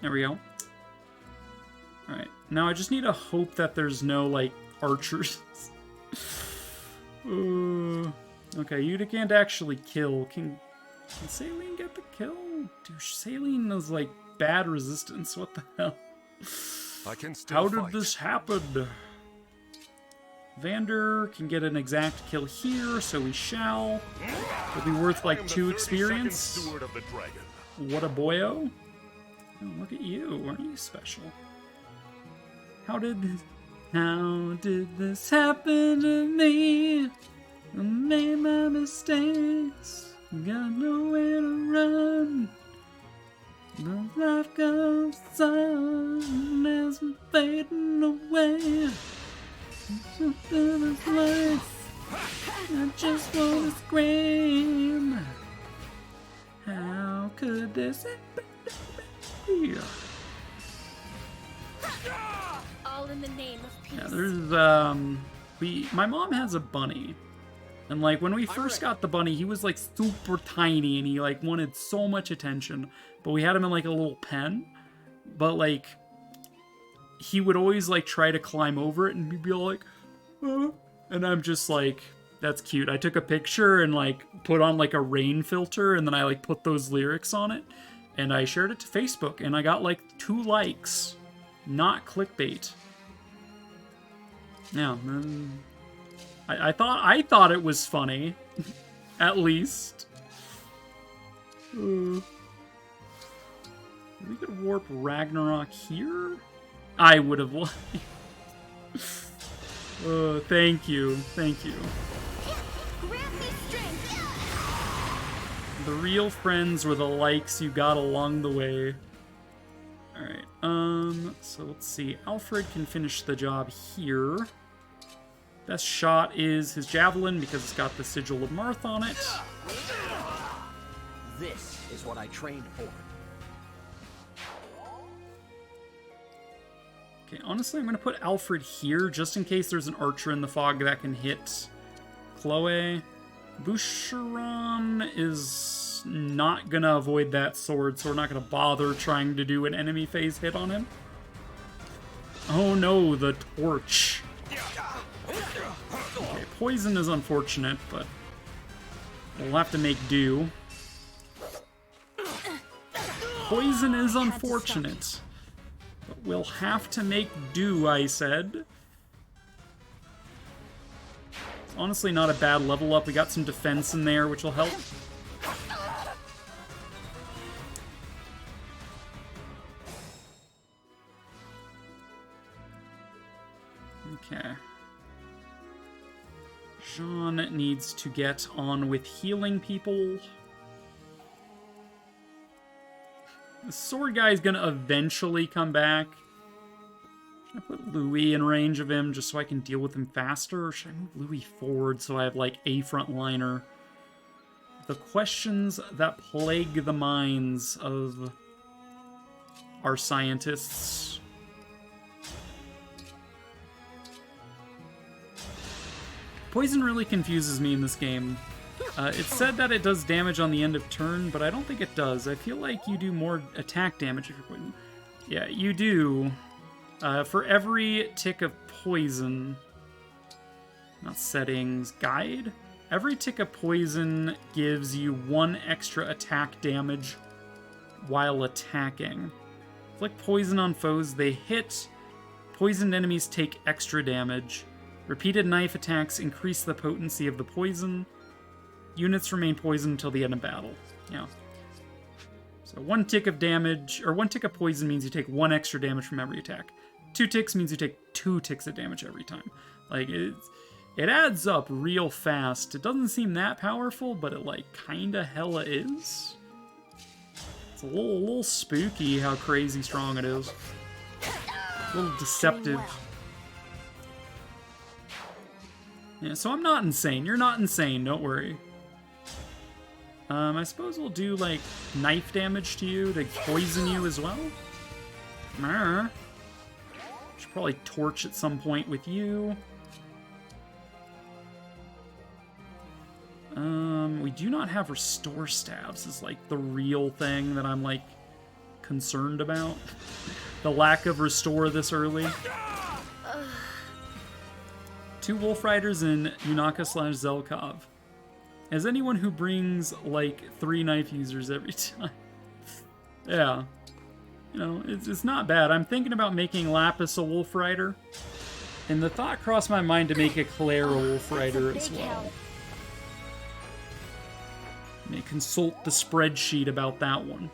There we go. Alright, now I just need to hope that there's no, like, archers. Okay, Yuta can't actually kill. Can Saline get the kill? Dude, Saline is, like, bad resistance. What the hell? I can still How did fight. this happen? Vander can get an exact kill here, so we shall. It'll be worth like 2 experience. Steward of the dragon. What a boyo. Oh, look at you. Aren't you special? How did this happen to me? I made my mistakes. Got nowhere to run. But life goes on as I'm fading away. Something is life. I just wanna scream. How could this happen to me? All in the name of peace. Yeah, there's my mom has a bunny. And like when we first got the bunny, he was like super tiny and he like wanted so much attention. But we had him in like a little pen. But like he would always like try to climb over it and he'd be like, and I'm just like, that's cute. I took a picture and like put on like a rain filter and then I like put those lyrics on it and I shared it to Facebook and I got like 2 likes. Not clickbait. Yeah, I thought it was funny, at least. We could warp Ragnarok here. I would have liked. Thank you. Grant me strength. The real friends were the likes you got along the way. Alright, so let's see. Alfred can finish the job here. Best shot is his javelin because it's got the Sigil of Marth on it. This is what I trained for. Okay, honestly, I'm going to put Alfred here just in case there's an archer in the fog that can hit Chloe. Boucheron is not going to avoid that sword, so we're not going to bother trying to do an enemy phase hit on him. Oh no, the torch. Okay, poison is unfortunate, but we'll have to make do. Poison is unfortunate, but we'll have to make do, I said. It's honestly not a bad level up. We got some defense in there, which will help. Okay. Jean needs to get on with healing people. The sword guy is gonna eventually come back. Should I put Louis in range of him just so I can deal with him faster? Or should I move Louis forward so I have, like, a frontliner? The questions that plague the minds of our scientists. Poison really confuses me in this game. It said that it does damage on the end of turn, but I don't think it does. I feel like you do more attack damage if you're poison. Yeah, you do. For every tick of poison... Not settings. Guide? Every tick of poison gives you 1 extra attack damage while attacking. Inflict poison on foes. They hit. Poisoned enemies take extra damage. Repeated knife attacks increase the potency of the poison. Units remain poisoned until the end of battle. Yeah. So 1 tick of damage, or 1 tick of poison means you take 1 extra damage from every attack. 2 ticks means you take 2 ticks of damage every time. Like, it adds up real fast. It doesn't seem that powerful, but it, like, kinda hella is. It's a little spooky how crazy strong it is. A little deceptive. Yeah, so I'm not insane. You're not insane, don't worry. I suppose we'll do, like, knife damage to you to poison you as well. Should probably torch at some point with you. We do not have restore stabs is, like, the real thing that I'm, like, concerned about. The lack of restore this early. 2 Wolf Riders in Yunaka/Zelkov. As anyone who brings, like, 3 knife users every time. Yeah. You know, it's not bad. I'm thinking about making Lapis a Wolf Rider. And the thought crossed my mind to make Eclair a Wolf Rider as well. May consult the spreadsheet about that one.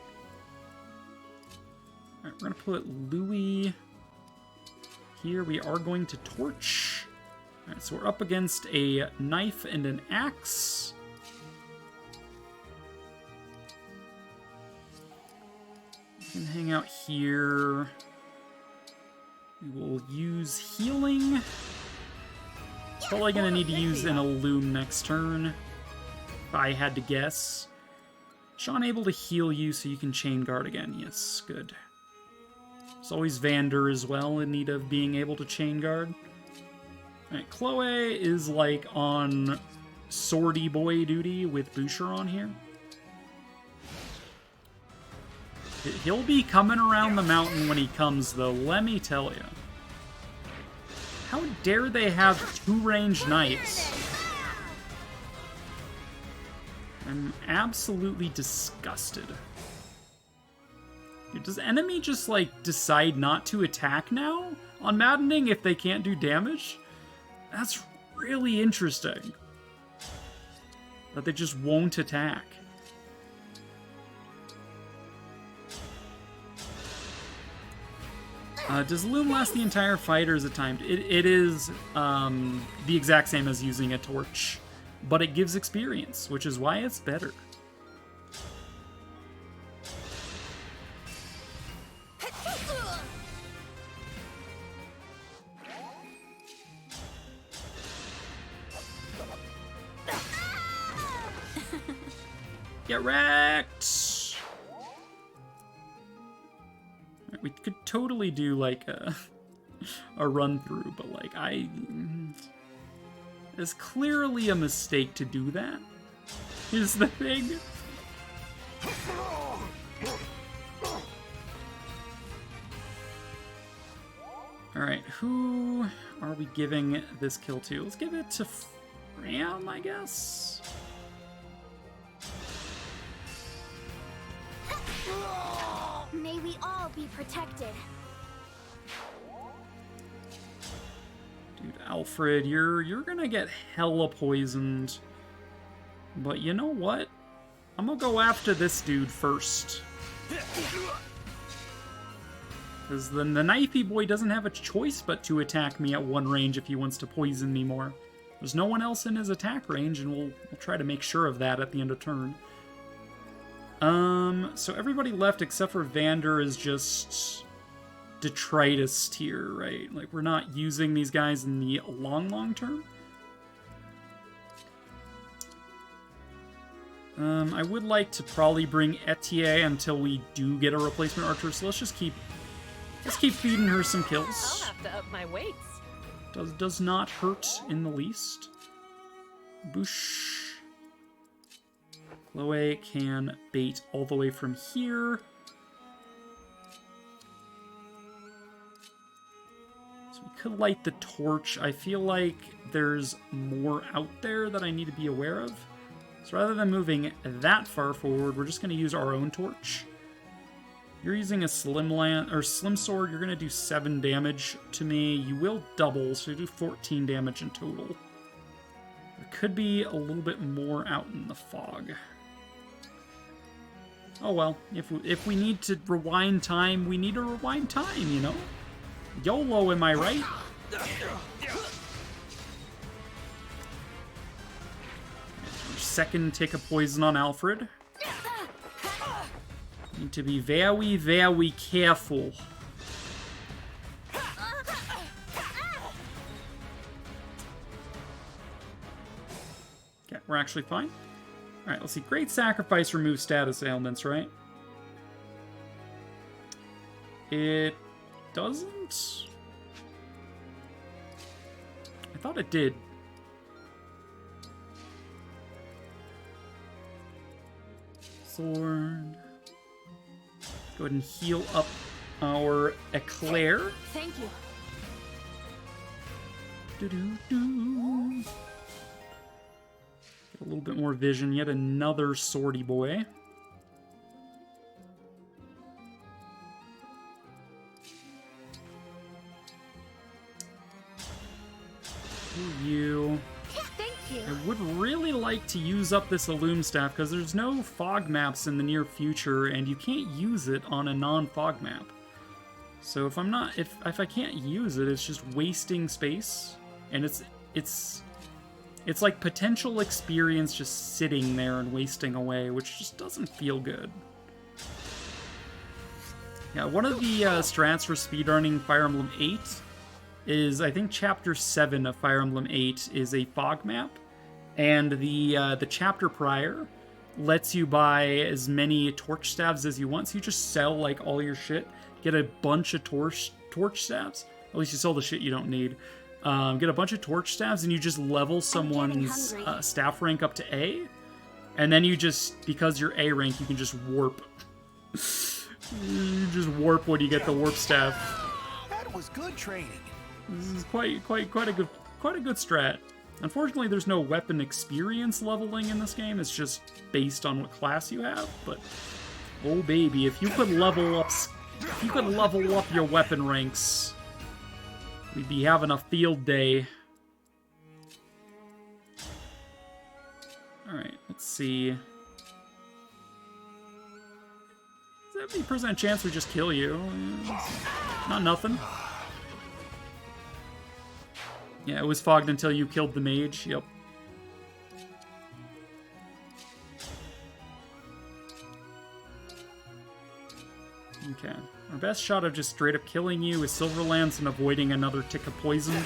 Alright, we're gonna put Louis here. We are going to torch. Alright, so we're up against a knife and an axe. We can hang out here. We will use healing. Probably gonna need to use an Illume next turn, if I had to guess. Sean able to heal you so you can chain guard again. Yes, good. There's always Vander as well in need of being able to chain guard. Alright, Chloe is like on swordy boy duty with Boucheron here. He'll be coming around the mountain when he comes, though, let me tell you. How dare they have 2-range knights? I'm absolutely disgusted. Dude, does enemy just, like, decide not to attack now on Maddening if they can't do damage? That's really interesting. That they just won't attack. Does Loom last the entire fight, or is it timed? It is the exact same as using a torch, but it gives experience, which is why it's better. Get wrecked! We could totally do, like, a run-through, but, like, it's clearly a mistake to do that, is the thing. Alright, who are we giving this kill to? Let's give it to Fram, I guess? May we all be protected. Dude, Alfred, you're gonna get hella poisoned. But you know what? I'm gonna go after this dude first. Because then the knifey boy doesn't have a choice but to attack me at 1 range if he wants to poison me more. There's no one else in his attack range, and we'll try to make sure of that at the end of turn. So everybody left except for Vander is just detritus tier, right? Like, we're not using these guys in the long term. I would like to probably bring Etier until we do get a replacement archer, so let's keep feeding her some kills. I'll have to up my weights. Does not hurt in the least. Boosh. Chloe can bait all the way from here. So we could light the torch. I feel like there's more out there that I need to be aware of. So rather than moving that far forward, we're just going to use our own torch. You're using a slim sword. You're going to do 7 damage to me. You will double, so you do 14 damage in total. There could be a little bit more out in the fog. Oh well, if we need to rewind time, we need to rewind time, you know? YOLO, am I right? Second tick of poison on Alfred. Need to be very, very careful. Okay, we're actually fine. Alright, let's see. Great Sacrifice removes status ailments, right? It doesn't? I thought it did. Sword. Go ahead and heal up our Eclair. Thank you. Get a little bit more vision. Yet another swordy boy. You. Thank you. I would really like to use up this Illume Staff because there's no fog maps in the near future, and you can't use it on a non-fog map. So if I can't use it, it's just wasting space, and it's like potential experience just sitting there and wasting away, which just doesn't feel good. Yeah, one of the strats for speedrunning Fire Emblem 8 is, I think, Chapter 7 of Fire Emblem 8 is a fog map, and the chapter prior lets you buy as many torch staves as you want, so you just sell, like, all your shit, get a bunch of torch staves, at least you sell the shit you don't need, get a bunch of torch staves, and you just level someone's staff rank up to A, and then you just, because you're A rank, you can just warp. You just warp when you get the warp staff. That was good training. This is quite a good strat. Unfortunately, there's no weapon experience leveling in this game. It's just based on what class you have. But oh baby, if you could level up your weapon ranks, we'd be having a field day. All right, let's see. 70% chance we just kill you. Not nothing. Yeah, it was fogged until you killed the mage. Yep. Okay. Our best shot of just straight up killing you is Silverlands and avoiding another tick of poison.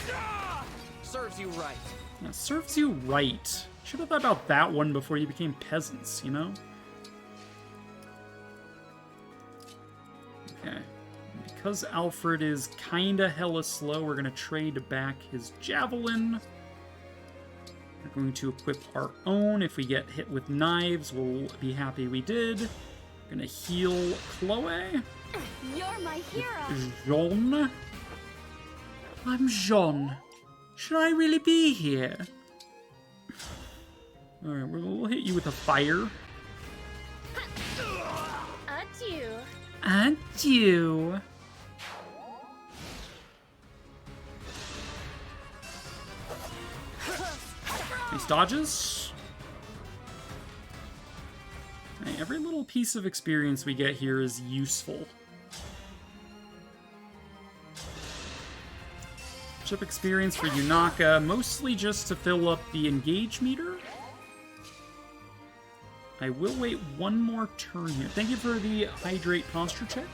Serves you right. Yeah, serves you right. Should have thought about that one before you became peasants, you know? Okay. Because Alfred is kinda hella slow, we're gonna trade back his javelin. We're going to equip our own. If we get hit with knives, we'll be happy we did. Gonna heal Chloe. You're my hero. Jean. I'm Jean. Should I really be here? Alright, we'll hit you with a fire. Adieu. Adieu. Nice dodges. Right, every little piece of experience we get here is useful. Chip experience for Yunaka, mostly just to fill up the engage meter. I will wait one more turn here. Thank you for the hydrate posture check.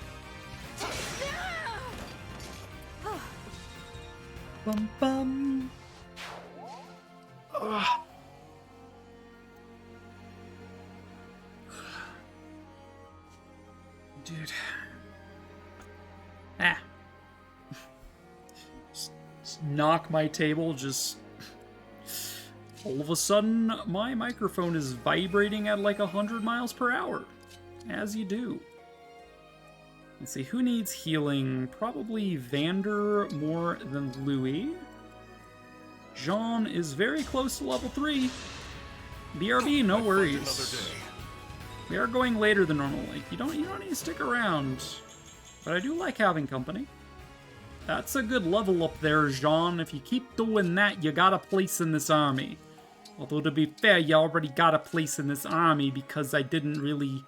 Bum bum. Ugh. Dude. Ah. Just knock my table, just... All of a sudden, my microphone is vibrating at like 100 miles per hour. As you do. Let's see, who needs healing? Probably Vander more than Louis. Jean is very close to level 3. BRB, no worries. We are going later than normal. Like, you don't need to stick around. But I do like having company. That's a good level up there, Jean. If you keep doing that, you got a place in this army. Although, to be fair, you already got a place in this army because I didn't really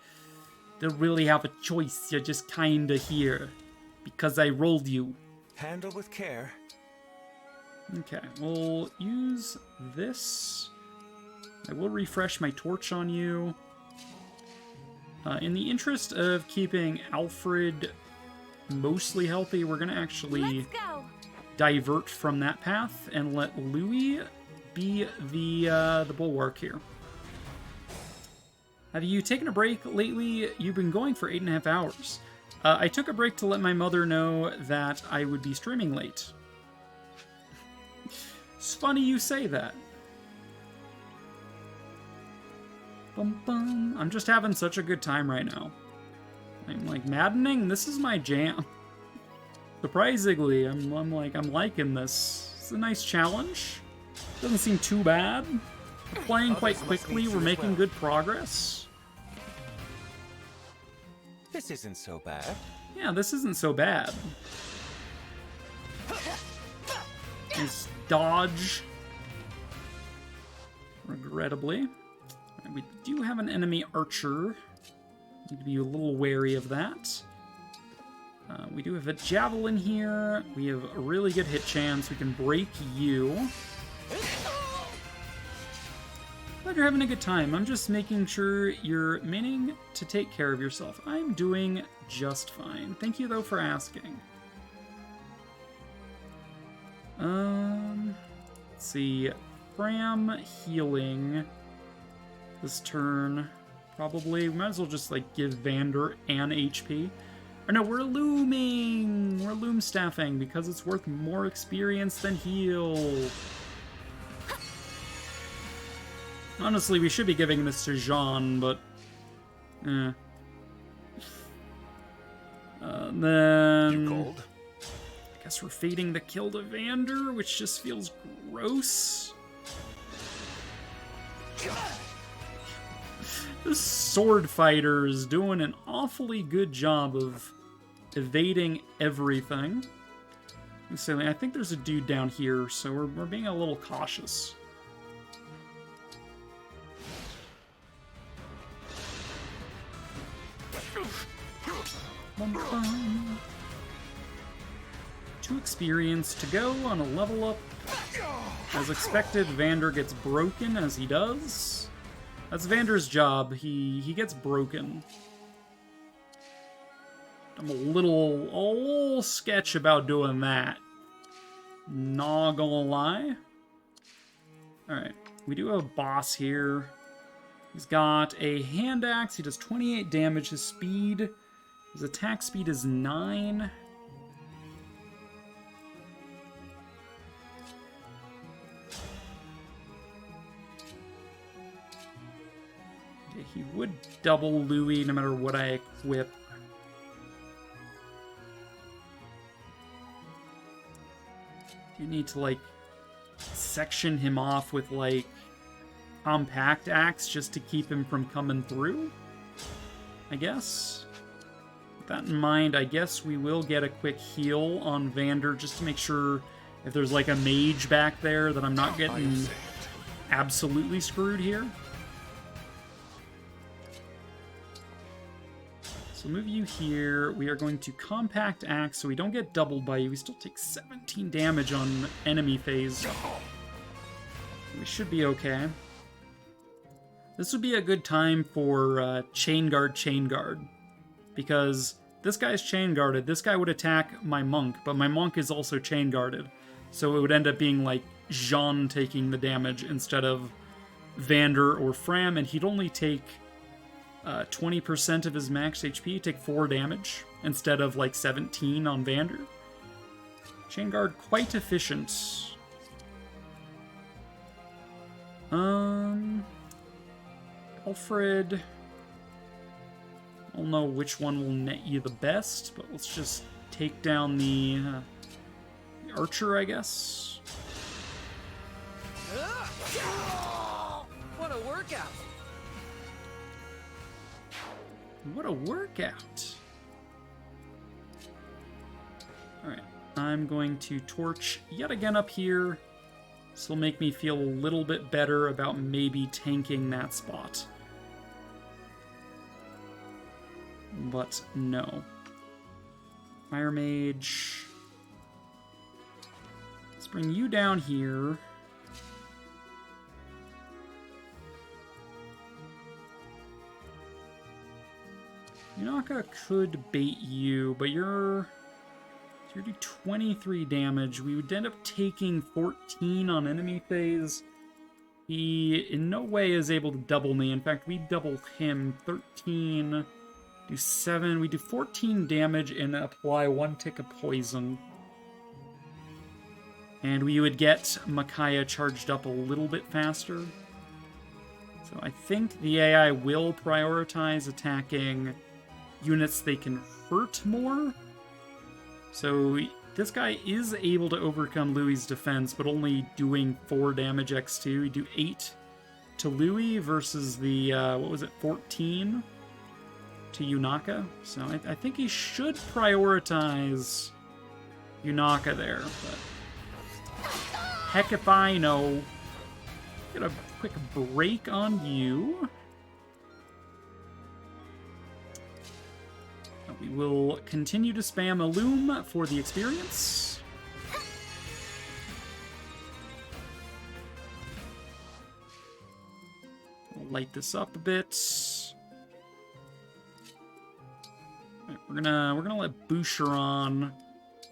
have a choice. You're just kinda here. Because I rolled you. Handle with care. Okay, we'll use this. I will refresh my torch on you. In the interest of keeping Alfred mostly healthy, we're gonna actually divert from that path and let Louis be the bulwark here. Have you taken a break lately? You've been going for 8.5 hours. I took a break to let my mother know that I would be streaming late. It's funny you say that. Bum bum. I'm just having such a good time right now. I'm like, Maddening, this is my jam. Surprisingly, I'm liking this. It's a nice challenge. Doesn't seem too bad. We're playing quite quickly, we're making good progress. This isn't so bad. Yeah, this isn't so bad. Nice dodge. regrettably. We do have an enemy archer. Need to be a little wary of that. We do have a javelin here. We have a really good hit chance. We can break you. Glad you're having a good time. I'm just making sure you're meaning to take care of yourself. I'm doing just fine. Thank you, though, for asking. Let's see. Fram healing this turn. Probably. We might as well just, like, give Vander an HP. Or no, we're looming! We're loom staffing because it's worth more experience than heal. Honestly, we should be giving this to Jean, but... then... You cold? I guess we're fading the kill to Vander, which just feels gross. This sword fighter is doing an awfully good job of evading everything. So I think there's a dude down here, so we're being a little cautious. Bum-bum. 2 experience to go on a level up. As expected, Vander gets broken as he does. That's Vander's job. He gets broken. I'm a little sketch about doing that. Not gonna lie. Alright, we do have a boss here. He's got a hand axe. He does 28 damage. His speed, his attack speed is 9. He would double Louis no matter what I equip. You need to, like, section him off with, like, compact axe just to keep him from coming through, I guess. With that in mind, I guess we will get a quick heal on Vander just to make sure if there's, like, a mage back there that I'm not getting absolutely screwed here. So move you here. We are going to compact axe so we don't get doubled by you. We still take 17 damage on enemy phase. We should be okay. This would be a good time for chain guard. Because this guy's chain guarded. This guy would attack my monk, but my monk is also chain guarded. So it would end up being like Jean taking the damage instead of Vander or Fram, and he'd only take 20% of his max HP, take 4 damage instead of like 17 on Vander. Chain guard quite efficient. Alfred. I don't know which one will net you the best, but let's just take down the archer, I guess. What a workout! What a workout! Alright, I'm going to torch yet again up here. This will make me feel a little bit better about maybe tanking that spot. But no. Fire Mage. Let's bring you down here. Yunaka could bait you, but you're doing 23 damage. We would end up taking 14 on enemy phase. He in no way is able to double me. In fact, we double him. 13, do 7. We do 14 damage and apply 1 tick of poison. And we would get Micaiah charged up a little bit faster. So I think the AI will prioritize attacking units they can hurt more. So this guy is able to overcome Louis' defense, but only doing 4 damage x2. We do 8 to Louis versus the, 14 to Yunaka. So I think he should prioritize Yunaka there, but heck if I know. Get a quick break on you. We will continue to spam Illume for the experience. I'll light this up a bit. Right, we're gonna let Boucheron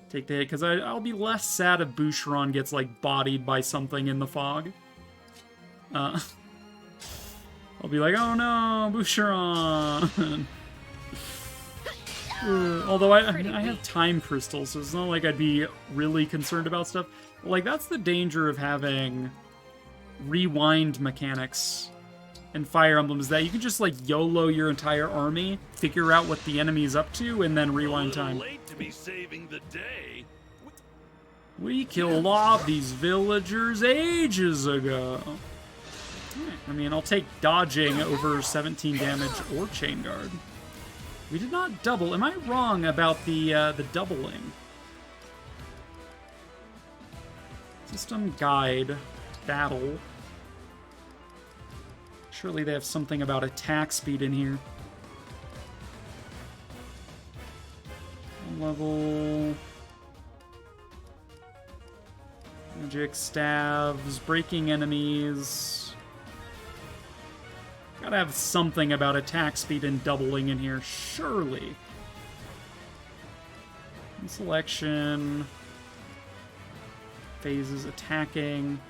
take the hit, because I'll be less sad if Boucheron gets like bodied by something in the fog. I'll be like, oh no, Boucheron. Although I have time crystals, so it's not like I'd be really concerned about stuff. Like, that's the danger of having rewind mechanics in Fire Emblem, is that you can just, like, YOLO your entire army, figure out what the enemy's up to, and then rewind time. Late to be saving the day. We killed off these villagers ages ago. I mean, I'll take dodging over 17 damage or chain guard. We did not double. Am I wrong about the doubling? System guide battle. Surely they have something about attack speed in here. Level. Magic staves, breaking enemies. Gotta have something about attack speed and doubling in here, surely. Selection. Phases, attacking.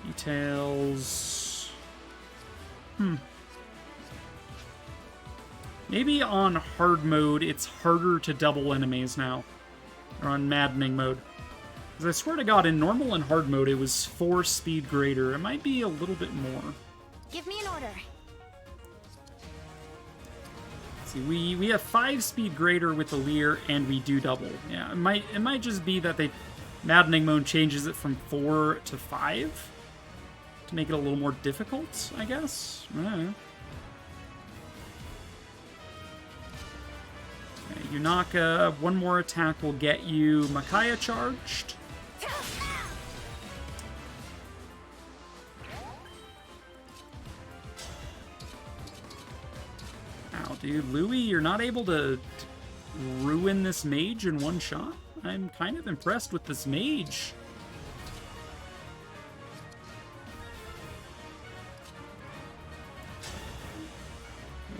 Details. Maybe on hard mode, it's harder to double enemies now. Or on maddening mode. Because I swear to God, in normal and hard mode, it was 4 speed greater. It might be a little bit more. Give me an order. See, we have 5 speed greater with Alear, and we do double. Yeah, it might just be that Maddening Mode changes it from 4 to 5 to make it a little more difficult, I guess. I don't know. Okay, Yunaka, one more attack will get you Makaya charged. Ow, dude. Louis, you're not able to ruin this mage in one shot? I'm kind of impressed with this mage.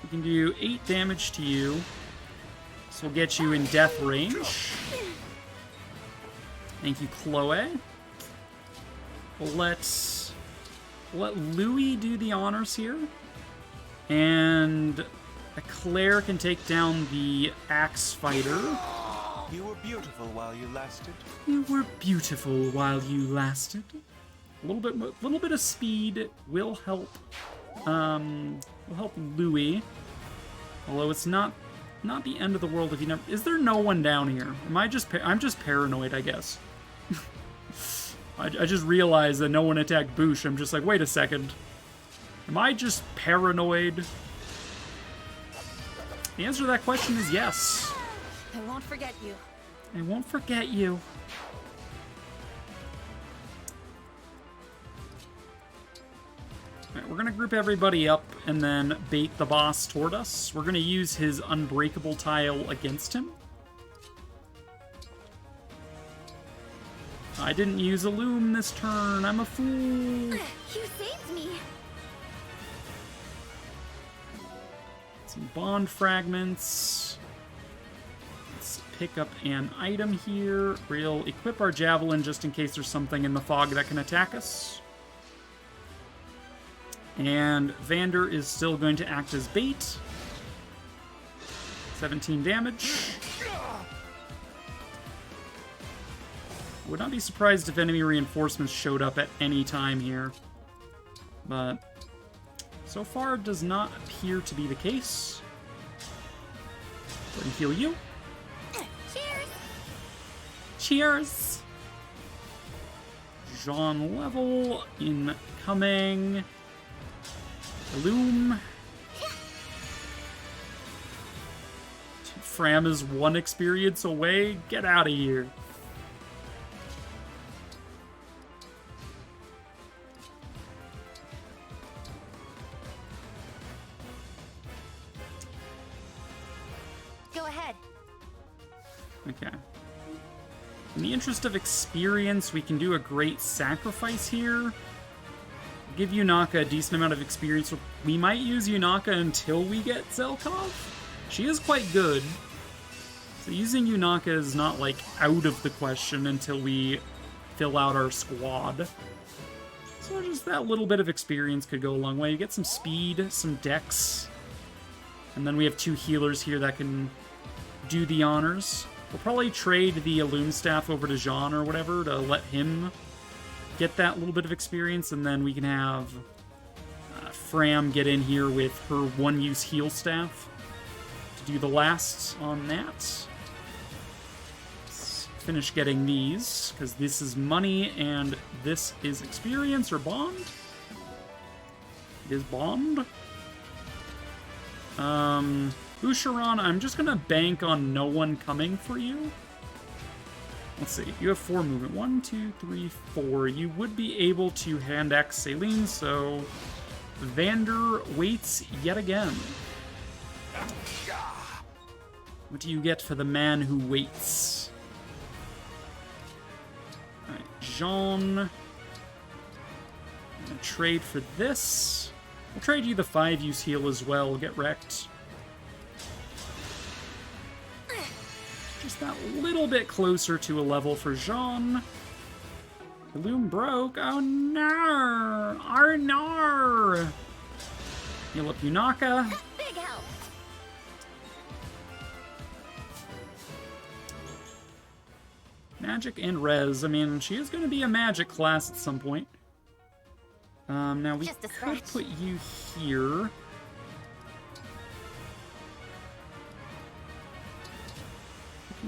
We can do 8 damage to you. This will get you in death range. Thank you, Chloe. We'll let Louis do the honors here. And Claire can take down the axe fighter. You were beautiful while you lasted. You were beautiful while you lasted. A little bit of speed will help. Will help Louis. Although it's not the end of the world if you never. Is there no one down here? I'm just paranoid, I guess. I just realized that no one attacked Bouche. I'm just like, wait a second. Am I just paranoid? The answer to that question is yes. I won't forget you. I won't forget you. Alright, we're gonna group everybody up and then bait the boss toward us. We're gonna use his unbreakable tile against him. I didn't use Illume this turn. I'm a fool. You saved me. Some bond fragments. Let's pick up an item here. We'll equip our javelin just in case there's something in the fog that can attack us. And Vander is still going to act as bait. 17 damage. Would not be surprised if enemy reinforcements showed up at any time here. But so far does not appear to be the case. Go ahead and heal you. Cheers. Cheers! Jean level incoming. Illume. Fram is 1 experience away. Get out of here. Go ahead. Okay. In the interest of experience, we can do a great sacrifice here. Give Yunaka a decent amount of experience. We might use Yunaka until we get Zelkov. She is quite good. So using Yunaka is not, like, out of the question until we fill out our squad. So just that little bit of experience could go a long way. You get some speed, some dex. And then we have 2 healers here that can do the honors. We'll probably trade the Illume Staff over to Jean or whatever to let him get that little bit of experience, and then we can have Fram get in here with her 1-use heal staff to do the last on that. Let's finish getting these, because this is money and this is experience or bond. It is bond. Boucheron, I'm just gonna bank on no one coming for you. Let's see, you have 4 movement. 1, 2, 3, 4. You would be able to hand axe Celine, so Vander waits yet again. What do you get for the man who waits? Alright, Jean. I'm gonna trade for this. We'll trade you the 5-use heal as well. Get wrecked. Just that little bit closer to a level for Jean. The loom broke. Oh no! Arnar! Heal up Yunaka. Big help. Magic and res. I mean, she is going to be a magic class at some point. Now we Just a could scratch. put you here.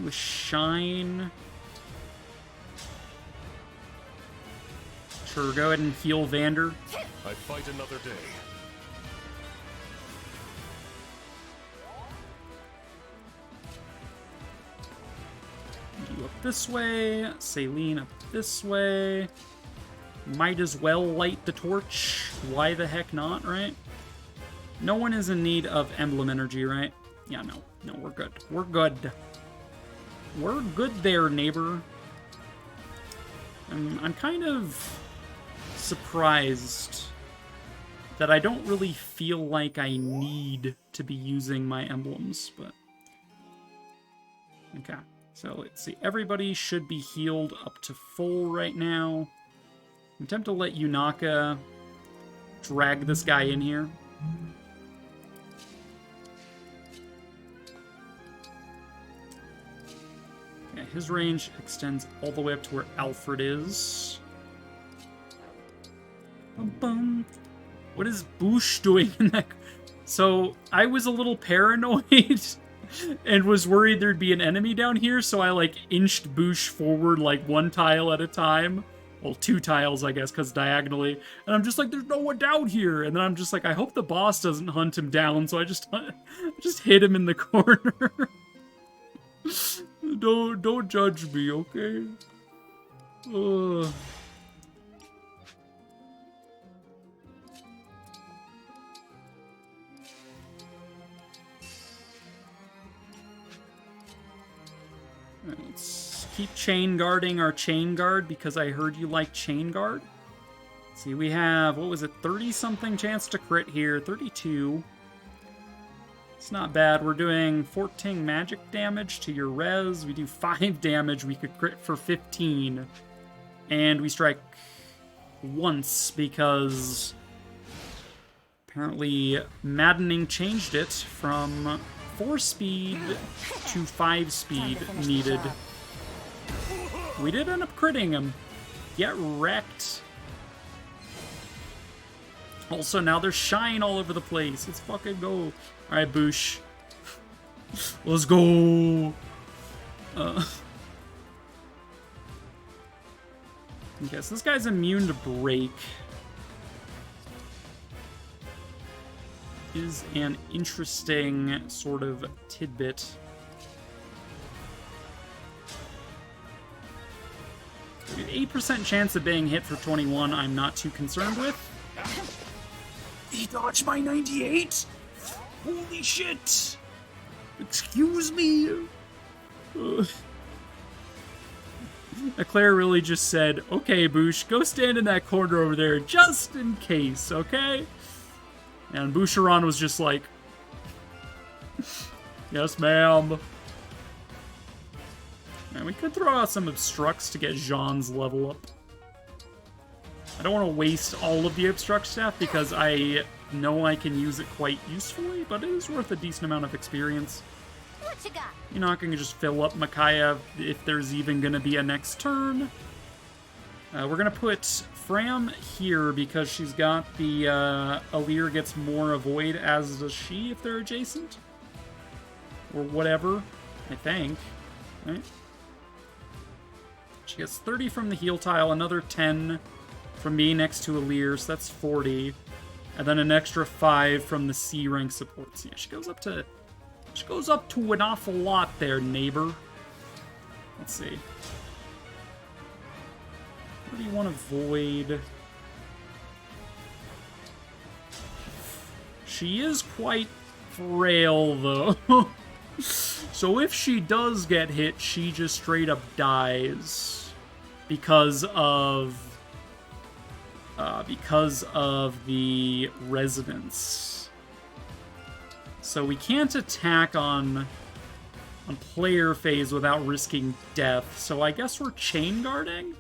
With Shine. Sure, go ahead and heal Vander. I fight another day. You up this way. Celine up this way. Might as well light the torch. Why the heck not, right? No one is in need of emblem energy, right? Yeah, no. No, we're good. We're good. We're good there, neighbor. I'm kind of surprised that I don't really feel like I need to be using my emblems, but... Okay, so let's see. Everybody should be healed up to full right now. I'm tempted to let Yunaka drag this guy in here. Yeah, his range extends all the way up to where Alfred is. Bum. What is Boosh doing in that? So, I was a little paranoid and was worried there'd be an enemy down here, so I, like, inched Boosh forward, like, 1 tile at a time. Well, 2 tiles, I guess, because diagonally. And I'm just like, there's no one down here. And then I'm just like, I hope the boss doesn't hunt him down, so I just hit him in the corner. Don't judge me, okay? Let's keep chain guarding our chain guard because I heard you like chain guard. See, we have, what was it, 30-something chance to crit here, 32. It's not bad. We're doing 14 magic damage to your res. We do 5 damage. We could crit for 15. And we strike once because apparently Maddening changed it from 4 speed to 5 speed needed. We did end up critting him. Get wrecked. Also, now there's shine all over the place. Let's fucking go. Alright, Boosh. Let's go. Okay, so this guy's immune to break. Is an interesting sort of tidbit. Dude, 8% chance of being hit for 21 I'm not too concerned with. He dodged my 98? Holy shit! Excuse me? Eclair really just said, okay, Bouche, go stand in that corner over there just in case, okay? And Boucheron was just like, yes, ma'am. And we could throw out some obstructs to get Jean's level up. I don't want to waste all of the obstruct staff because I know I can use it quite usefully, but it is worth a decent amount of experience. What you got? You're not going to just fill up Micaiah if there's even going to be a next turn. We're going to put Fram here because she's got the Alear gets more avoid, as does she if they're adjacent. Or whatever, I think. Right? She gets 30 from the heal tile, another 10 from me next to Alear, so that's 40. And then an extra 5 from the C rank supports. Yeah, she goes up to an awful lot there, neighbor. Let's see. What do you want to avoid? She is quite frail, though. So if she does get hit, she just straight up dies because of the resonance. So we can't attack on player phase without risking death. So I guess we're chain guarding.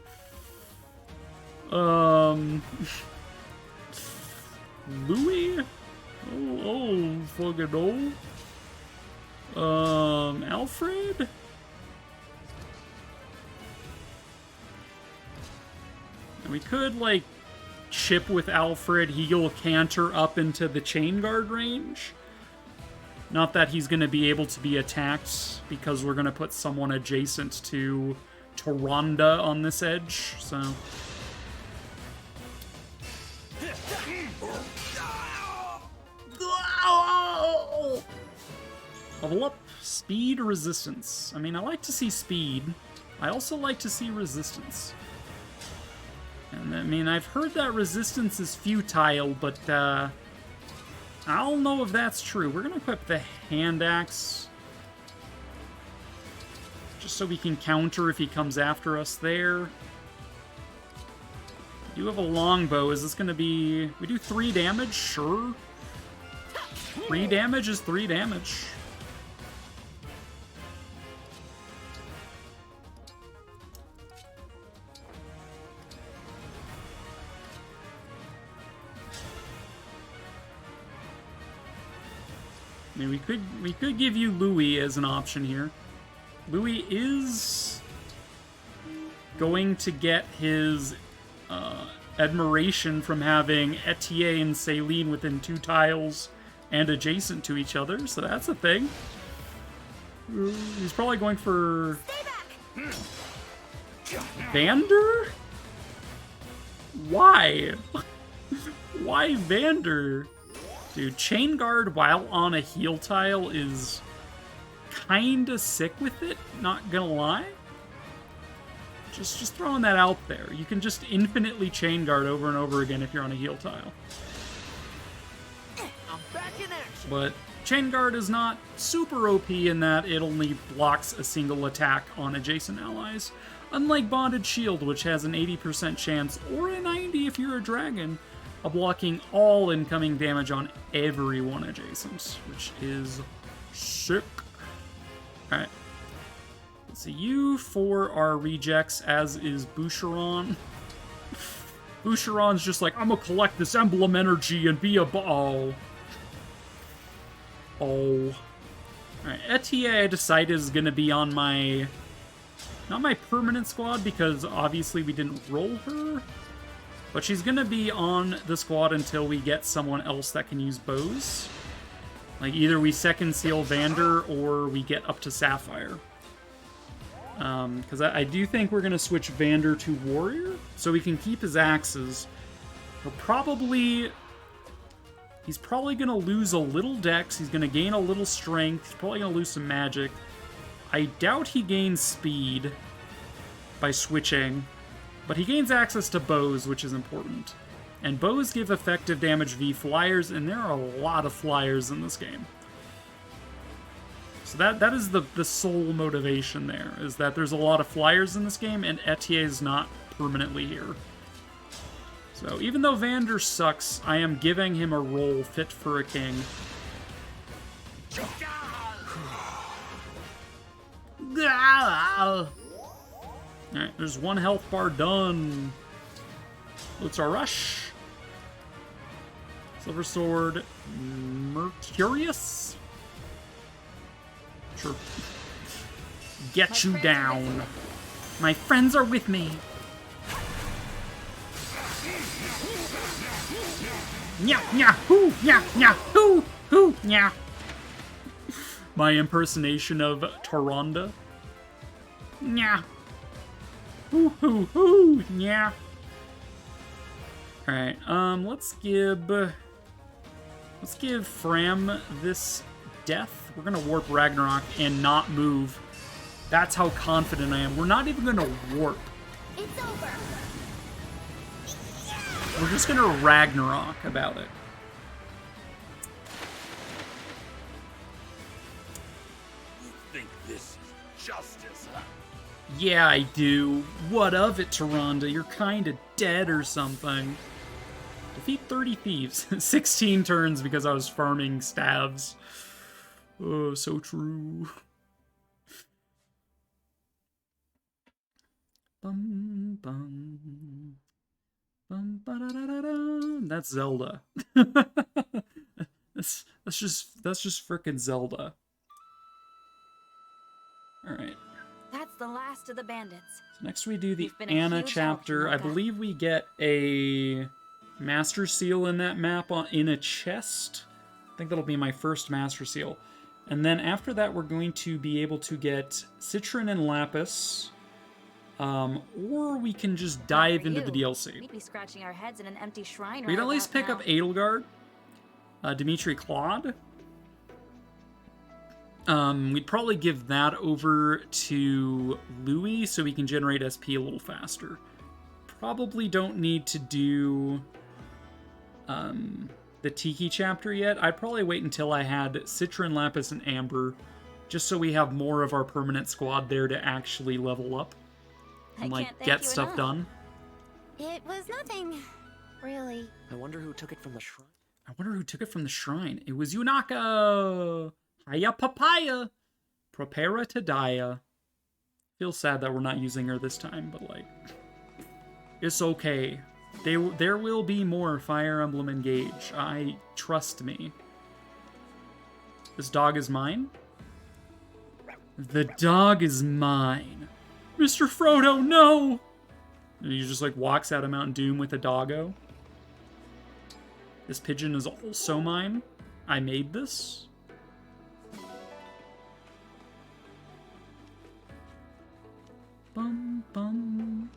Louis? Oh, fucking no. Alfred? And we could, like, chip with Alfred, he'll canter up into the chain guard range. Not that he's going to be able to be attacked, because we're going to put someone adjacent to Taronda on this edge, so... Level up. Speed, resistance. I mean, I like to see speed. I also like to see resistance. And I mean, I've heard that resistance is futile, but I don't know if that's true. We're going to equip the hand axe. Just so we can counter if he comes after us there. We do have a longbow. Is this going to be... We do 3 damage? Sure. 3 damage is 3 damage. I mean, we could give you Louis as an option here. Louis is going to get his admiration from having Etienne and Céline within 2 tiles and adjacent to each other, so that's a thing. He's probably going for... Vander? Why? Why Vander? Dude, Chain Guard while on a heal tile is kinda sick with it, not gonna lie. Just throwing that out there. You can just infinitely Chain Guard over and over again if you're on a heal tile. I'm back in action. But Chain Guard is not super OP in that it only blocks a single attack on adjacent allies, unlike Bonded Shield, which has an 80% chance, or a 90 if you're a dragon, of blocking all incoming damage on everyone adjacent, which is sick. Alright. Let's see, you 4 are rejects, as is Boucheron. Boucheron's just like, I'm gonna collect this emblem energy and be a oh. Oh. Alright, Etienne I decided is gonna be on my... Not my permanent squad, because obviously we didn't roll her. But she's gonna be on the squad until we get someone else that can use bows. Like, either we second seal Vander, or we get up to Sapphire. Because I do think we're gonna switch Vander to Warrior, so we can keep his axes. He's probably gonna lose a little dex, he's gonna gain a little strength, he's probably gonna lose some magic. I doubt he gains speed by switching. But he gains access to bows, which is important. And bows give effective damage v flyers, and there are a lot of flyers in this game. So that is the sole motivation there, is that there's a lot of flyers in this game, and Etier is not permanently here. So even though Vander sucks, I am giving him a role fit for a king. Alright, there's one health bar done. Let's rush. Silver Sword. Mercurius? Sure. Get you down. My friends are with me. Nya, nya, hoo, nya, nya, hoo, hoo, nya. My impersonation of Taronda. Nya. Hoo, hoo, hoo, nya. Alright, let's give Fram this death. We're gonna warp Ragnarok and not move. That's how confident I am. We're not even gonna warp. It's over. We're just gonna Ragnarok about it. You think this is justice, huh? Yeah, I do. What of it, Taronda? You're kinda dead or something. Defeat 30 thieves. 16 turns because I was farming stabs. Oh, so true. Bum, bum. Bum, ba-da-da-da-da. That's Zelda. that's just frickin' Zelda. Alright. That's the last of the bandits. So next we do the You've been a Anna huge help, chapter. I Naka. believe we get a Master Seal in that map in a chest. I think that'll be my first Master Seal. And then after that, we're going to be able to get Citron and Lapis. Or we can just dive into the DLC. We'd be scratching our heads in an empty shrine. We'd right at least about pick now. up Edelgard, Dimitri Claude. We'd probably give that over to Louis so we can generate SP a little faster. Probably don't need to do the Tiki chapter yet. I'd probably wait until I had Citron, Lapis, and Amber, just so we have more of our permanent squad there to actually level up and I can't thank get you stuff enough. done. It was nothing, really. I wonder who took it from the shrine. I wonder who took it from the shrine. It was Yunaka! Hiya papaya! Prepara to die. Feels sad that we're not using her this time, but like, it's okay. There will be more Fire Emblem Engage. Trust me. This dog is mine? The dog is mine. Mr. Frodo, no! And he just like walks out of Mount Doom with a doggo. This pigeon is also mine. I made this. Bum, bum.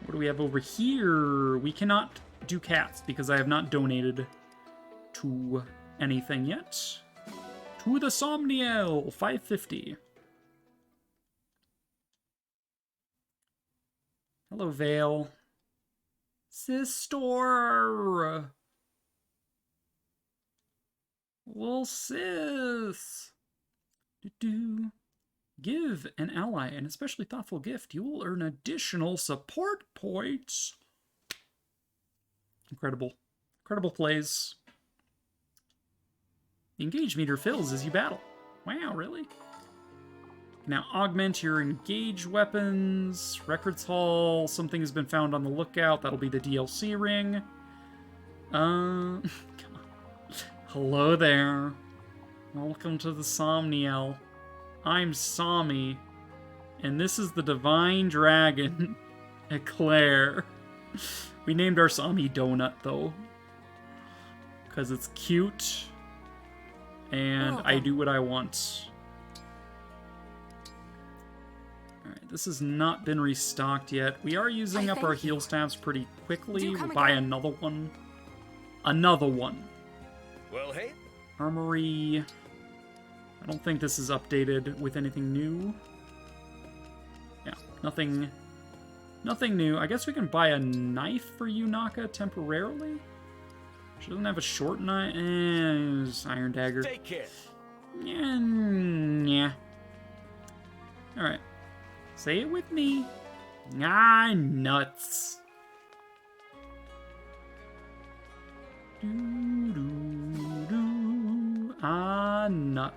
What do we have over here? We cannot do cats because I have not donated to anything yet. To the Somniel, 550. Hello, Vale. Sister! Little sis! Do-do. Give an ally an especially thoughtful gift. You will earn additional support points. Incredible. Incredible plays. The engage meter fills as you battle. Wow, really? Now augment your engage weapons. Records Hall. Something has been found on the lookout. That'll be the DLC ring. Hello there. Welcome to the Somniel. I'm Sami, and this is the Divine Dragon, Eclair. We named our Sami Donut, though, because it's cute, and I do what I want. Alright, this has not been restocked yet. We are using up our heal staffs pretty quickly. We'll buy another one. Another one. Well, hey. Armory. I don't think this is updated with anything new. Yeah, nothing new. I guess we can buy a knife for Yunaka temporarily. She doesn't have a short knife. Iron dagger. Take care. Yeah. Alright. Say it with me. Ah, nuts. Ah, nut.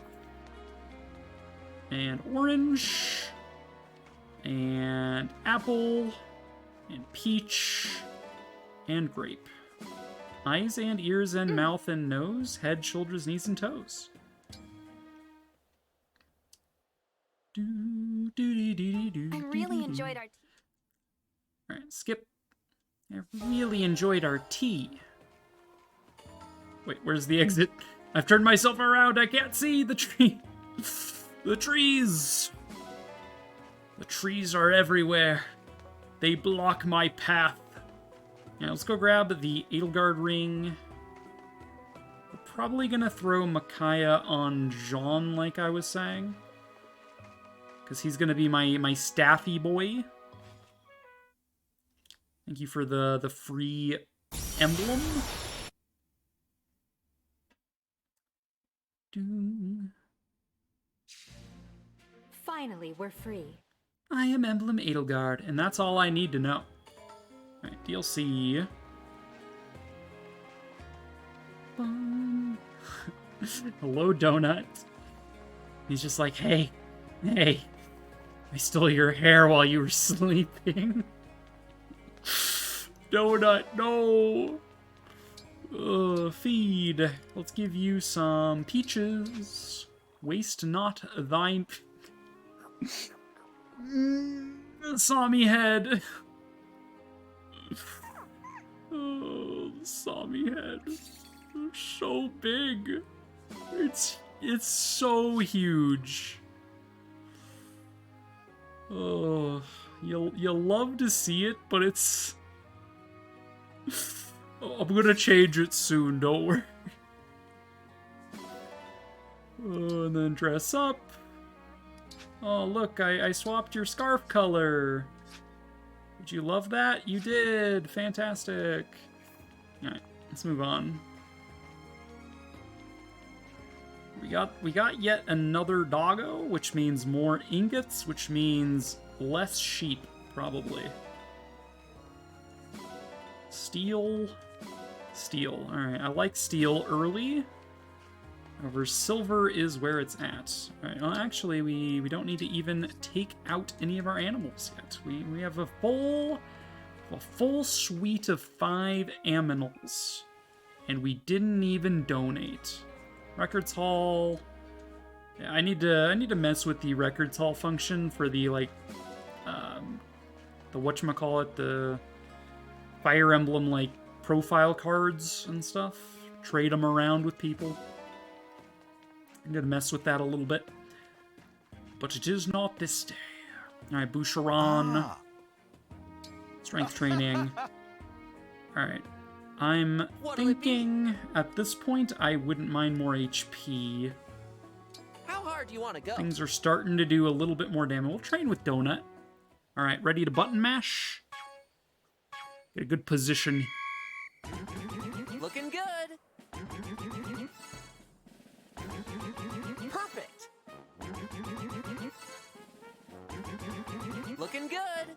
And orange. And apple. And peach. And grape. Eyes and ears and mouth and nose. Head, shoulders, knees, and toes. I really enjoyed our tea. Alright, skip. I really enjoyed our tea. Wait, where's the exit? I've turned myself around. I can't see the tree. The trees. The trees are everywhere. They block my path. Yeah, let's go grab the Edelgard ring. We're probably gonna throw Micaiah on Jean, like I was saying. Because he's gonna be my staffy boy. Thank you for the free emblem. Finally, we're free. I am Emblem Edelgard, and that's all I need to know. Alright, DLC. Hello, Donut. He's just like, hey, I stole your hair while you were sleeping. Donut, no! Feed. Let's give you some peaches. Waste not thine... Sami head. Oh, the Sami head. They're so big. It's so huge. Oh, you'll love to see it, but it's... Oh, I'm gonna change it soon, don't worry. Oh, and then dress up. Oh, look, I swapped your scarf color. Did you love that? You did. Fantastic. Alright, let's move on. We got yet another doggo, which means more ingots, which means less sheep, probably. Steel. Steel. Alright, I like steel early. However, silver is where it's at. Alright, well, actually, we don't need to even take out any of our animals yet. We have a full suite of 5 aminals. And we didn't even donate. Records Hall. Yeah, I need to mess with the Records Hall function for the, like, the whatchamacallit, the Fire Emblem, like, profile cards and stuff. Trade them around with people. I'm gonna mess with that a little bit. But it is not this day. Alright, Boucheron. Strength training. Alright. I'm thinking at this point I wouldn't mind more HP. How hard do you want to go? Things are starting to do a little bit more damage. We'll train with Donut. Alright, ready to button mash? Get a good position. Looking good. Perfect. Looking good.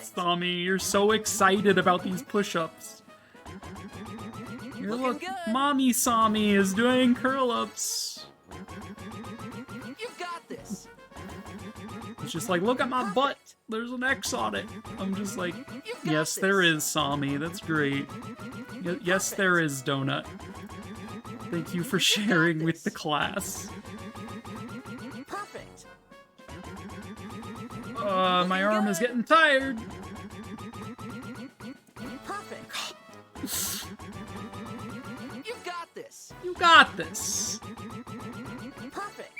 Sami, you're so excited about these push-ups. Look, good. Mommy Sami is doing curl-ups. You got this. It's just like, look at my butt. There's an X on it. I'm just like, yes, there is, Sami. That's great. Yes, there is, Donut. Thank you for sharing with the class. Perfect. My arm is getting tired. Perfect. You got this. You got this. Perfect.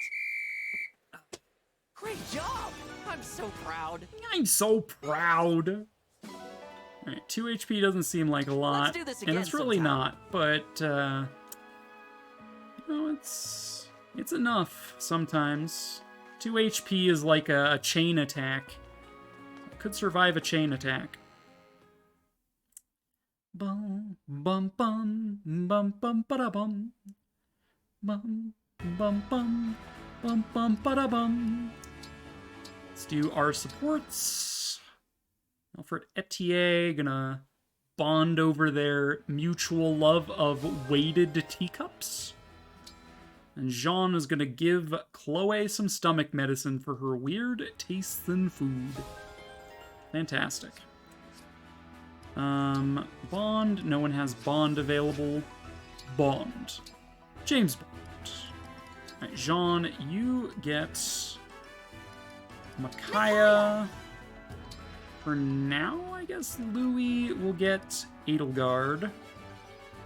Great job. I'm so proud. I'm so proud. Alright, 2 HP doesn't seem like a lot. Let's do this again and it's really sometime. not, but, you know, it's enough sometimes. 2 HP is like a chain attack. I could survive a chain attack. Bum bum bum bum bum ba bum bum bum bum bum bum ba bum. Let's do our supports. Alfred Etier gonna bond over their mutual love of weighted teacups. And Jean is gonna give Chloe some stomach medicine for her weird tastes in food. Fantastic. Bond. No one has Bond available. Bond. James Bond. Alright, Jean, you get Micaiah. For now, I guess Louis will get Edelgard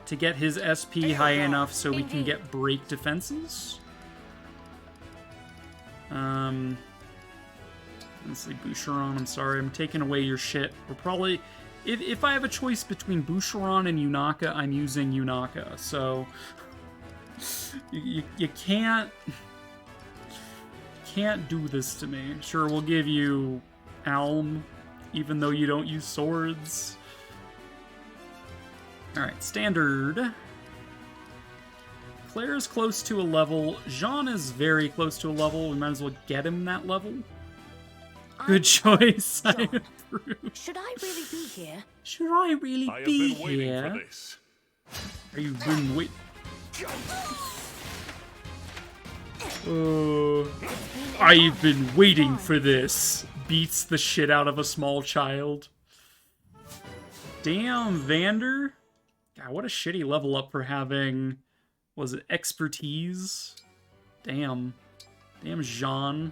to get his SP high enough so we can get break defenses. Let's see, Boucheron, I'm sorry, I'm taking away your shit. We're probably... If I have a choice between Boucheron and Yunaka, I'm using Yunaka, so... You can't do this to me. Sure, we'll give you Alm, even though you don't use swords. Alright, standard. Claire is close to a level. Jean is very close to a level. We might as well get him that level. Good choice. I approve. Should I really be here? Should I really I have be been waiting here? for this. Are you been wait? I've been waiting for this. Beats the shit out of a small child. Damn, Vander. God, what a shitty level up for having... Was it expertise? Damn. Damn, Jean.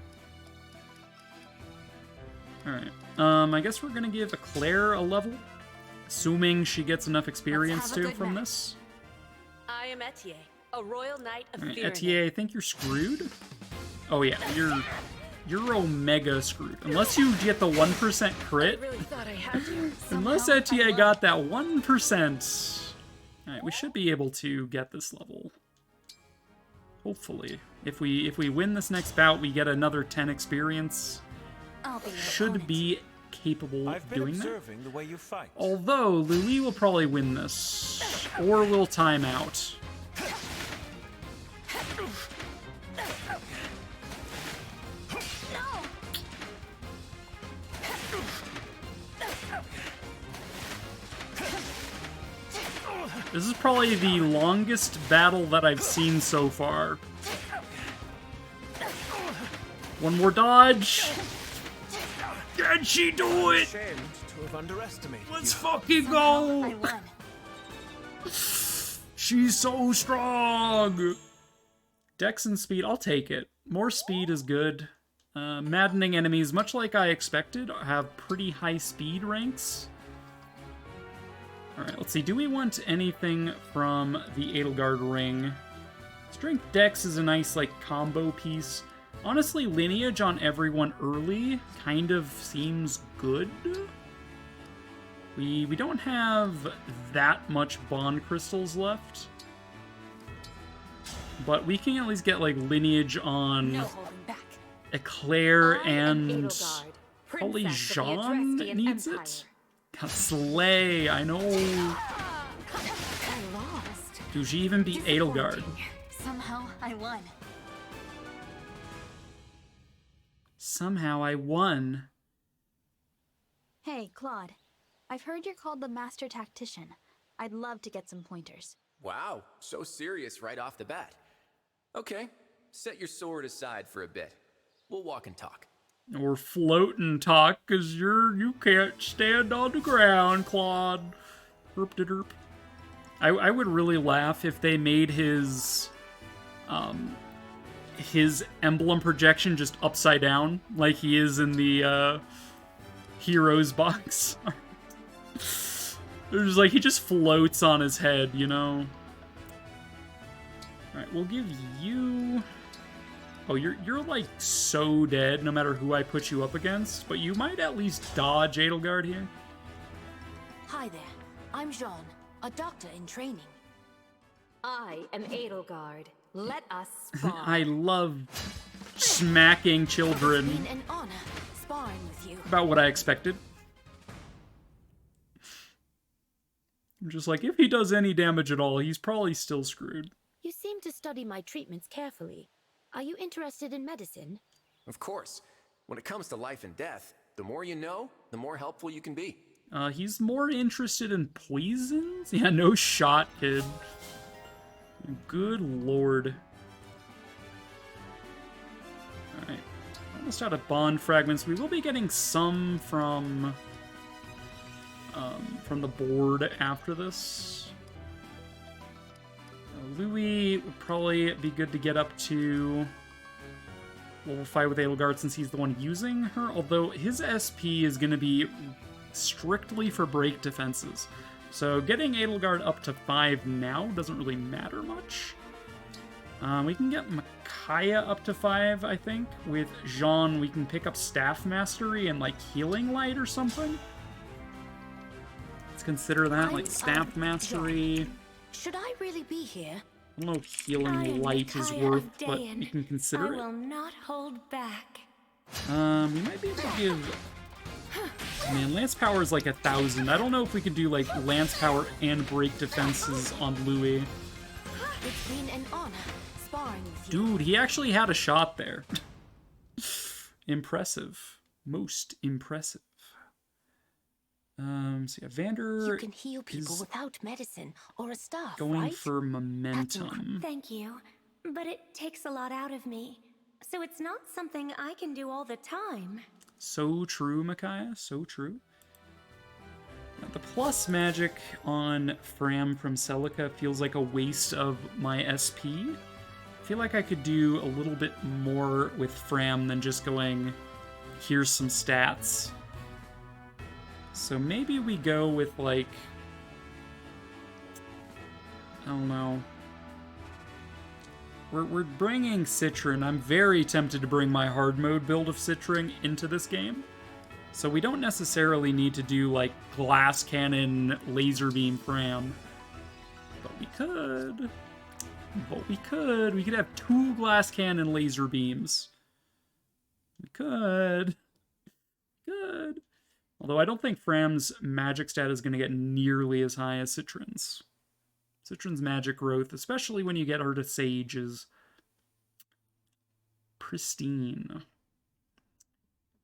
Alright. I guess we're gonna give Claire a level. Assuming she gets enough experience too from this. I am Etier, a royal knight of Alright, Fear. Etier, I think you're screwed. Oh yeah, you're omega screwed. Unless you get the 1% crit. I really thought I had you. Unless Etier got that 1%. Alright, we should be able to get this level. Hopefully. If we win this next bout, we get another 10 experience. I'll be your Should opponent. be capable I've of been doing that. observing the way you fight. Although, Louis will probably win this. Or will time out. This is probably the longest battle that I've seen so far. One more dodge. Can she do it? Ashamed to have underestimated Let's you. fucking I go! won. She's so strong! Dex and speed, I'll take it. More speed is good. Maddening enemies, much like I expected, have pretty high speed ranks. Alright, let's see. Do we want anything from the Edelgard ring? Strength Dex is a nice, like, combo piece. Honestly, lineage on everyone early kind of seems good. We don't have that much bond crystals left. But we can at least get, like, lineage on No holding back. Eclair I am and Edelgard, probably princess of the Jean Adrestian needs Empire. it. God, Slay, I know. I lost. Do she even beat Edelgard? Somehow I won. Somehow I won. Hey, Claude. I've heard you're called the Master Tactician. I'd love to get some pointers. Wow, so serious right off the bat. Okay, set your sword aside for a bit. We'll walk and talk. Or float and talk, cause you can't stand on the ground, Claude. Derp-de-derp. I would really laugh if they made his emblem projection just upside down, like he is in the Heroes box. There's like, he just floats on his head, you know? Alright, we'll give you... Oh, you're like so dead no matter who I put you up against, but you might at least dodge Edelgard here. Hi there. I'm Jean, a doctor in training. I am Edelgard. Let us spar. I love smacking It's children. been an honor sparring with you. About what I expected. I'm just like, if he does any damage at all, he's probably still screwed. You seem to study my treatments carefully. Are you interested in medicine? Of course. When it comes to life and death, the more you know, the more helpful you can be. He's more interested in poisons? Yeah, no shot, kid. Good lord. Alright. Almost out of bond fragments. We will be getting some from the board after this. Louis would probably be good to get up to level 5 with Edelgard since he's the one using her, although his SP is going to be strictly for break defenses. So getting Edelgard up to 5 now doesn't really matter much. We can get Micaiah up to 5, I think. With Jean, we can pick up Staff Mastery and, like, Healing Light or something. Let's consider that, like, Staff Mastery. Jean. Should I really be here? I don't know if Healing Light is worth, but you can consider it. I will not hold back. We might be able to give... Man, Lance Power is like 1,000. I don't know if we could do, like, Lance Power and break defenses on Louis. It's been an honor sparring with you. Dude, he actually had a shot there. Impressive. Most impressive. So yeah, Vander You can heal people without medicine or a staff, going right? for momentum. Thank you. But it takes a lot out of me. So it's not something I can do all the time. So true, Micaiah. So true. Now, the plus magic on Fram from Celica feels like a waste of my SP. I feel like I could do a little bit more with Fram than just going, here's some stats. So maybe we go with, like, I don't know. We're bringing Citron. I'm very tempted to bring my hard mode build of Citron into this game. So we don't necessarily need to do, like, glass cannon, laser beam Fram. But we could. We could have 2 glass cannon laser beams. We could. Although I don't think Fram's magic stat is going to get nearly as high as Citron's. Citron's magic growth, especially when you get her to Sage, is pristine.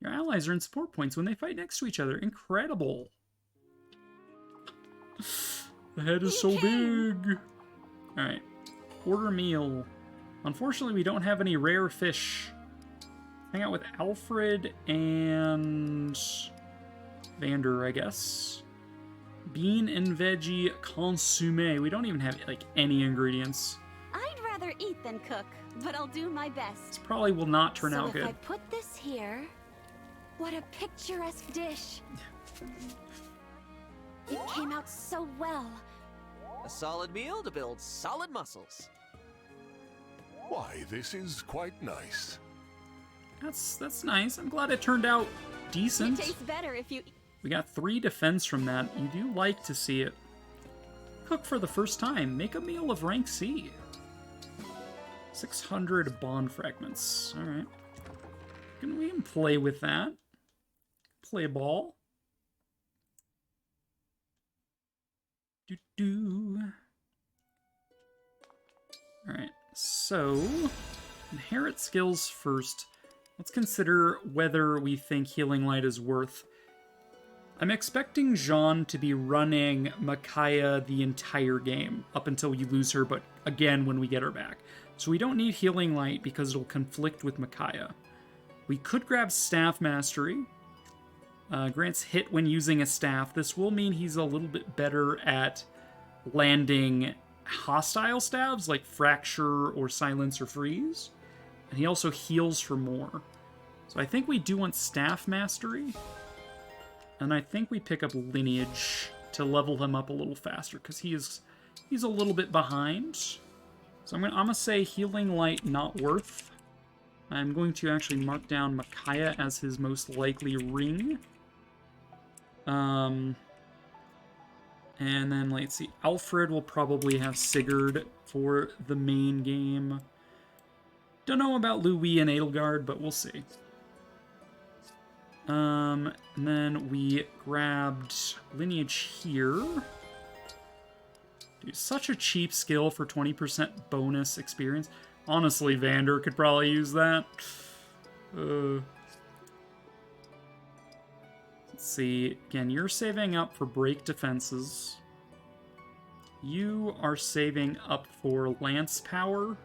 Your allies earn support points when they fight next to each other. Incredible. The head is so big. Alright. Order meal. Unfortunately, we don't have any rare fish. Hang out with Alfred and Vander, I guess. Bean and veggie consommé. We don't even have, like, any ingredients. I'd rather eat than cook, but I'll do my best. This probably will not turn out So good. if I put this here, what a picturesque dish. It came out so well. A solid meal to build solid muscles. Why, this is quite nice. That's nice. I'm glad it turned out decent. It tastes better if you... We got 3 defense from that. You do like to see it. Cook for the first time. Make a meal of rank C. 600 bond fragments. Alright. Can we even play with that? Play ball. Do-do. Alright, so... Inherit skills first. Let's consider whether we think Healing Light is worth. I'm expecting Jean to be running Micaiah the entire game, up until we lose her, but again when we get her back. So we don't need Healing Light because it'll conflict with Micaiah. We could grab Staff Mastery. Grants hit when using a staff. This will mean he's a little bit better at landing hostile stabs, like Fracture or Silence or Freeze. And he also heals for more. So I think we do want Staff Mastery. And I think we pick up Lineage to level him up a little faster, because he's a little bit behind. So I'm gonna say Healing Light not worth. I'm going to actually mark down Micaiah as his most likely ring. And then let's see, Alfred will probably have Sigurd for the main game. Don't know about Louis and Edelgard, but we'll see. And then we grabbed Lineage here. Dude, such a cheap skill for 20% bonus experience. Honestly, Vander could probably use that. Let's see. Again, you're saving up for break defenses. You are saving up for lance power.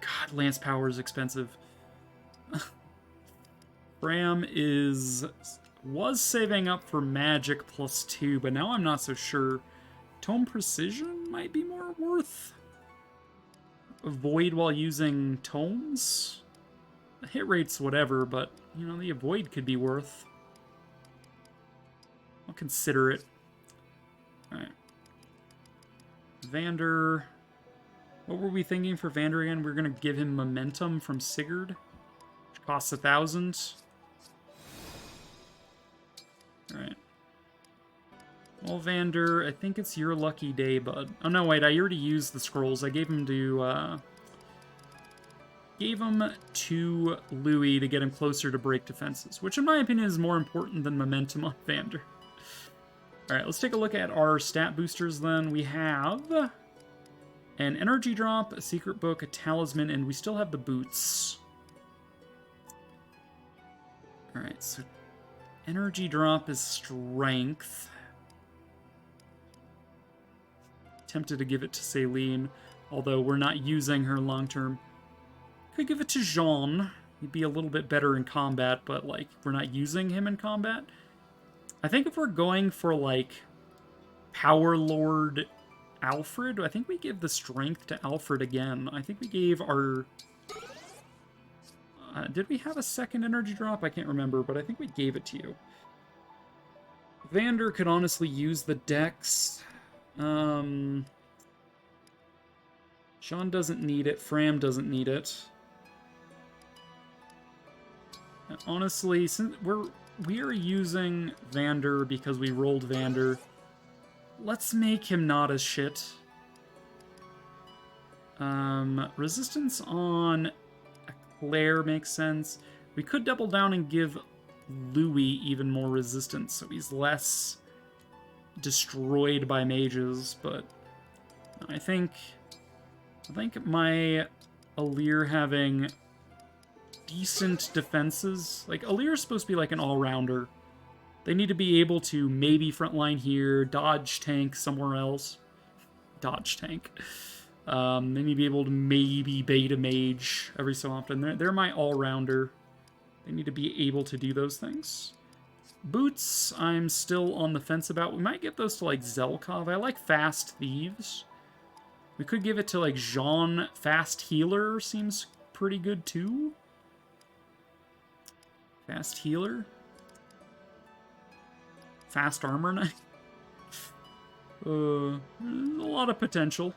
God, lance power is expensive. Bram was saving up for magic +2, but now I'm not so sure. Tome precision might be more worth. Avoid while using tomes? The hit rate's whatever, but, you know, the avoid could be worth. I'll consider it. Alright. Vander. What were we thinking for Vander again? We're going to give him momentum from Sigurd, which costs 1,000. Alright. Well, Vander, I think it's your lucky day, bud. Oh, no, wait, I already used the scrolls. I gave them to Louis to get him closer to break defenses, which in my opinion is more important than momentum on Vander. Alright, let's take a look at our stat boosters then. We have an energy drop, a secret book, a talisman, and we still have the boots. Alright, so energy drop is strength. Tempted to give it to Celine, although we're not using her long term. Could give it to Jean. He'd be a little bit better in combat, but like we're not using him in combat. I think if we're going for like Power Lord Alfred, I think we give the strength to Alfred again. I think we gave our... did we have a second energy drop? I can't remember, but I think we gave it to you. Vander could honestly use the dex. Sean doesn't need it. Fram doesn't need it. And honestly, since we are using Vander because we rolled Vander, let's make him not as shit. Resistance on Claire makes sense. We could double down and give Louis even more resistance, so he's less destroyed by mages, but I think my Alear having decent defenses, like Alear's supposed to be like an all-rounder. They need to be able to maybe frontline here, dodge tank somewhere else. Dodge tank. They need to be able to maybe bait a mage every so often. They're my all-rounder. They need to be able to do those things. Boots, I'm still on the fence about. We might give those to, like, Zelkov. I like Fast Thieves. We could give it to, like, Jean. Fast Healer seems pretty good, too. Fast Healer. Fast Armor Knight. There's a lot of potential.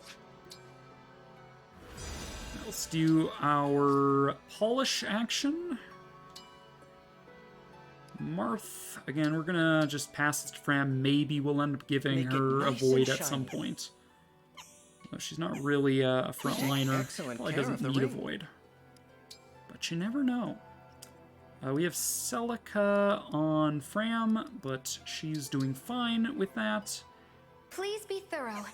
Let's do our Polish action. Marth, again, we're gonna just pass this to Fram. Maybe we'll end up giving her a void at some point. No, she's not really a frontliner. Probably doesn't need a void. But you never know. We have Celica on Fram, but she's doing fine with that. Please be thorough.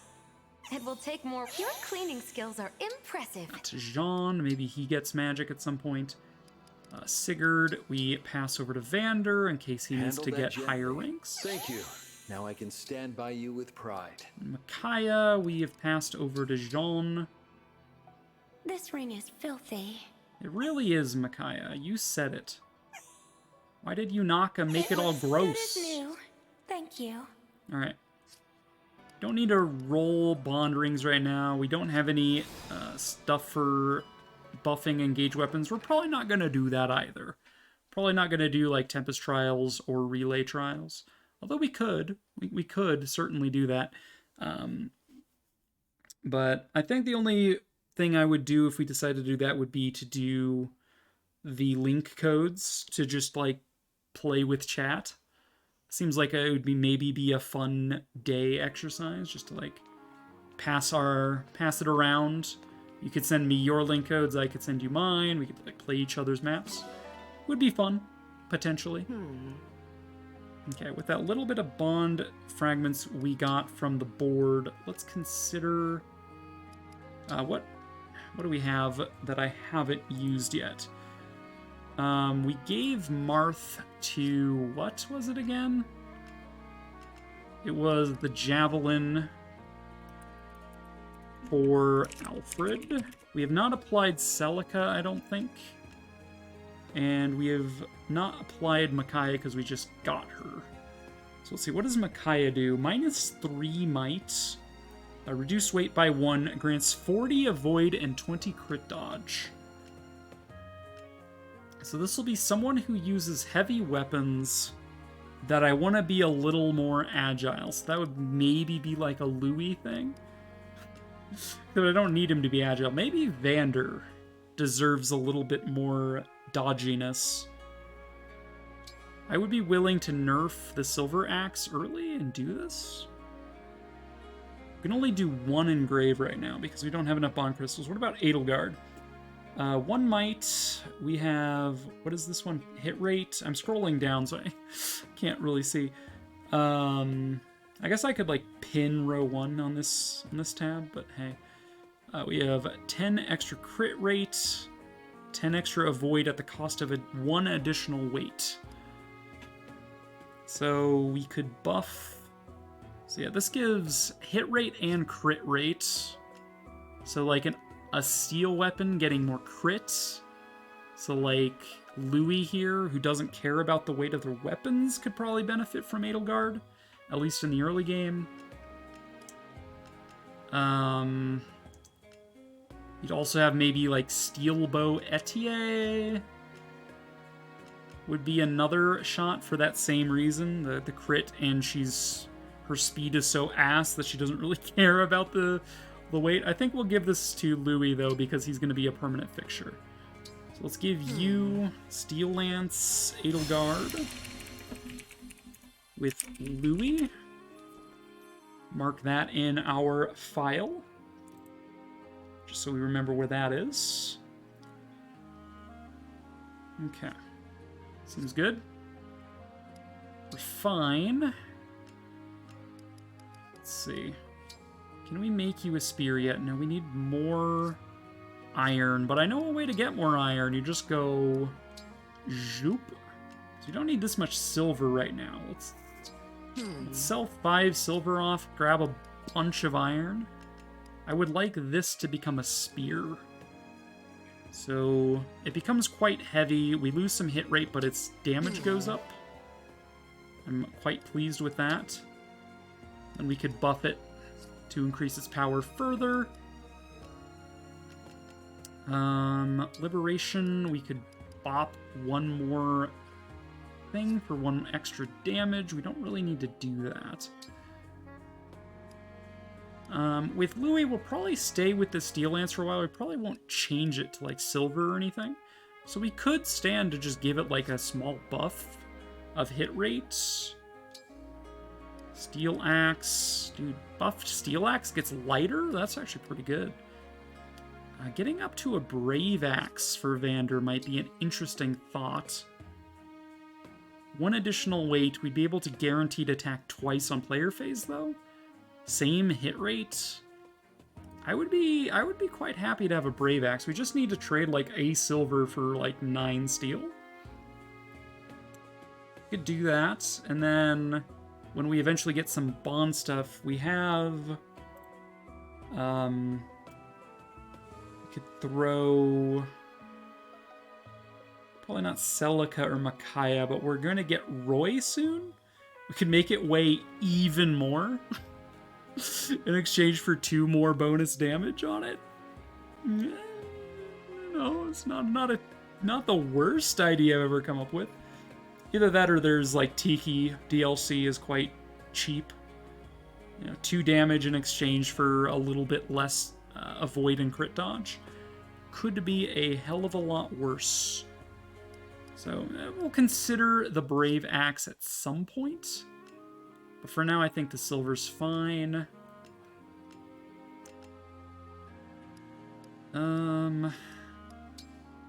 It will take more. Your cleaning skills are impressive. To Jean, maybe he gets magic at some point. Sigurd, we pass over to Vander in case he needs to get higher ranks. Thank you. Now I can stand by you with pride. Micaiah, we have passed over to Jean. This ring is filthy. It really is, Micaiah. You said it. Why did Yunaka make it all gross? It is new. Thank you. Alright. Don't need to roll bond rings right now. We don't have any stuff for buffing engage weapons. We're probably not going to do that either. Probably not going to do like Tempest Trials or Relay Trials. Although we could. We could certainly do that. But I think the only thing I would do if we decided to do that would be to do the link codes to just like play with chat. Seems like it would maybe be a fun day exercise just to like pass it around. You could send me your link codes, I could send you mine. We could like play each other's maps. Would be fun, potentially. Okay, with that little bit of bond fragments we got from the board, let's consider... what do we have that I haven't used yet? We gave Marth to... what was it again? It was the Javelin for Alfred. We have not applied Celica, I don't think. And we have not applied Micaiah because we just got her. So let's see, what does Micaiah do? -3 might. Reduce weight by 1. Grants 40 avoid and 20 crit dodge. So this will be someone who uses heavy weapons that I want to be a little more agile. So that would maybe be like a Louis thing. But I don't need him to be agile. Maybe Vander deserves a little bit more dodginess. I would be willing to nerf the Silver Axe early and do this. We can only do 1 engrave right now because we don't have enough bond crystals. What about Edelgard? 1 might. We have... what is this one? Hit rate? I'm scrolling down, so I can't really see. I guess I could, like, pin row 1 on this tab, but hey. We have 10 extra crit rate, 10 extra avoid at the cost of 1 additional weight. So we could buff... so yeah, this gives hit rate and crit rate. So, like, a steel weapon getting more crits. So, like, Louis here, who doesn't care about the weight of their weapons, could probably benefit from Edelgard, at least in the early game. You'd also have maybe, like, Steel Bow Etier would be another shot for that same reason, the crit, and her speed is so ass that she doesn't really care about the weight. I think we'll give this to Louis, though, because he's going to be a permanent fixture. So let's give you Steel Lance, Edelgard with Louis. Mark that in our file, just so we remember where that is. Okay. Seems good. We're fine. Let's see. Can we make you a spear yet? No, we need more iron, but I know a way to get more iron. You just go zoop. So you don't need this much silver right now. Let's sell 5 silver off, grab a bunch of iron. I would like this to become a spear. So it becomes quite heavy. We lose some hit rate, but its damage goes up. I'm quite pleased with that. And we could buff it to increase its power further. Liberation, we could bop 1 more thing for 1 extra damage. We don't really need to do that. With Louis, we'll probably stay with the Steel Lance for a while. We probably won't change it to, like, silver or anything. So we could stand to just give it, like, a small buff of hit rates. Steel Axe. Dude, buffed Steel Axe gets lighter? That's actually pretty good. Getting up to a Brave Axe for Vander might be an interesting thought. 1 additional weight. We'd be able to guaranteed attack twice on player phase, though. Same hit rate. I would be quite happy to have a Brave Axe. We just need to trade, like, a silver for, like, 9 steel. We could do that, and then when we eventually get some bond stuff, we have... we could throw... probably not Celica or Micaiah, but we're going to get Roy soon. We could make it weigh even more in exchange for 2 more bonus damage on it. No, it's not the worst idea I've ever come up with. Either that or there's, like, Tiki DLC is quite cheap. You know, 2 damage in exchange for a little bit less avoid and crit dodge. Could be a hell of a lot worse. So we'll consider the Brave Axe at some point. But for now, I think the silver's fine. I'm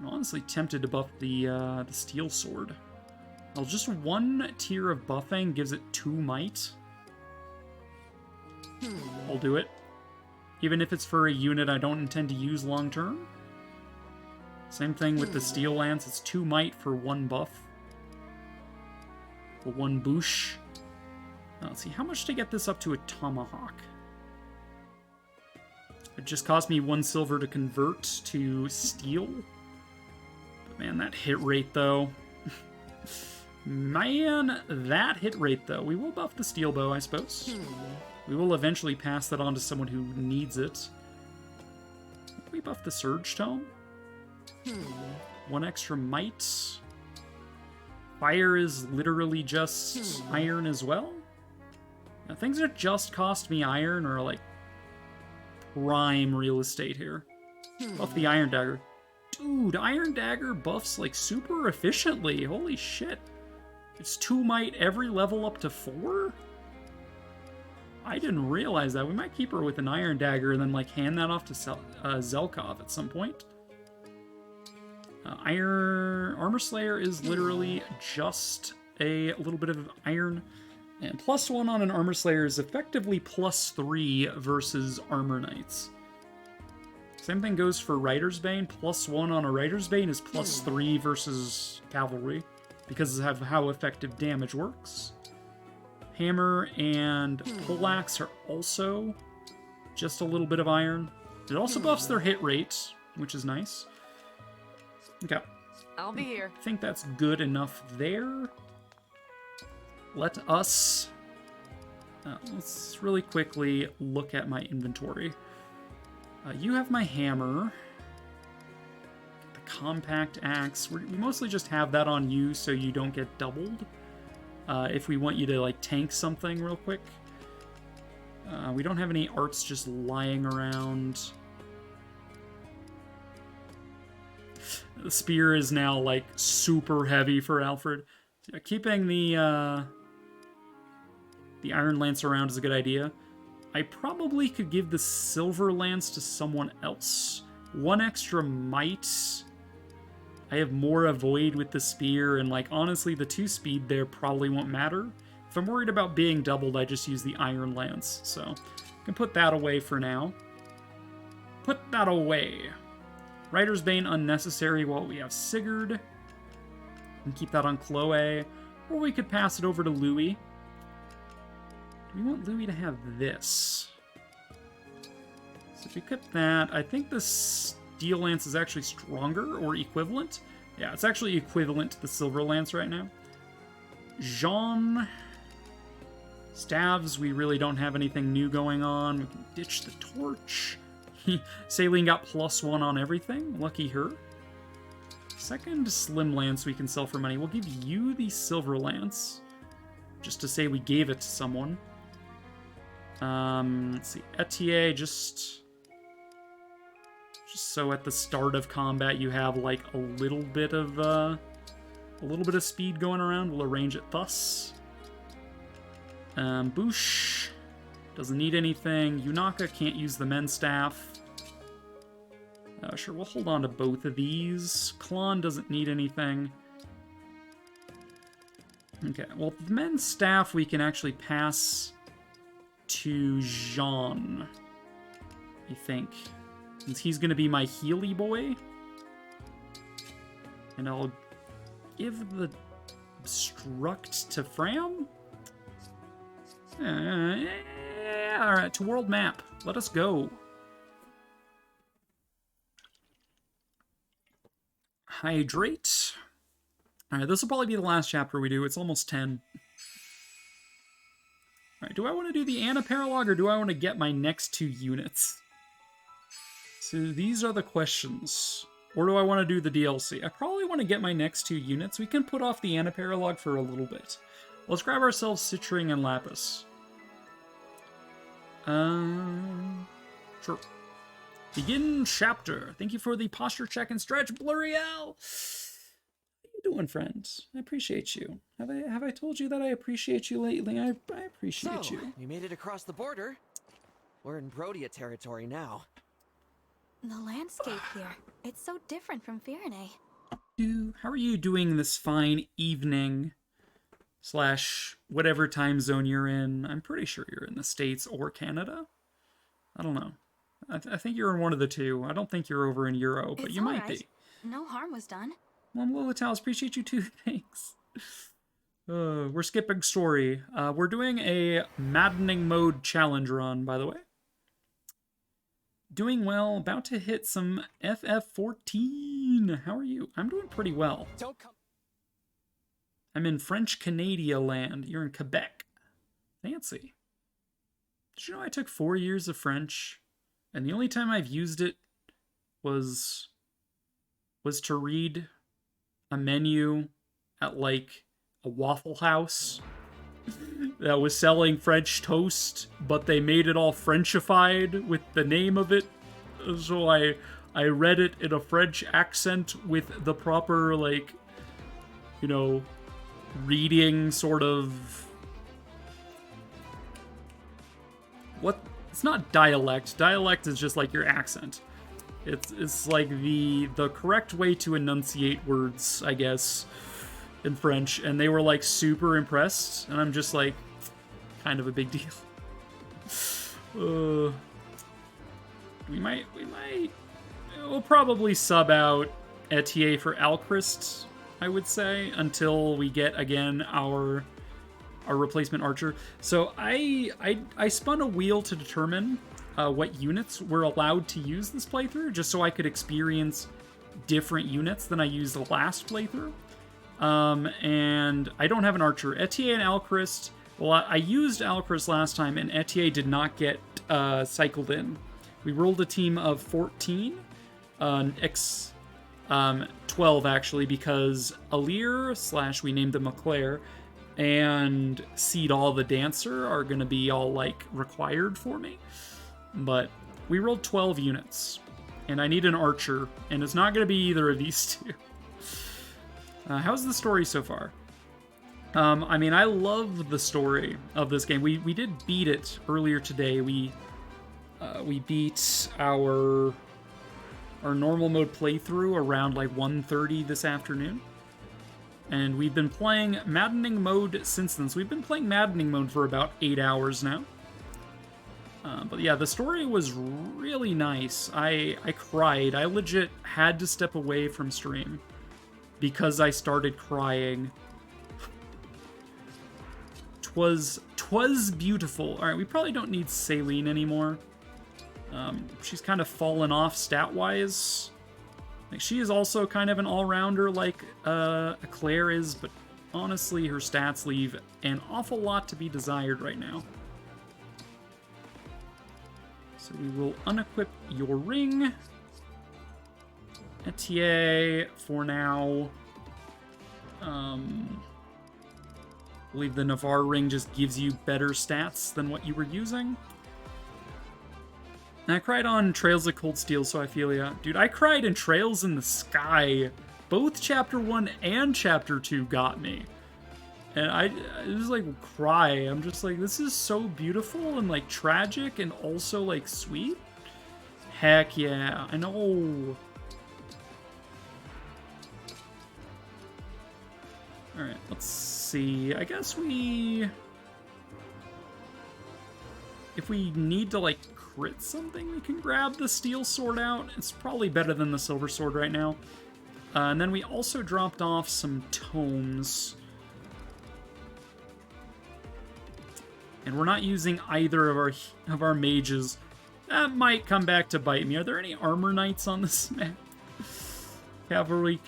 honestly tempted to buff the steel sword. Well, just one tier of buffing gives it 2 might. I'll do it. Even if it's for a unit I don't intend to use long term. Same thing with the Steel Lance, it's 2 might for 1 buff. For 1 boosh. Now, let's see, how much to get this up to a Tomahawk? It just cost me 1 silver to convert to steel. But man, that hit rate though. Man, that hit rate though. We will buff the steel bow, I suppose. We will eventually pass that on to someone who needs it. We buff the Surge Tome. 1 extra might. Fire is literally just iron as well. Now, things that just cost me iron are like prime real estate here. Buff the Iron Dagger. Dude, Iron Dagger buffs like super efficiently. Holy shit. It's 2 might every level up to 4? I didn't realize that. We might keep her with an Iron Dagger and then like hand that off to Zelkov at some point. Armor Slayer is literally just a little bit of iron. And +1 on an Armor Slayer is effectively +3 versus Armor Knights. Same thing goes for Rider's Bane. +1 on a Rider's Bane is +3 versus Cavalry, because of how effective damage works. Hammer and Poleaxe are also just a little bit of iron. It also buffs their hit rate, which is nice. Okay. I'll be here. I think that's good enough there. Let us... let's really quickly look at my inventory. You have my hammer. The compact axe. We mostly just have that on you so you don't get doubled. If we want you to like tank something real quick. We don't have any arts just lying around. The spear is now like super heavy for Alfred. So, keeping the Iron Lance around is a good idea. I probably could give the Silver Lance to someone else. 1 extra might. I have more avoid with the spear, and like honestly, the 2 speed there probably won't matter. If I'm worried about being doubled, I just use the Iron Lance. So I can put that away for now. Put that away. Rider's Bane unnecessary while we have Sigurd. And keep that on Chloe. Or we could pass it over to Louis. Do we want Louis to have this? So if we equip that, I think the Steel Lance is actually stronger or equivalent. Yeah, it's actually equivalent to the Silver Lance right now. Jean. Staves, we really don't have anything new going on. We can ditch the torch. Saline got +1 on everything. Lucky her. Second Slim Lance we can sell for money. We'll give you the Silver Lance. Just to say we gave it to someone. Let's see. Etier, just so at the start of combat you have like a little bit of speed going around. We'll arrange it thus. Boosh doesn't need anything. Yunaka can't use the men's staff. Sure, we'll hold on to both of these. Klon doesn't need anything. Okay, well, the men's staff we can actually pass to Jean, I think. Since he's going to be my Healy boy. And I'll give the Obstruct to Fram. Alright, to world map. Let us go. Hydrate. Alright, this will probably be the last chapter we do. It's almost 10. Alright, do I want to do the Anna Paralog or do I want to get my next 2 units? So these are the questions. Or do I want to do the DLC? I probably want to get my next 2 units. We can put off the Anna Paralog for a little bit. Let's grab ourselves Citrine and Lapis. Sure. Begin chapter. Thank you for the posture check and stretch, Bluriel. How you doing, friends? I appreciate you. Have I told you that I appreciate you lately? I appreciate you. We made it across the border. We're in Brodia territory now. The landscape here, it's so different from Firene. How are you doing this fine evening? Slash whatever time zone you're in. I'm pretty sure you're in the States or Canada. I don't know. I think you're in one of the two. I don't think you're over in Euro, but you might be. No harm was done. Mom Lilitalis, appreciate you too. Thanks. We're skipping story. We're doing a Maddening Mode challenge run, by the way. Doing well. About to hit some FF14. How are you? I'm doing pretty well. I'm in French Canada land. You're in Quebec. Fancy. Did you know I took 4 years of French, and the only time I've used it was to read a menu at like a Waffle House that was selling French toast, but they made it all Frenchified with the name of it. So I read it in a French accent with the proper, like, you know, reading sort of... What? It's not dialect. Dialect is just like your accent. It's like the correct way to enunciate words, I guess, in French. And they were like super impressed, and I'm just like, kind of a big deal. We'll probably sub out Etier for Alchrist, I would say, until we get again our replacement archer. So I spun a wheel to determine what units were allowed to use this playthrough, just so I could experience different units than I used the last playthrough. And I don't have an archer. Etier and Alchrist, well, I used Alchrist last time, and Etier did not get cycled in. We rolled a team of 14, 12 actually, because Alear / we named them Eclair, and Seadall the Dancer are going to be all, like, required for me. But we rolled 12 units, and I need an archer, and it's not going to be either of these two. How's the story so far? I mean, I love the story of this game. We did beat it earlier today. We beat our normal mode playthrough around, like, 1:30 this afternoon. And we've been playing Maddening Mode since then. So we've been playing Maddening Mode for about 8 hours now. But yeah, the story was really nice. I cried. I legit had to step away from stream because I started crying. Twas beautiful. Alright, we probably don't need Saline anymore. She's kind of fallen off stat-wise. Like, she is also kind of an all-rounder like Eclair is, but honestly, her stats leave an awful lot to be desired right now. So we will unequip your ring. Etier, for now. I believe the Navarre ring just gives you better stats than what you were using. And I cried on Trails of Cold Steel, so I feel ya. Dude, I cried in Trails in the Sky. Both Chapter 1 and Chapter 2 got me. And I just, like, cry. I'm just like, this is so beautiful and, like, tragic and also, like, sweet. Heck yeah, I know. Alright, let's see. I guess if we need to, like, crit something, we can grab the steel sword out. It's probably better than the silver sword right now. And then we also dropped off some tomes. And we're not using either of our mages. That might come back to bite me. Are there any armor knights on this map? Cavalry.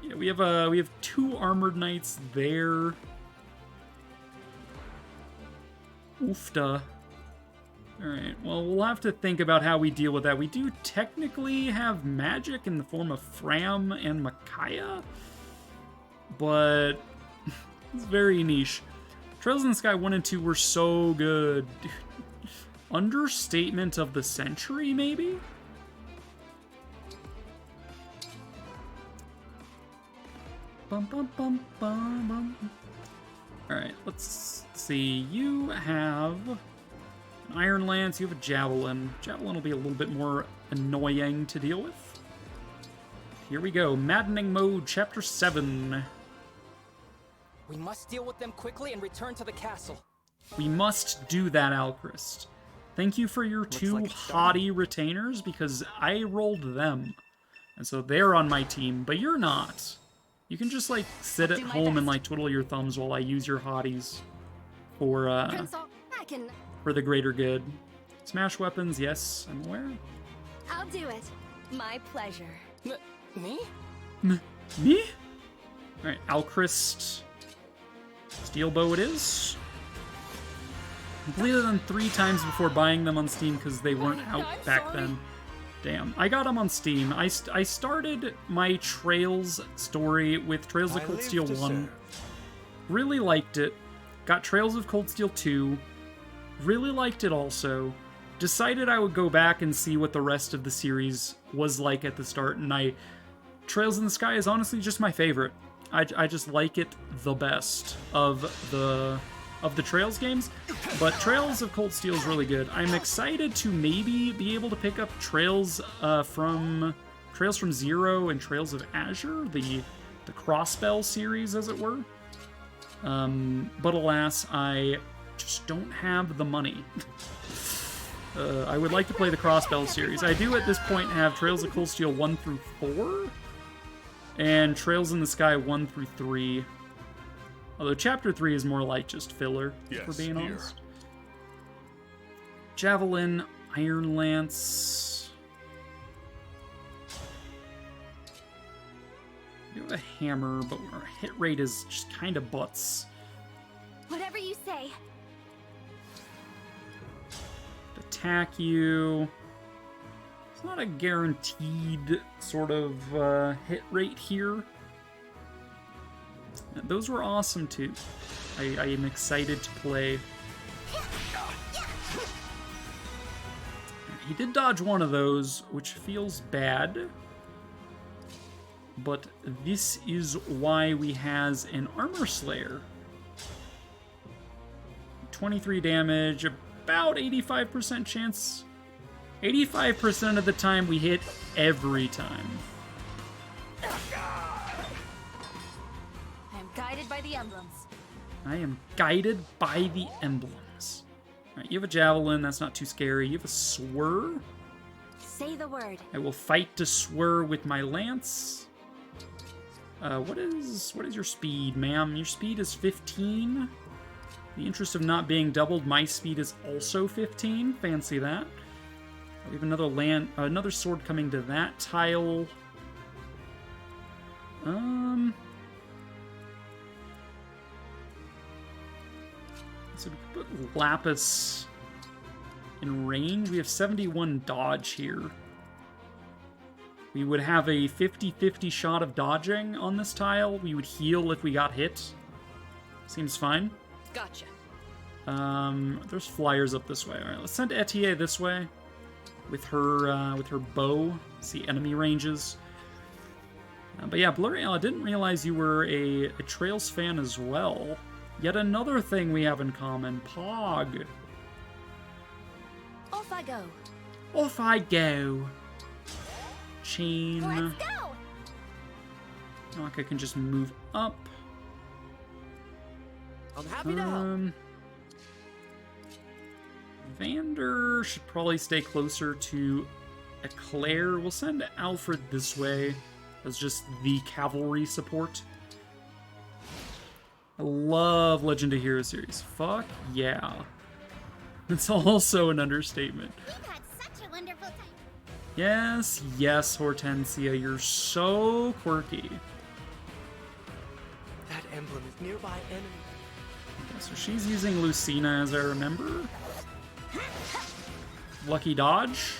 Yeah, we have 2 armored knights there. Oofta. Alright, well, we'll have to think about how we deal with that. We do technically have magic in the form of Fram and Micaiah, but it's very niche. Trails in the Sky 1 and 2 were so good. Dude. Understatement of the century, maybe? Bum, bum, bum, bum, bum. Alright, let's see. You have an Iron Lance, you have a Javelin. Javelin will be a little bit more annoying to deal with. Here we go. Maddening Mode, Chapter 7. We must deal with them quickly and return to the castle. We must do that, Alchrist. Thank you for your two haughty retainers, because I rolled them. And so they're on my team, but you're not. You can just, like, sit at home and, like, twiddle your thumbs while I use your hotties for the greater good. Smash weapons, yes, I'm aware. I'll do it. My pleasure. Me? Me? Alright, Alchrist. Steel bow it is. Completed them 3 times before buying them on Steam because they weren't out back then. Damn. I got them on Steam. I started my Trails story with Trails of Cold Steel 1. Really liked it. Got Trails of Cold Steel 2. Really liked it also. Decided I would go back and see what the rest of the series was like at the start, and Trails in the Sky is honestly just my favorite. I just like it the best of the Trails games, but Trails of Cold Steel is really good. I'm excited to maybe be able to pick up Trails from Zero and Trails of Azure, the Crossbell series, as it were. But alas, I just don't have the money. I would like to play the Crossbell series. I do at this point have Trails of Cold Steel 1 through 4, and Trails in the Sky 1 through 3. Although Chapter 3 is more like just filler, if we're being honest. Javelin, Iron Lance. We have a hammer, but our hit rate is just kind of butts. Whatever you say. Attack you. It's not a guaranteed sort of hit rate here. Those were awesome too. I am excited to play. He did dodge one of those, which feels bad. But this is why we has an Armor Slayer. 23 damage, about 85% chance. 85% of the time we hit every time. I am guided by the emblems. I am guided by the emblems. Alright, you have a javelin, that's not too scary. You have a swirl. Say the word. I will fight to swirl with my lance. What is your speed, ma'am? Your speed is 15. In the interest of not being doubled, my speed is also 15. Fancy that. We have another sword coming to that tile. So we could put Lapis in range. We have 71 dodge here. We would have a 50-50 shot of dodging on this tile. We would heal if we got hit. Seems fine. Gotcha. There's flyers up this way. All right, let's send Etier this way with her bow. See enemy ranges. But yeah, Blurry, I didn't realize you were a Trails fan as well. Yet another thing we have in common. Pog. Off I go. Off I go. Chain. Let's go. Naka can just move up. I'm happy to help. Vander should probably stay closer to Eclair. We'll send Alfred this way as just the cavalry support. I love Legend of Heroes series. Fuck yeah. It's also an understatement. We've had such a wonderful time. Yes, yes, Hortensia, you're so quirky. That emblem is nearby enemy. Okay, so she's using Lucina, as I remember. Lucky dodge,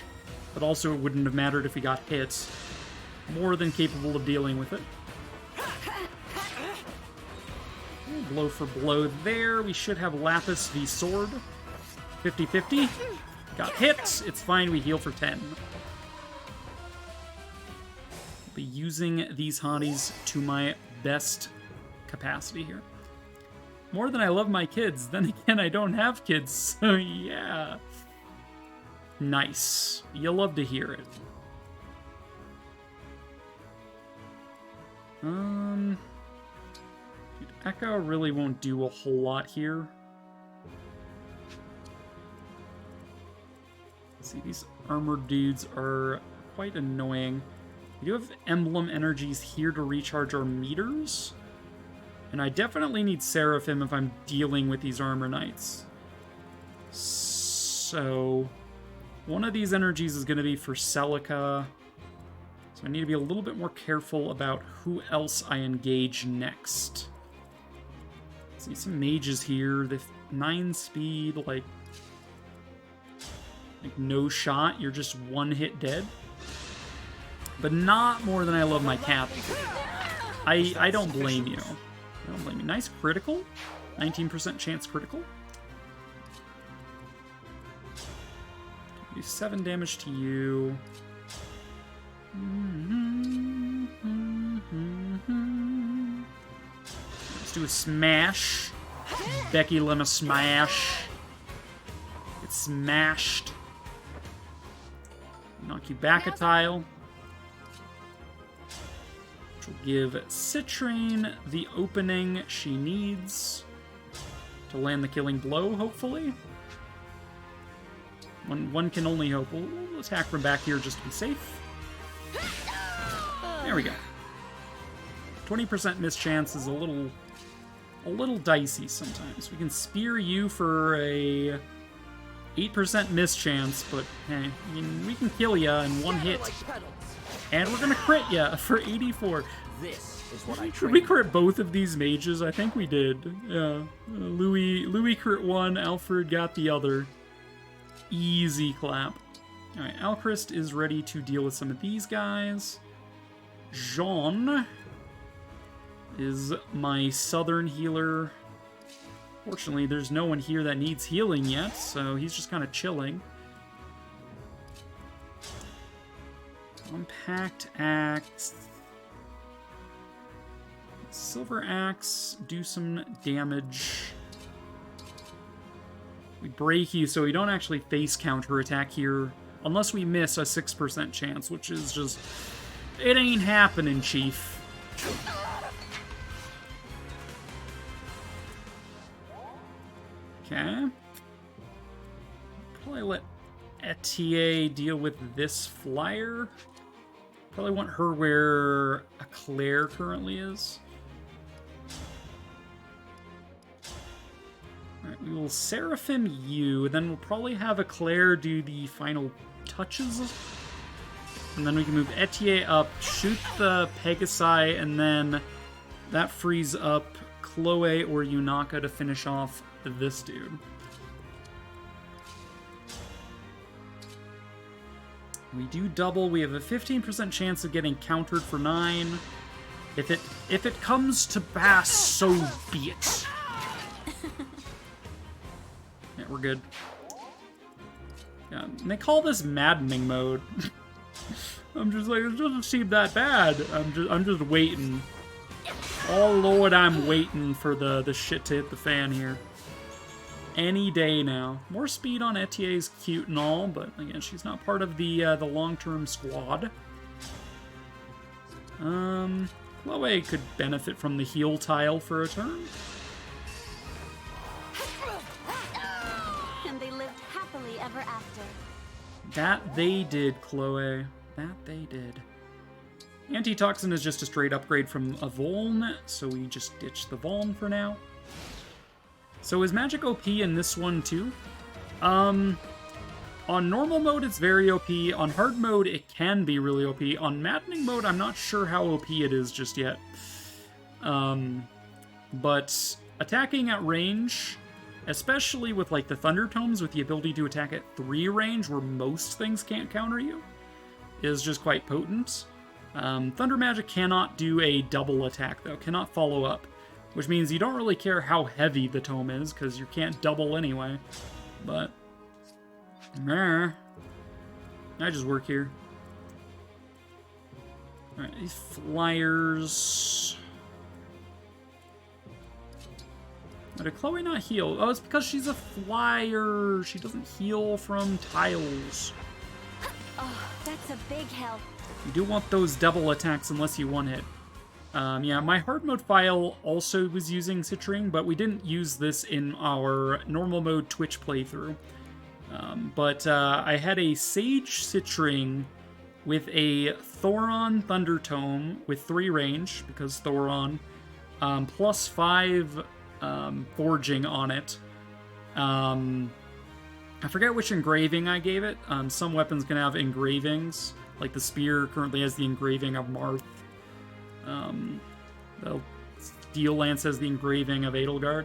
but also it wouldn't have mattered if he got hit. More than capable of dealing with it. Blow for blow there. We should have Lapis v Sword. 50-50. Got hit. It's fine. We heal for 10. I'll be using these hotties to my best capacity here. More than I love my kids. Then again, I don't have kids. So yeah. Nice. You'll love to hear it. Dude, Echo really won't do a whole lot here. Let's see, these armored dudes are quite annoying. We do have emblem energies here to recharge our meters. And I definitely need Seraphim if I'm dealing with these armor knights. So one of these energies is going to be for Celica. So I need to be a little bit more careful about who else I engage next. See some mages here. They have 9 speed, like no shot. You're just one hit dead. But not more than I love my cap. I don't blame you. I don't blame you. Nice critical. 19% chance critical. Do 7 damage to you. Let's do a smash. Becky Lemma smash. Get smashed. Knock you back a tile. Which will give Citrain the opening she needs to land the killing blow, hopefully. One can only hope. We'll attack from back here just to be safe. There we go. 20% miss chance is a little dicey sometimes. We can spear you for a 8% miss chance, but hey, we can kill ya in one hit. And we're gonna crit ya for 84. This is what I Did we crit both of these mages? I think we did. Yeah. Louis crit one, Alfred got the other. Easy clap. Alright, Alchrist is ready to deal with some of these guys. Jean is my southern healer. Fortunately, there's no one here that needs healing yet, so he's just kind of chilling. Compact Axe. Silver Axe, do some damage. We break you, so we don't actually face counter attack here, unless we miss a 6% chance, which is just... It ain't happening, Chief. Okay. Probably let Etier deal with this flyer. Probably want her where Eclair currently is. Alright, we will Seraphim you, then we'll probably have Eclair do the final touches. And then we can move Etier up, shoot the Pegasi, and then that frees up Chloe or Yunaka to finish off this dude. We do double. We have a 15% chance of getting countered for 9. If it comes to pass, so be it. Yeah, we're good. Yeah, and they call this Maddening Mode. I'm just like, it doesn't seem that bad. I'm just waiting. Oh Lord, I'm waiting for the shit to hit the fan here. Any day now. More speed on Etier is cute and all, but again, she's not part of the long-term squad. Chloe could benefit from the heal tile for a turn. And they lived happily ever after. That they did, Chloe. That they did. Antitoxin is just a straight upgrade from a Voln, so we just ditch the Voln for now. So is magic OP in this one too? On normal mode, it's very OP. On hard mode, it can be really OP. On maddening mode, I'm not sure how OP it is just yet. But attacking at range, especially with like the Thunder Tomes with the ability to attack at 3 range where most things can't counter you, is just quite potent. Thunder Magic cannot do a double attack though, cannot follow up. Which means you don't really care how heavy the tome is, because you can't double anyway. But... I just work here. Alright, these flyers... Why did Chloe not heal? Oh, it's because she's a flyer. She doesn't heal from tiles. Oh, that's a big help. You do want those double attacks unless you one-hit. Yeah, my hard mode file also was using citrine, but we didn't use this in our normal mode Twitch playthrough. But I had a Sage citrine with a Thoron Thundertome with 3 range, because Thoron, plus 5 forging on it. I forget which engraving I gave it. Some weapons can have engravings, like the spear currently has the engraving of Marth. The Steel Lance has the engraving of Edelgard.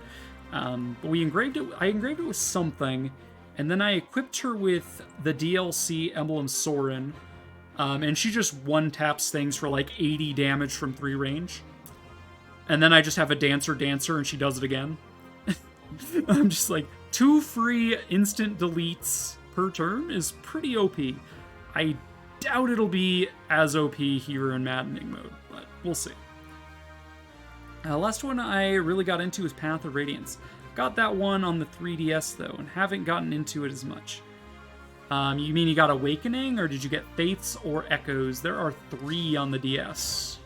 But I engraved it with something, and then I equipped her with the DLC Emblem Sorin, and she just one-taps things for like 80 damage from 3 range. And then I just have a Dancer and she does it again. I'm just like, 2 free instant deletes per turn is pretty OP. I doubt it'll be as OP here in Maddening Mode, but we'll see. Last one I really got into is Path of Radiance. Got that one on the 3DS though, and haven't gotten into it as much. You mean you got Awakening, or did you get Faiths or Echoes? There are 3 on the DS.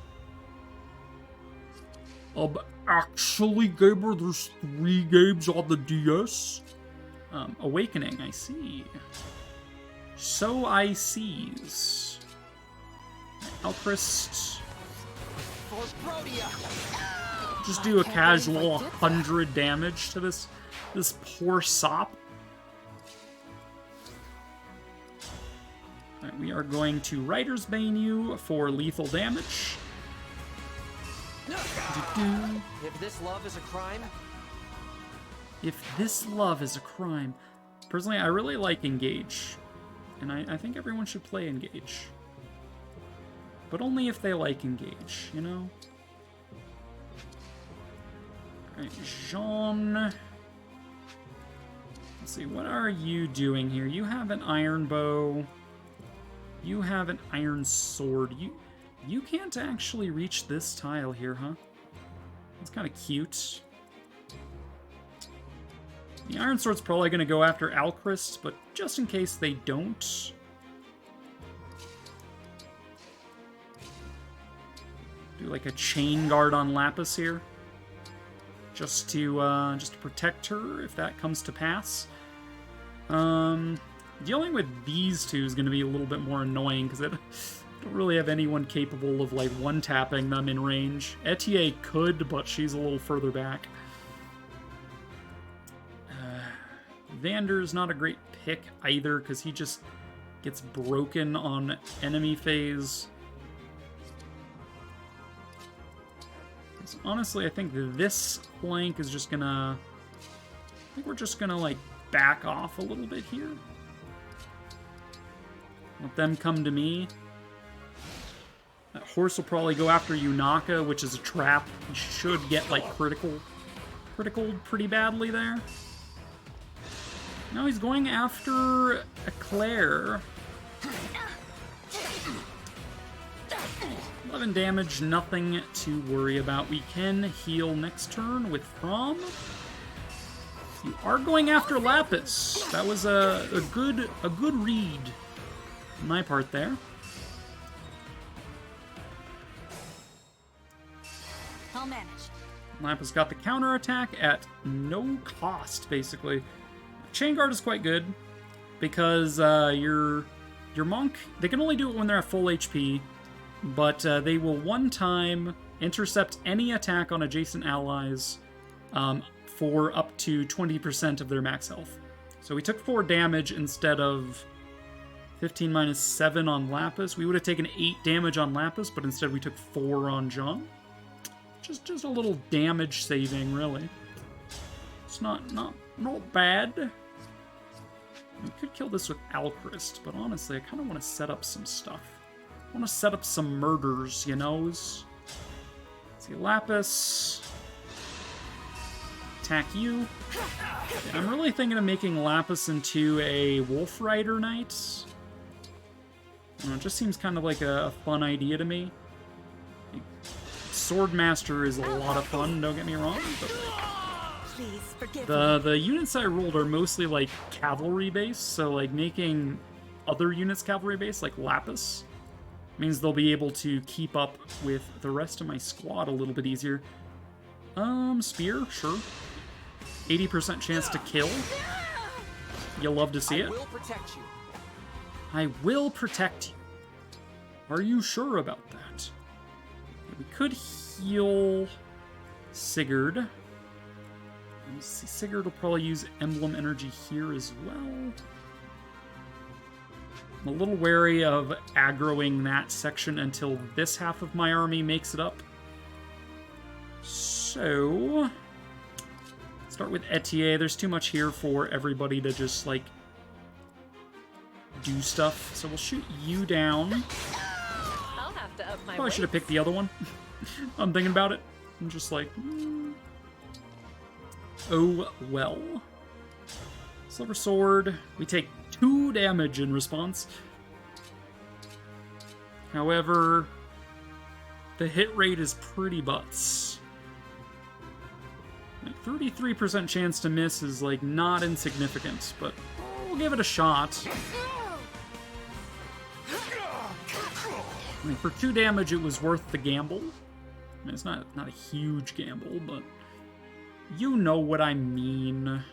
Actually, Gaber, there's 3 games on the DS. Awakening, I see. So I sees. Alchrist. Just do a casual 100 damage to this poor sop. Alright, we are going to Writer's Bane you for lethal damage. If this love is a crime... If this love is a crime... Personally, I really like Engage. And I think everyone should play Engage. But only if they like Engage, you know? Alright, Jean... Let's see, what are you doing here? You have an iron bow. You have an iron sword. You can't actually reach this tile here, huh? It's kind of cute. The iron sword's probably going to go after Alchrist, but just in case they don't... do like a chain guard on Lapis here. Just to protect her if that comes to pass. Dealing with these two is going to be a little bit more annoying because I don't really have anyone capable of like one-tapping them in range. Etier could, but she's a little further back. Vander's not a great pick either because he just gets broken on enemy phase. So honestly, I think this flank is just gonna... I think we're just gonna like back off a little bit here. Let them come to me. That horse will probably go after Yunaka, which is a trap. He should get like critical pretty badly there. No, he's going after Eclair. 11 damage, nothing to worry about. We can heal next turn with From. You are going after Lapis. That was a good read on my part there. I'll manage. Lapis got the counterattack at no cost, basically. Chain Guard is quite good because your monk, they can only do it when they're at full HP, but they will one time intercept any attack on adjacent allies for up to 20% of their max health. So we took 4 damage instead of 15 minus 7 on Lapis. We would have taken 8 damage on Lapis, but instead we took 4 on John. Just a little damage saving, really. It's not bad. We could kill this with Alchrist, but honestly, I kind of want to set up some stuff. I want to set up some murders, you know? Let's see, Lapis. Attack you. Yeah, I'm really thinking of making Lapis into a Wolf Rider Knight. I don't know, it just seems kind of like a fun idea to me. Swordmaster is a lot of fun, don't get me wrong, but Please forgive the units I rolled are mostly like cavalry based, so like making other units cavalry based, like Lapis, Means they'll be able to keep up with the rest of my squad a little bit easier. Spear, sure. 80% chance to kill. You'll love to see it. I will protect you. I will protect you. Are you sure about that? We could heal Sigurd. Let me see. Sigurd will probably use Emblem Energy here as well. I'm a little wary of aggroing that section until this half of my army makes it up. So, start with Etier. There's too much here for everybody to just, like, do stuff. So we'll shoot you down. I'll have to up my Probably should have picked the other one. I'm thinking about it. I'm just like, oh well. Silver Sword. We take 2 damage in response. However, the hit rate is pretty butts. Like 33% chance to miss is like not insignificant, but we'll give it a shot. I mean, for 2 damage, it was worth the gamble. I mean, it's not a huge gamble, but you know what I mean.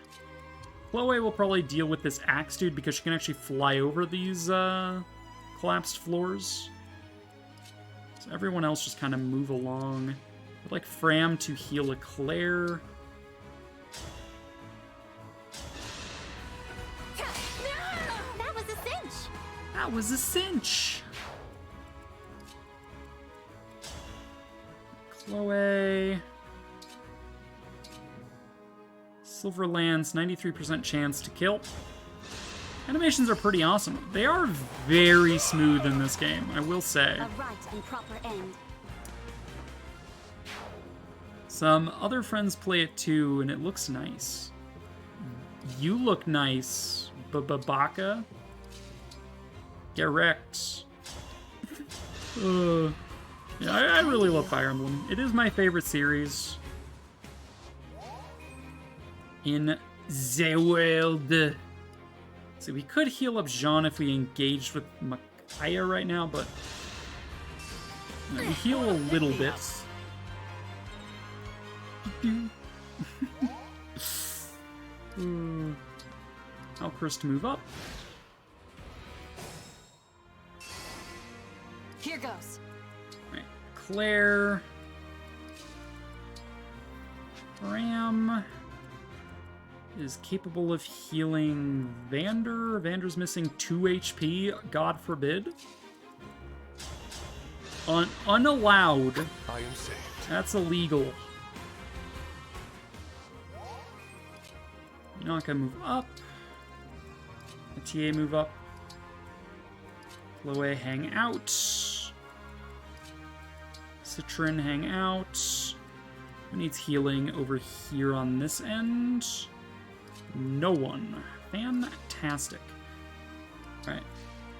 Chloe will probably deal with this axe dude because she can actually fly over these collapsed floors. So everyone else just kind of move along. I'd like Fram to heal Eclair. That was a cinch! That was a cinch! Chloe. Silverlands, 93% chance to kill. Animations are pretty awesome. They are very smooth in this game, I will say. A right and proper end. Some other friends play it too, and it looks nice. You look nice, Baka. Get wrecked. Yeah, I really love Fire Emblem. It is my favorite series in the world. So we could heal up Jean if we engaged with Micaiah right now, but we heal a little bit. Alchris to move up. Here goes. Right, Claire. Ram is capable of healing Vander. Vander's missing 2 HP. God forbid. Unallowed. I am saved. That's illegal. You're not gonna move up. TA move up. Chloe hang out. Citron hang out. Who needs healing over here on this end? No one. Fantastic. Alright.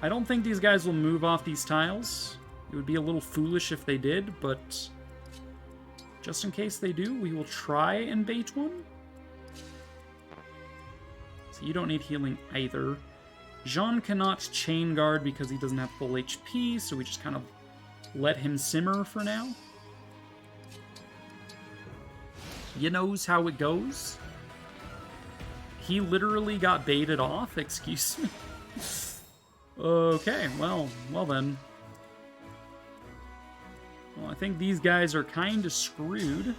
I don't think these guys will move off these tiles. It would be a little foolish if they did, but just in case they do, we will try and bait one. So you don't need healing either. Jean cannot chain guard because he doesn't have full HP, so we just kind of let him simmer for now. You knows how it goes. He literally got baited off, excuse me. Okay, well then. Well, I think these guys are kind of screwed.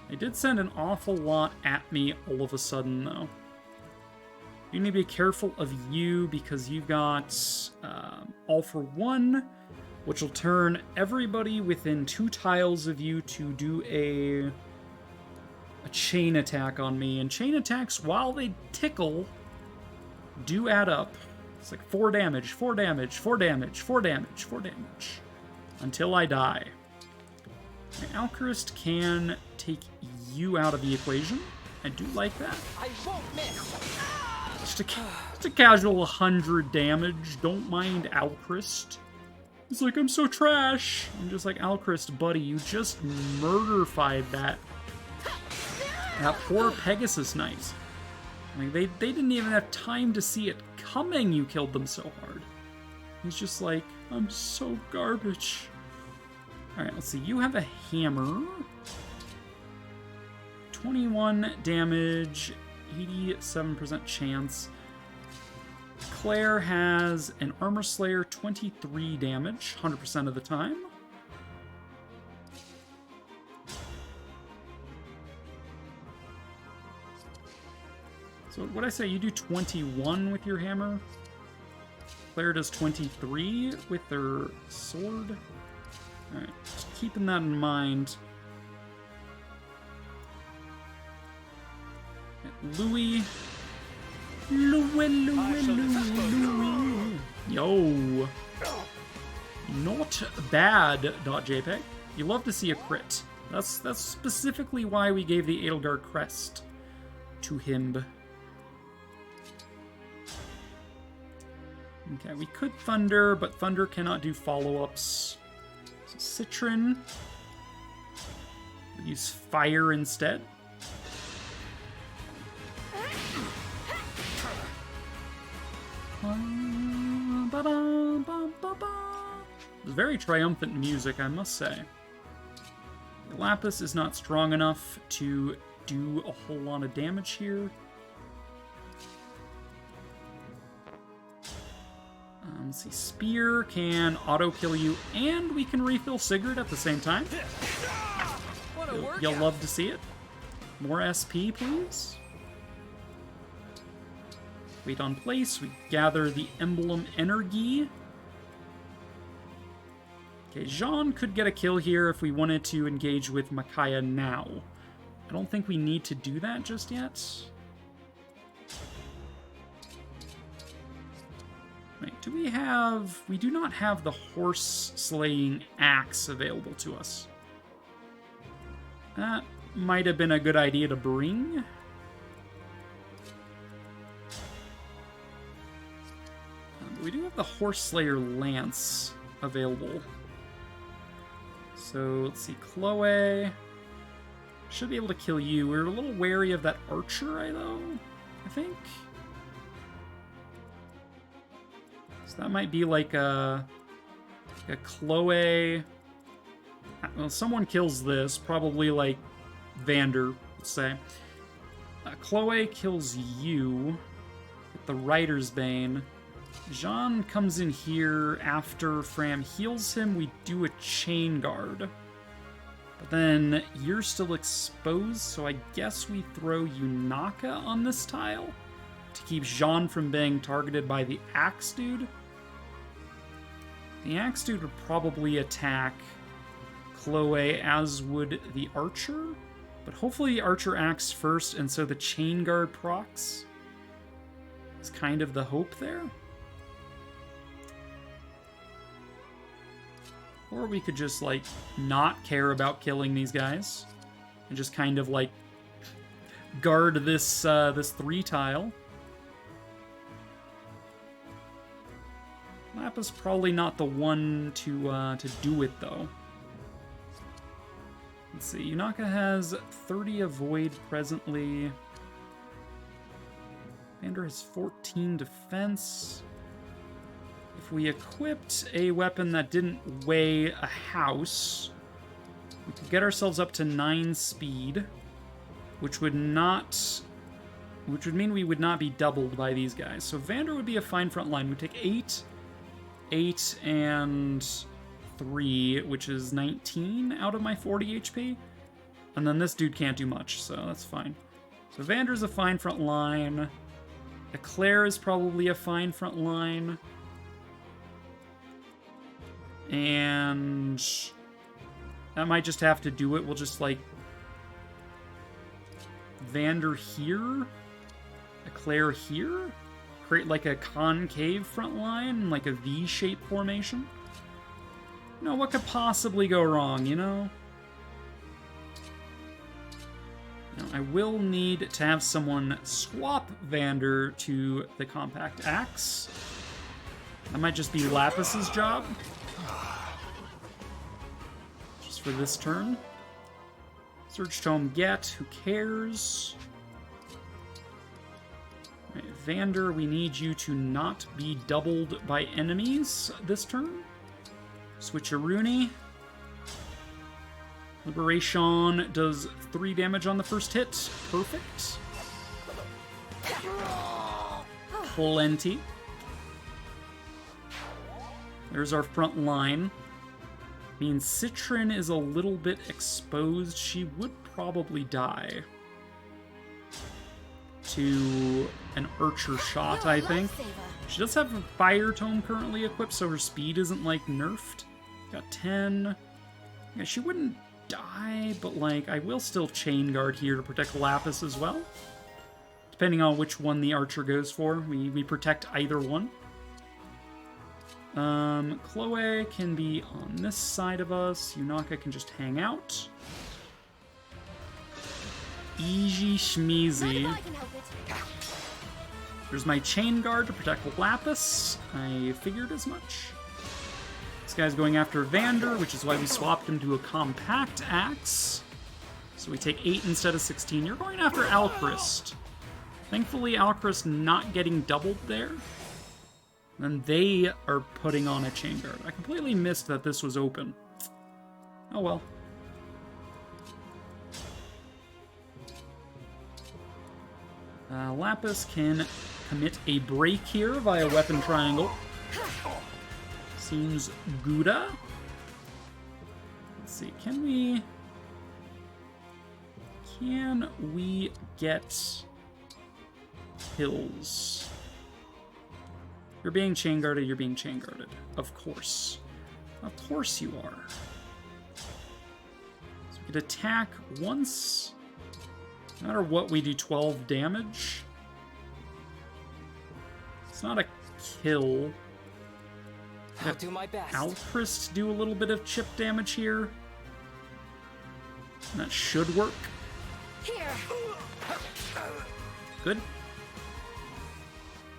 They did send an awful lot at me all of a sudden, though. You need to be careful of you because you've got All for One, which will turn everybody within 2 tiles of you to do a chain attack on me. And chain attacks, while they tickle, do add up. It's like 4 damage, 4 damage, 4 damage, 4 damage, 4 damage. Until I die. Now, Alchemist can take you out of the equation. I do like that. I won't miss. Just a casual 100 damage. Don't mind Alchrist. He's like, I'm so trash. I'm just like, Alchrist, buddy, you just murder-fied that poor Pegasus Knight. I mean, they didn't even have time to see it coming. You killed them so hard. He's just like, I'm so garbage. Alright, let's see. You have a hammer. 21 damage, 87% chance. Claire has an Armor Slayer, 23 damage, 100% of the time. So what'd I say? You do 21 with your hammer? Claire does 23 with her sword. Alright, just keeping that in mind. Louis. Yo. Not bad, .jpg. You love to see a crit. That's specifically why we gave the Edelgard crest to him. Okay, we could Thunder, but Thunder cannot do follow-ups. So Citron. We'll use Fire instead. Very triumphant music, I must say. Lapis is not strong enough to do a whole lot of damage here. Let's see, Spear can auto-kill you, and we can refill Sigurd at the same time. You'll love to see it. More SP, please. Wait on place, we gather the Emblem Energy. Okay, Jean could get a kill here if we wanted to engage with Micaiah now. I don't think we need to do that just yet. Wait, do we have... We do not have the horse-slaying axe available to us. That might have been a good idea to bring. We do have the Horse Slayer Lance available. So, let's see, Chloe should be able to kill you. We're a little wary of that archer, though, I think. So that might be like a Chloe... Well, someone kills this, probably like Vander, let's say. Chloe kills you with the Rider's Bane. Jean comes in here after Fram heals him. We do a chain guard. But then you're still exposed, so I guess we throw Yunaka on this tile to keep Jean from being targeted by the Axe Dude. The Axe Dude would probably attack Chloe, as would the Archer. But hopefully the Archer acts first, and so the chain guard procs is kind of the hope there. Or we could just, like, not care about killing these guys and just kind of, like, guard this this 3-tile. Lapis probably not the one to do it, though. Let's see, Yunaka has 30 avoid presently. Vander has 14 defense. If we equipped a weapon that didn't weigh a house, we could get ourselves up to 9 speed, which would mean we would not be doubled by these guys. So Vander would be a fine front line. We'd take 8, and 3, which is 19 out of my 40 HP. And then this dude can't do much, so that's fine. So Vander's a fine front line. Eclair is probably a fine front line. And that might just have to do it. We'll just, like, Vander here, Eclair here, create, like, a concave front line, like a V-shaped formation. You know, what could possibly go wrong, you know? Now, I will need to have someone swap Vander to the compact axe. That might just be Lapis's job. Just for this turn. Search Tome get, who cares? Right, Vander, we need you to not be doubled by enemies this turn. Switcheroony. Liberation does 3 damage on the first hit. Perfect. Plenty. There's our front line. Means Citron is a little bit exposed. She would probably die to an Archer shot, I think. She does have a Fire Tome currently equipped, so her speed isn't, like, nerfed. Got 10. Yeah, she wouldn't die, but, like, I will still Chain Guard here to protect Lapis as well. Depending on which one the Archer goes for, we protect either one. Chloe can be on this side of us. Yunaka can just hang out. Easy schmeezy. There's my Chain Guard to protect Lapis. I figured as much. This guy's going after Vander, which is why we swapped him to a Compact Axe. So we take 8 instead of 16. You're going after Alchrist. Thankfully, Alchrist not getting doubled there. And they are putting on a Chain Guard. I completely missed that this was open. Oh well. Lapis can commit a break here via Weapon Triangle. Seems Gouda. Let's see, can we get kills? You're being Chain Guarded, you're being Chain Guarded. Of course. Of course you are. So we could attack once. No matter what, we do 12 damage. It's not a kill. I'll do my best. Alchrist do a little bit of chip damage here. And that should work. Here. Good.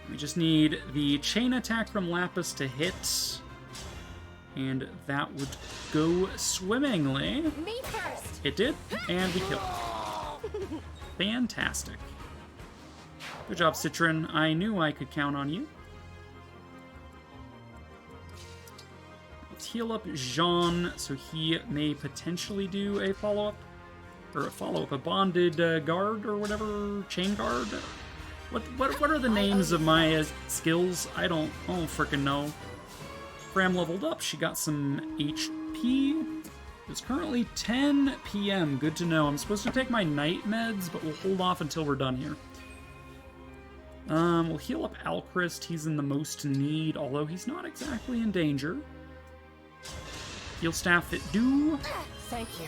We just need the chain attack from Lapis to hit. And that would go swimmingly. Me first. It did, and we killed. Fantastic. Good job, Citron. I knew I could count on you. Let's heal up Jean, so he may potentially do a follow-up. Or a follow-up, a bonded guard or whatever, chain guard. What are the names of my skills? I don't freaking know. Fram leveled up. She got some HP. It's currently 10 p.m. Good to know. I'm supposed to take my night meds, but we'll hold off until we're done here. We'll heal up Alchrist. He's in the most need, although he's not exactly in danger. Heal staff it do. Thank you.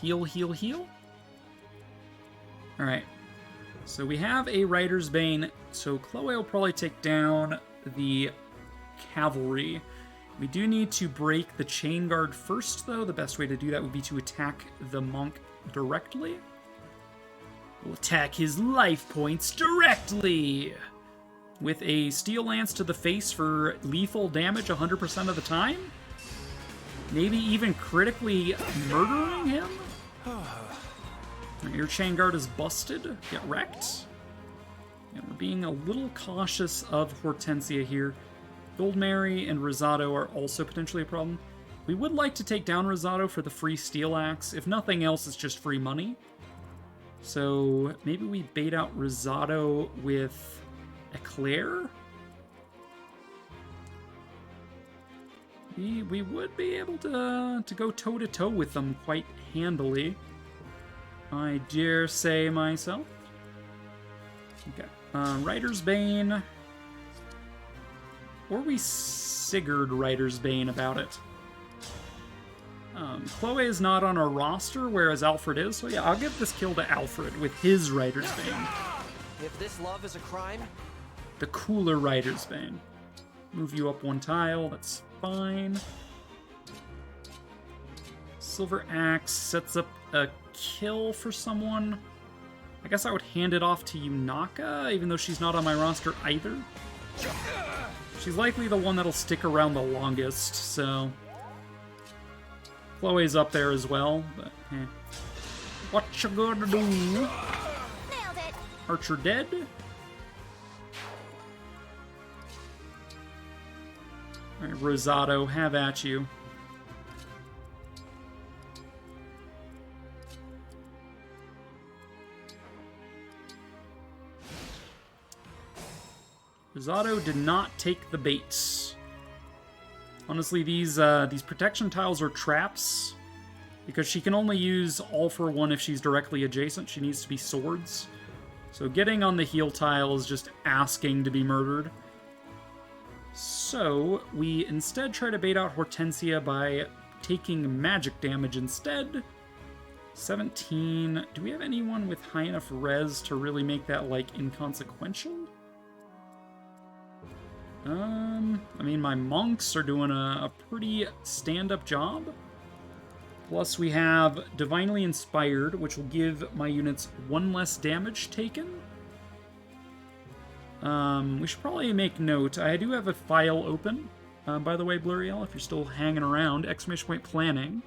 Heal, heal, heal. Alright. So we have a Rider's Bane, so Chloe will probably take down the cavalry. We do need to break the Chain Guard first, though. The best way to do that would be to attack the monk directly. We'll attack his life points directly! With a Steel Lance to the face for lethal damage 100% of the time? Maybe even critically murdering him? Your Chain Guard is busted. Get wrecked. And we're being a little cautious of Hortensia here. Gold Mary and Rosado are also potentially a problem. We would like to take down Rosado for the free Steel Axe. If nothing else, it's just free money. So maybe we bait out Rosado with Eclair? We would be able to go toe-to-toe with them quite handily. I dare say myself. Okay. Rider's Bane. Or we Sigurd Rider's Bane about it. Chloe is not on our roster, whereas Alfred is, so yeah, I'll give this kill to Alfred with his Rider's Bane. If this love is a crime... The cooler Rider's Bane. Move you up one tile, that's fine. Silver Axe sets up a kill for someone. I guess I would hand it off to Yunaka, even though she's not on my roster either. She's likely the one that'll stick around the longest, so... Chloe's up there as well, but What you gonna do? Nailed it. Archer dead. Alright, Rosado, have at you. Rosado did not take the baits. Honestly, these protection tiles are traps because she can only use all for one if she's directly adjacent. She needs to be swords. So getting on the heal tile is just asking to be murdered. So we instead try to bait out Hortensia by taking magic damage instead. 17. Do we have anyone with high enough res to really make that, like, inconsequential? I mean, my monks are doing a pretty stand-up job. Plus we have Divinely Inspired, which will give my units 1 less damage taken. We should probably make note. I do have a file open, by the way, Bluriel, if you're still hanging around, exclamation point planning,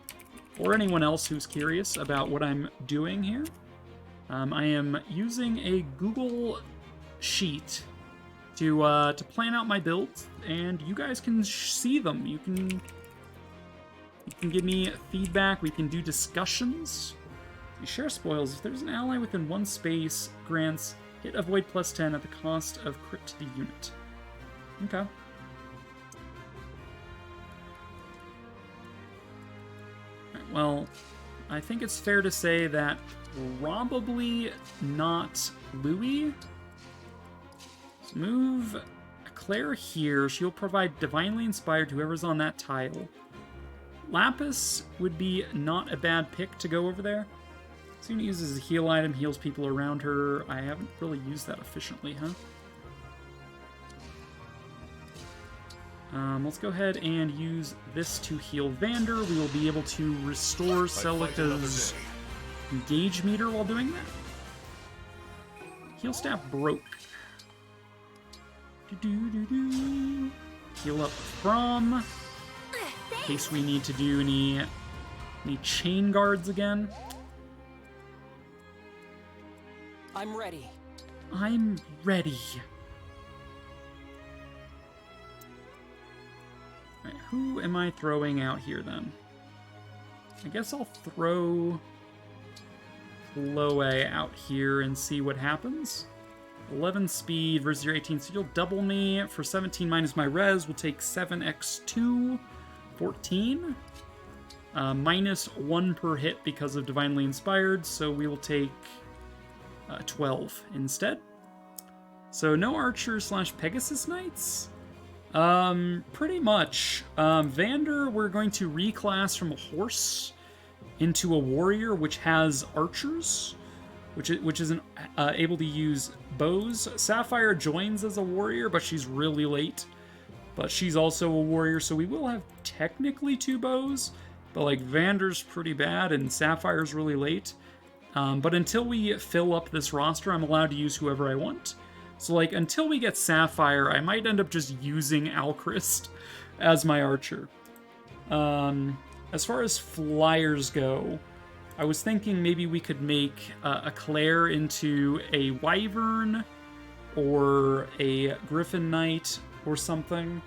or anyone else who's curious about what I'm doing here. I am using a Google Sheet to plan out my builds, and you guys can see them. You can give me feedback. We can do discussions. You share spoils. If there's an ally within 1 space, grants hit avoid +10 at the cost of crit to the unit. Okay. Right, well, I think it's fair to say that probably not Louis. So move Claire here. She'll provide Divinely Inspired to whoever's on that tile. Lapis would be not a bad pick to go over there. Soon uses a heal item, heals people around her. I haven't really used that efficiently, huh? Let's go ahead and use this to heal Vander. We will be able to restore Celica's Engage meter while doing that. Heal staff broke. Heal up from, in case we need to do any chain guards again. I'm ready. I'm ready. Right, who am I throwing out here then? I guess I'll throw Chloe out here and see what happens. 11 speed versus your 18, so you'll double me. For 17 minus my res, we'll take 7x2, 14. Minus 1 per hit because of Divinely Inspired, so we will take 12 instead. So no archers / Pegasus Knights? Pretty much. Vander, we're going to reclass from a horse into a warrior, which has archers, which isn't able to use bows. Sapphire joins as a warrior, but she's really late. But she's also a warrior, so we will have technically 2 bows, but like Vander's pretty bad and Sapphire's really late. But until we fill up this roster, I'm allowed to use whoever I want. So like until we get Sapphire, I might end up just using Alchrist as my archer. As far as flyers go, I was thinking maybe we could make a Claire into a Wyvern or a Griffin Knight or something.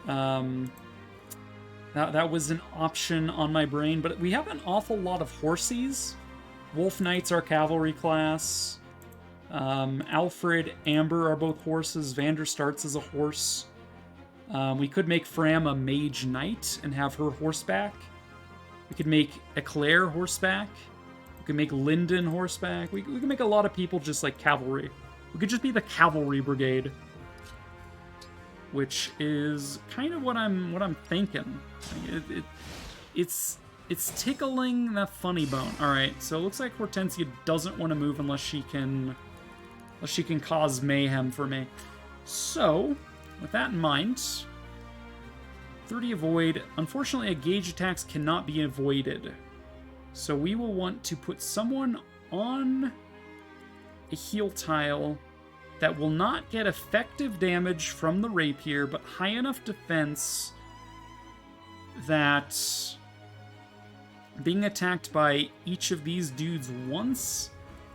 That was an option on my brain, but we have an awful lot of horsies. Wolf Knights are cavalry class. Alfred, Amber are both horses. Vander starts as a horse. We could make Fram a mage knight and have her horseback. We could make Eclair horseback. We could make Lyndon horseback. We could make a lot of people just like cavalry. We could just be the cavalry brigade, which is kind of what I'm thinking. It's tickling that funny bone. All right, so it looks like Hortensia doesn't want to move unless she can cause mayhem for me. So, with that in mind, 30 avoid. Unfortunately, engage attacks cannot be avoided. So we will want to put someone on a heal tile that will not get effective damage from the rapier, but high enough defense that being attacked by each of these dudes once,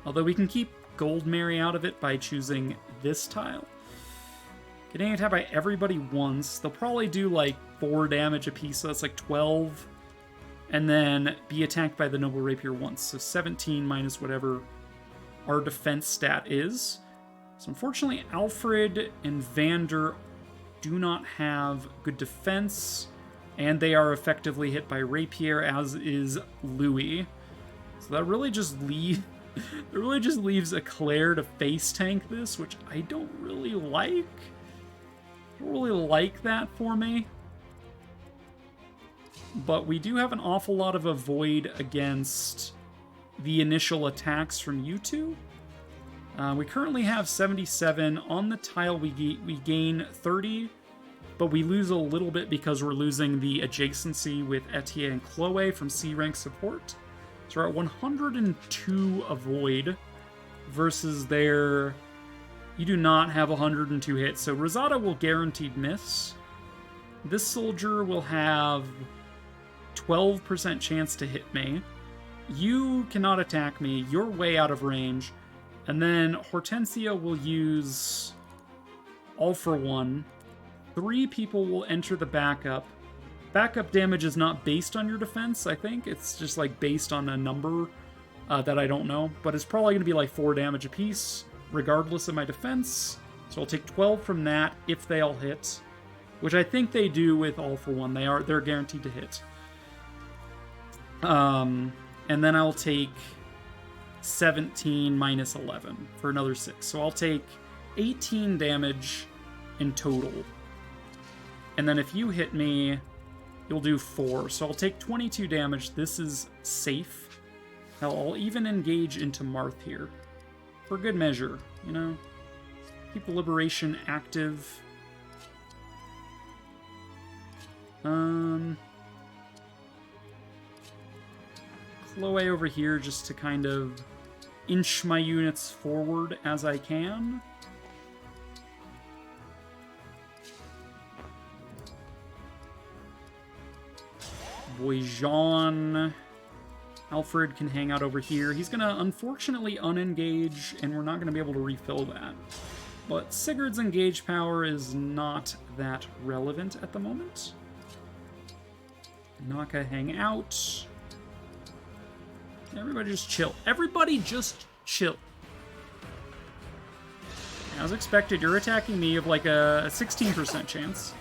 although we can keep Gold Mary out of it by choosing this tile. Getting attacked by everybody once, they'll probably do like 4 damage apiece, so that's like 12, and then be attacked by the Noble Rapier once, so 17 minus whatever our defense stat is. So unfortunately, Alfred and Vander do not have good defense, and they are effectively hit by Rapier, as is Louis. So that really just leaves Eclair to face tank this, which I don't really like. I don't really like that for me. But we do have an awful lot of avoid against the initial attacks from you two. We currently have 77. On the tile, we gain 30, but we lose a little bit because we're losing the adjacency with Etienne and Chloe from C-rank support. So we're at 102 avoid versus their... You do not have 102 hits, so Rosado will guaranteed miss. This soldier will have 12% chance to hit me. You cannot attack me. You're way out of range. And then Hortensia will use All for One. 3 people will enter the backup. Backup damage is not based on your defense, I think. It's just like based on a number that I don't know. But it's probably going to be like 4 damage apiece, regardless of my defense. So I'll take 12 from that if they all hit. Which I think they do with All for One. They're guaranteed to hit. And then I'll take 17 minus 11 for another 6. So I'll take 18 damage in total. And then if you hit me, you'll do 4. So I'll take 22 damage. This is safe. Hell, I'll even engage into Marth here. For good measure, you know? Keep the Liberation active. Chloe over here just to kind of inch my units forward as I can. Boy Jean. Alfred can hang out over here. He's going to unfortunately unengage, and we're not going to be able to refill that. But Sigurd's engage power is not that relevant at the moment. Naka hang out. Everybody just chill. Everybody just chill. As expected, you're attacking me of like a 16% chance.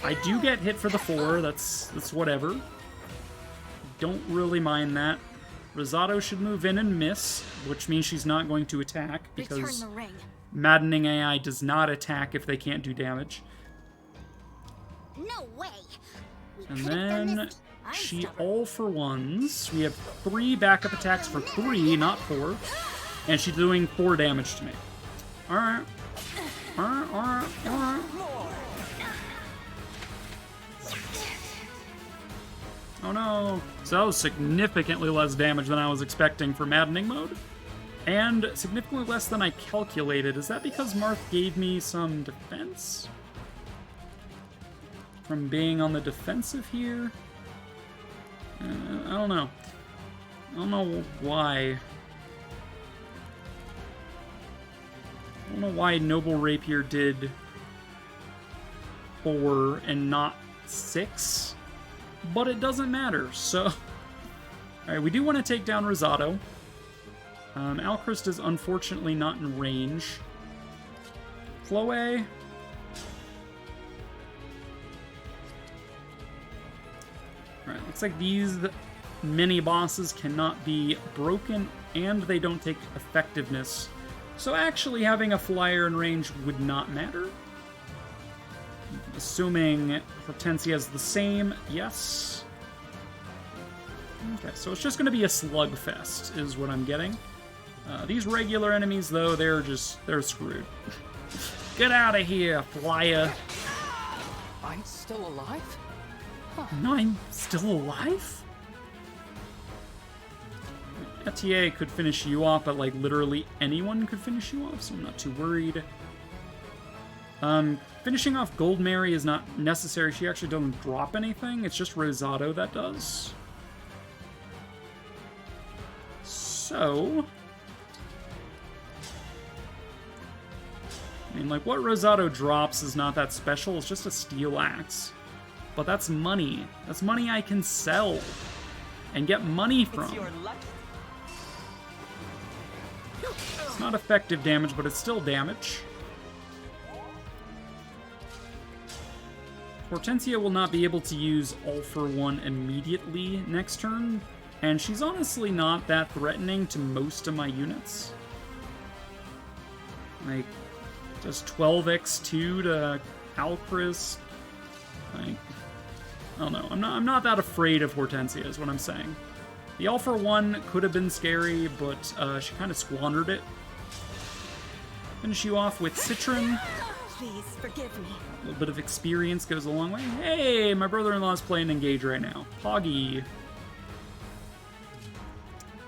I do get hit for the 4. That's whatever. Don't really mind that. Rosado should move in and miss, which means she's not going to attack because Maddening AI does not attack if they can't do damage. No way. And then she all for ones. We have 3 backup attacks for 3, not 4. And she's doing 4 damage to me. Alright. Alright. Oh no. So that was significantly less damage than I was expecting for Maddening Mode. And significantly less than I calculated. Is that because Marth gave me some defense? From being on the defensive here? I don't know. I don't know why. I don't know why Noble Rapier did 4 and not 6. But it doesn't matter, so... Alright, we do want to take down Rosado. Alchrist is unfortunately not in range. Chloe... Alright, looks like these mini-bosses cannot be broken, and they don't take effectiveness. So actually having a flyer in range would not matter. Assuming Hortensia has the same, yes. Okay, so it's just going to be a slugfest, is what I'm getting. These regular enemies, though, they're screwed. Get out of here, flyer! I'm still alive? Huh. No, I'm still alive? Etienne could finish you off, but like literally anyone could finish you off, so I'm not too worried. Finishing off Gold Mary is not necessary. She actually doesn't drop anything. It's just Rosado that does. So... I mean, like, what Rosado drops is not that special. It's just a steel axe. But that's money. That's money I can sell. And get money from. It's not effective damage, but it's still damage. Hortensia will not be able to use All for One immediately next turn. And she's honestly not that threatening to most of my units. Like... Just 12x2 to Alcris. Like, I don't know. I'm not that afraid of Hortensia, is what I'm saying. The All for One could have been scary, but she kind of squandered it. Finish you off with Citron. Please forgive me. A little bit of experience goes a long way. Hey, my brother-in-law is playing Engage right now. Poggy.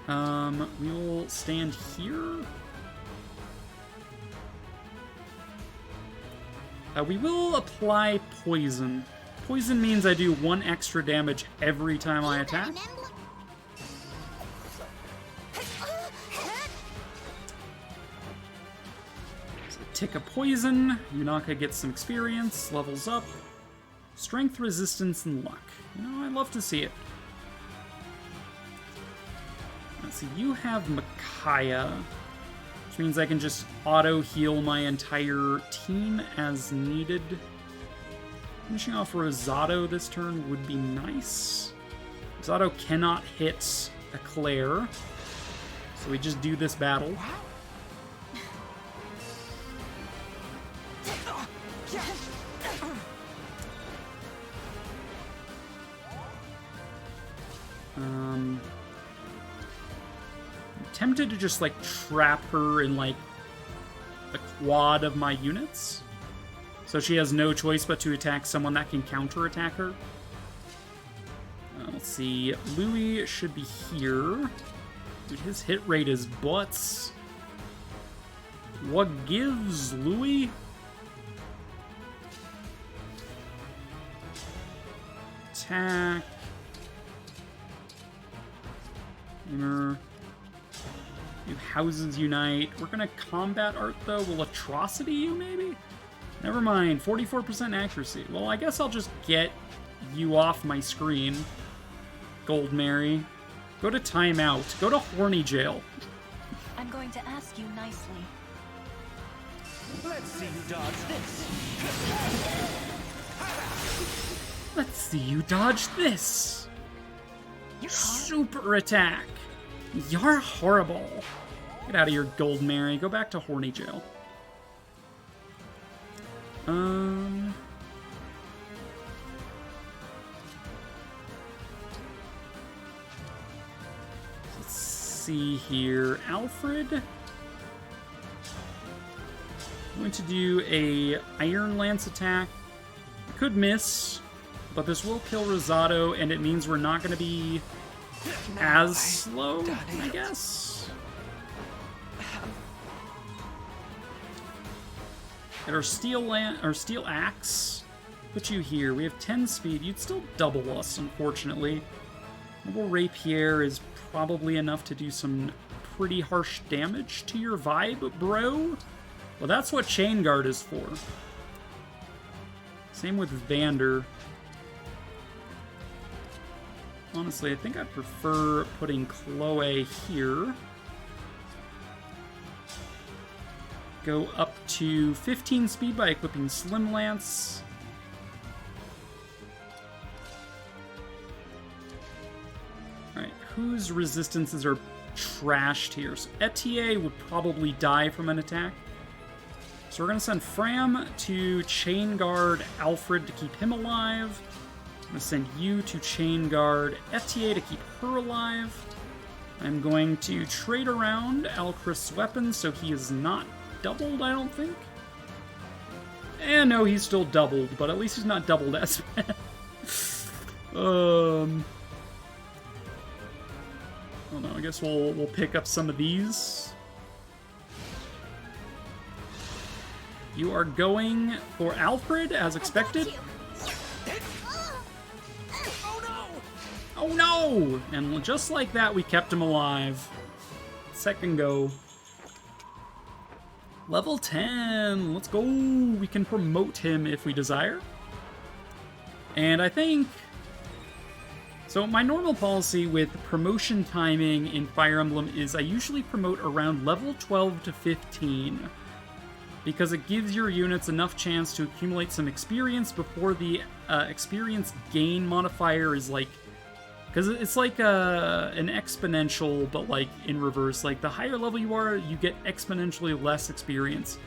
We will stand here. We will apply poison. Poison means I do 1 extra damage every time I attack. So tick of poison. Yunaka gets some experience, levels up. Strength, resistance, and luck. You know, I love to see it. Let's see, you have Micaiah. Which means I can just auto-heal my entire team as needed. Finishing off Rosado this turn would be nice. Rosado cannot hit Eclair, so we just do this battle. Tempted to just, like, trap her in, like, the quad of my units. So she has no choice but to attack someone that can counterattack her. Let's see. Louis should be here. Dude, his hit rate is butts. What gives, Louis? Attack. Gamer. You houses unite. We're gonna combat art though. Will atrocity you maybe? Never mind. 44% accuracy. Well, I guess I'll just get you off my screen. Gold Mary. Go to timeout. Go to horny jail. I'm going to ask you nicely. Let's see you dodge this. Let's see you dodge this. Super attack. You're horrible. Get out of here, Gold Mary. Go back to horny jail. Let's see here. Alfred. I'm going to do a Iron Lance attack. Could miss, but this will kill Rosado, and it means we're not going to be as slow, I guess. Get our steel axe. Put you here. We have 10 speed. You'd still double us, unfortunately. Noble Rapier is probably enough to do some pretty harsh damage to your vibe, bro. Well, that's what Chain Guard is for. Same with Vander. Honestly, I think I prefer putting Chloe here. Go up to 15 speed by equipping Slim Lance. Alright, whose resistances are trashed here? So Etier would probably die from an attack. So we're going to send Fram to Chain Guard Alfred to keep him alive. I'm going to send you to Chain Guard Etier to keep her alive. I'm going to trade around Alchrist's weapons so he is not doubled, I don't think. No, he's still doubled, but at least he's not doubled as bad. I don't know, I guess we'll pick up some of these. You are going for Alfred, as expected. Oh no! Oh no! And just like that, we kept him alive. Second go. Level 10. Let's go. We can promote him if we desire. And I think... So my normal policy with promotion timing in Fire Emblem is I usually promote around level 12 to 15. Because it gives your units enough chance to accumulate some experience before the experience gain modifier is like... Because it's like an exponential, but like in reverse. Like the higher level you are, you get exponentially less experience.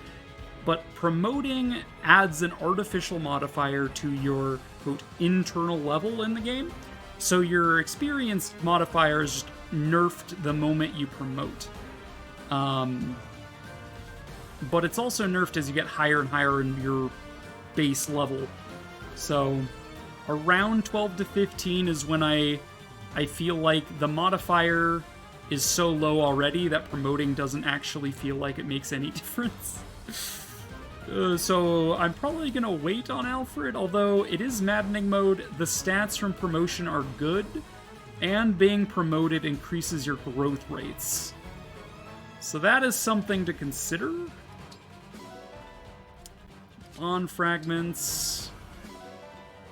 But promoting adds an artificial modifier to your, quote, internal level in the game. So your experience modifier is just nerfed the moment you promote. But it's also nerfed as you get higher and higher in your base level. So around 12 to 15 is when I feel like the modifier is so low already that promoting doesn't actually feel like it makes any difference. So I'm probably going to wait on Alfred, although it is Maddening Mode. The stats from promotion are good, and being promoted increases your growth rates. So that is something to consider. Bond fragments.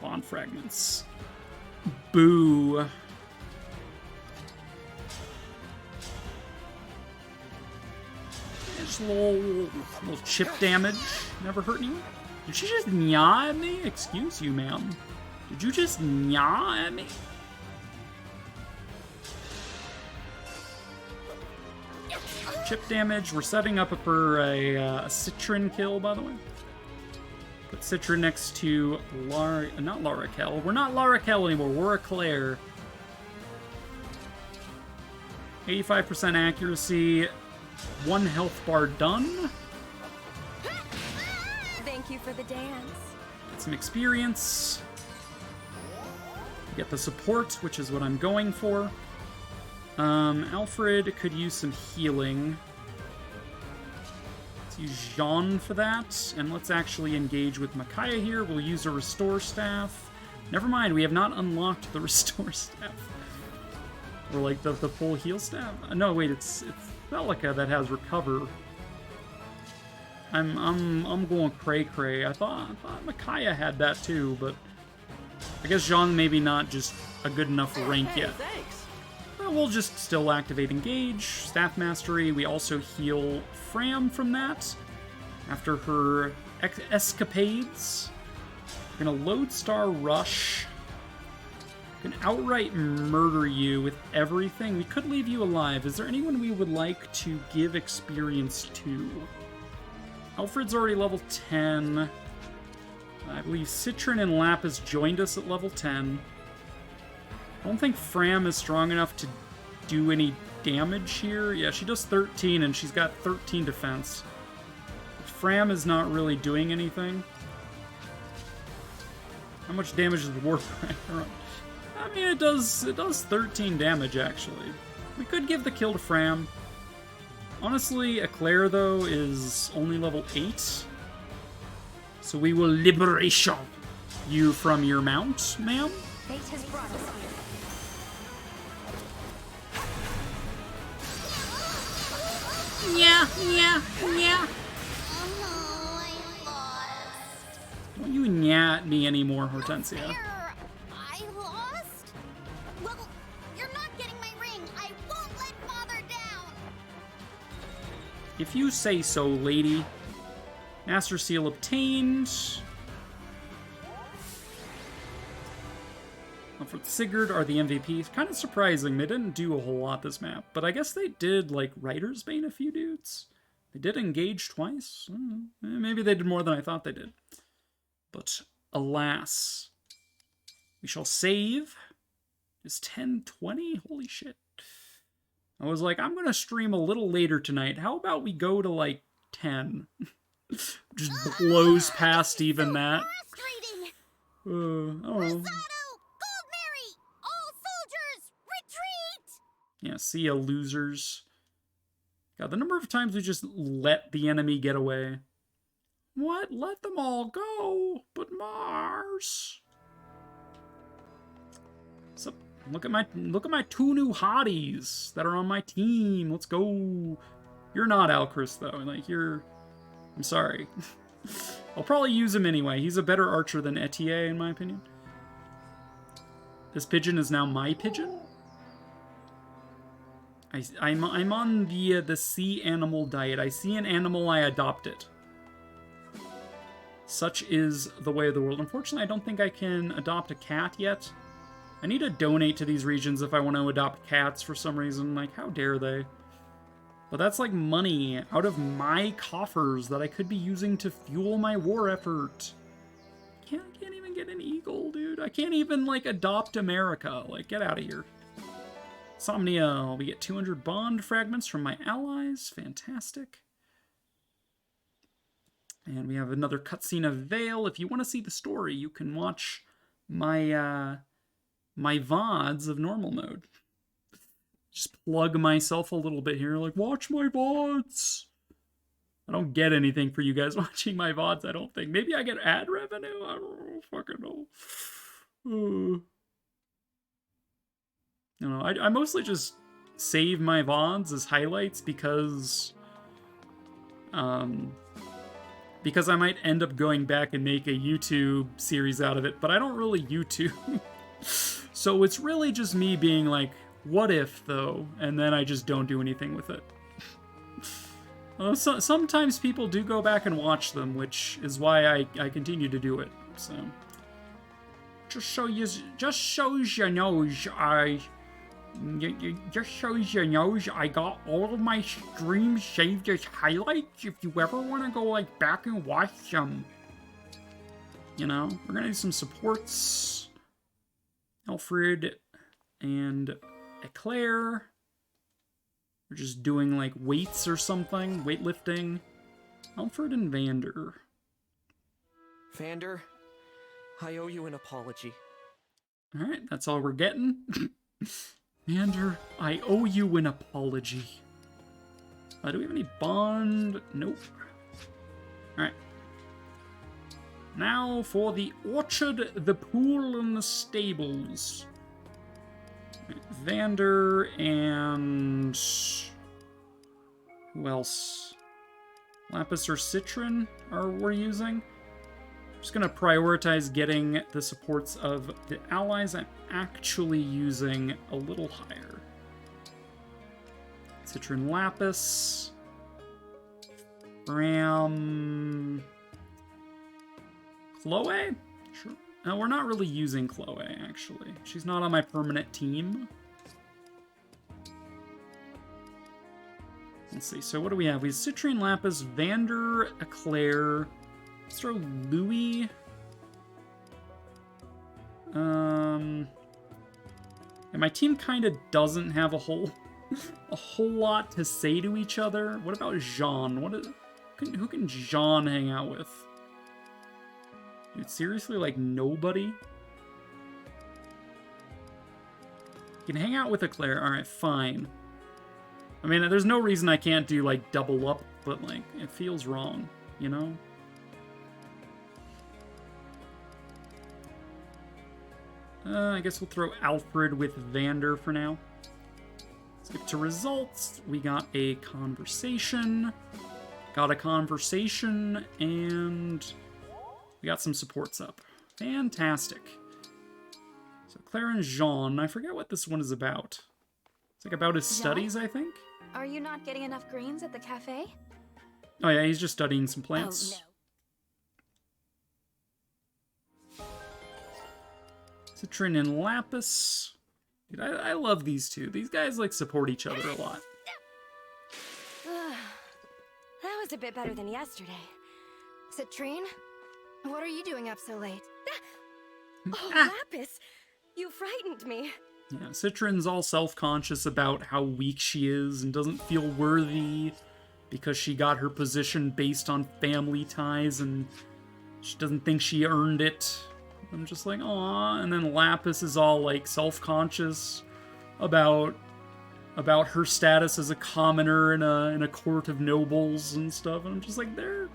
Bond fragments. Boo. Just a little chip damage. Never hurt anyone. Did she just nya at me? Excuse you, ma'am. Did you just nya at me? Chip damage. We're setting up for a Citron kill, by the way. Put Citron next to not Larrakel. We're not Larrakel anymore. We're a Claire. 85% accuracy. 1 health bar done. Thank you for the dance. Get some experience. Get the support, which is what I'm going for. Alfred could use some healing. Let's use Jean for that. And let's actually engage with Micaiah here. We'll use a Restore Staff. Never mind, we have not unlocked the Restore Staff. Or like the full heal staff. No, wait, it's Celica that has Recover. I'm going cray-cray. I thought Micaiah had that too, but I guess Jean maybe not just a good enough rank yet. Thanks. Well, we'll just still activate Engage, Staff Mastery. We also heal Fram from that after her escapades. We're gonna Lodestar Rush. Can outright murder you with everything. We could leave you alive. Is there anyone we would like to give experience to? Alfred's already level 10. I believe Citron and Lapis joined us at level 10. I don't think Fram is strong enough to do any damage here. Yeah, she does 13 and she's got 13 defense. Fram is not really doing anything. How much damage does the Warcracker run? I mean, it does 13 damage, actually. We could give the kill to Fram. Honestly, Eclair, though, is only level 8. So we will liberation you from your mount, ma'am. Fate has brought us here. Yeah. Don't you nya at me anymore, Hortensia. I lost? Well, you're not getting my ring. I won't let Father down. If you say so, lady. Master Seal obtained. Alfred Sigurd are the MVPs. Kind of surprising. They didn't do a whole lot this map. But I guess they did, like, Writer's Bane a few dudes. They did Engage twice. Maybe they did more than I thought they did. But alas. We shall save. Is 10:20? Holy shit. I was like, I'm going to stream a little later tonight. How about we go to, like, 10? Just blows past even that. I don't know. Yeah, see ya, losers. God, the number of times we just let the enemy get away. What? Let them all go? But Mars? So, Look at my 2 new hotties that are on my team. Let's go. You're not Alcris though. Like I'm sorry. I'll probably use him anyway. He's a better archer than Etier in my opinion. This pigeon is now my pigeon. I'm on the sea animal diet. I see an animal, I adopt it. Such is the way of the world. Unfortunately, I don't think I can adopt a cat yet. I need to donate to these regions if I want to adopt cats for some reason. Like, how dare they? But that's like money out of my coffers that I could be using to fuel my war effort. I can't even get an eagle, dude. I can't even, like, adopt America. Like, get out of here. Somnia, we get 200 bond fragments from my allies. Fantastic. And we have another cutscene of Vale. If you want to see the story, you can watch my my VODs of normal mode. Just plug myself a little bit here, like, watch my VODs. I don't get anything for you guys watching my VODs, I don't think. Maybe I get ad revenue? I don't fucking know. No, I mostly just save my VODs as highlights because I might end up going back and make a YouTube series out of it, but I don't really YouTube. So it's really just me being like, what if, though? And then I just don't do anything with it. Sometimes people do go back and watch them, which is why I continue to do it. So just shows you knows I got all of my streams saved as highlights. If you ever want to go like back and watch them, you know, we're gonna do some supports. Alfred and Eclair. We're just doing like weights or something, weightlifting. Alfred and Vander. Vander, I owe you an apology. Alright, that's all we're getting. Vander, I owe you an apology. Do we have any bond? Nope. Alright. Now for the orchard, the pool, and the stables. Vander and... who else? Lapis or Citron we're using. I'm just going to prioritize getting the supports of the allies I'm actually using a little higher. Citron Lapis. Bram... Chloe? Sure. No, we're not really using Chloe, actually. She's not on my permanent team. Let's see, so what do we have? We have Citrine Lapis, Vander, Eclair. Let's throw Louis. And my team kind of doesn't have a whole lot to say to each other. What about Jean? Who can Jean hang out with? Dude, seriously, like nobody? You can hang out with Eclair. Alright, fine. I mean, there's no reason I can't do, like, double up, but, like, it feels wrong, you know? I guess we'll throw Alfred with Vander for now. Skip to results. We got a conversation. Got a conversation, and... we got some supports up. Fantastic. So Claire and Jean. I forget what this one is about. It's like about his studies, I think? Are you not getting enough greens at the cafe? Oh yeah, he's just studying some plants. Oh, no. Citrin and Lapis. Dude, I love these two. These guys, like, support each other a lot. That was a bit better than yesterday. Citrine? What are you doing up so late? Oh, Lapis! You frightened me. Yeah, Citrin's all self-conscious about how weak she is and doesn't feel worthy because she got her position based on family ties and she doesn't think she earned it. I'm just like, aw. And then Lapis is all, like, self-conscious about her status as a commoner in a court of nobles and stuff. And I'm just like, they're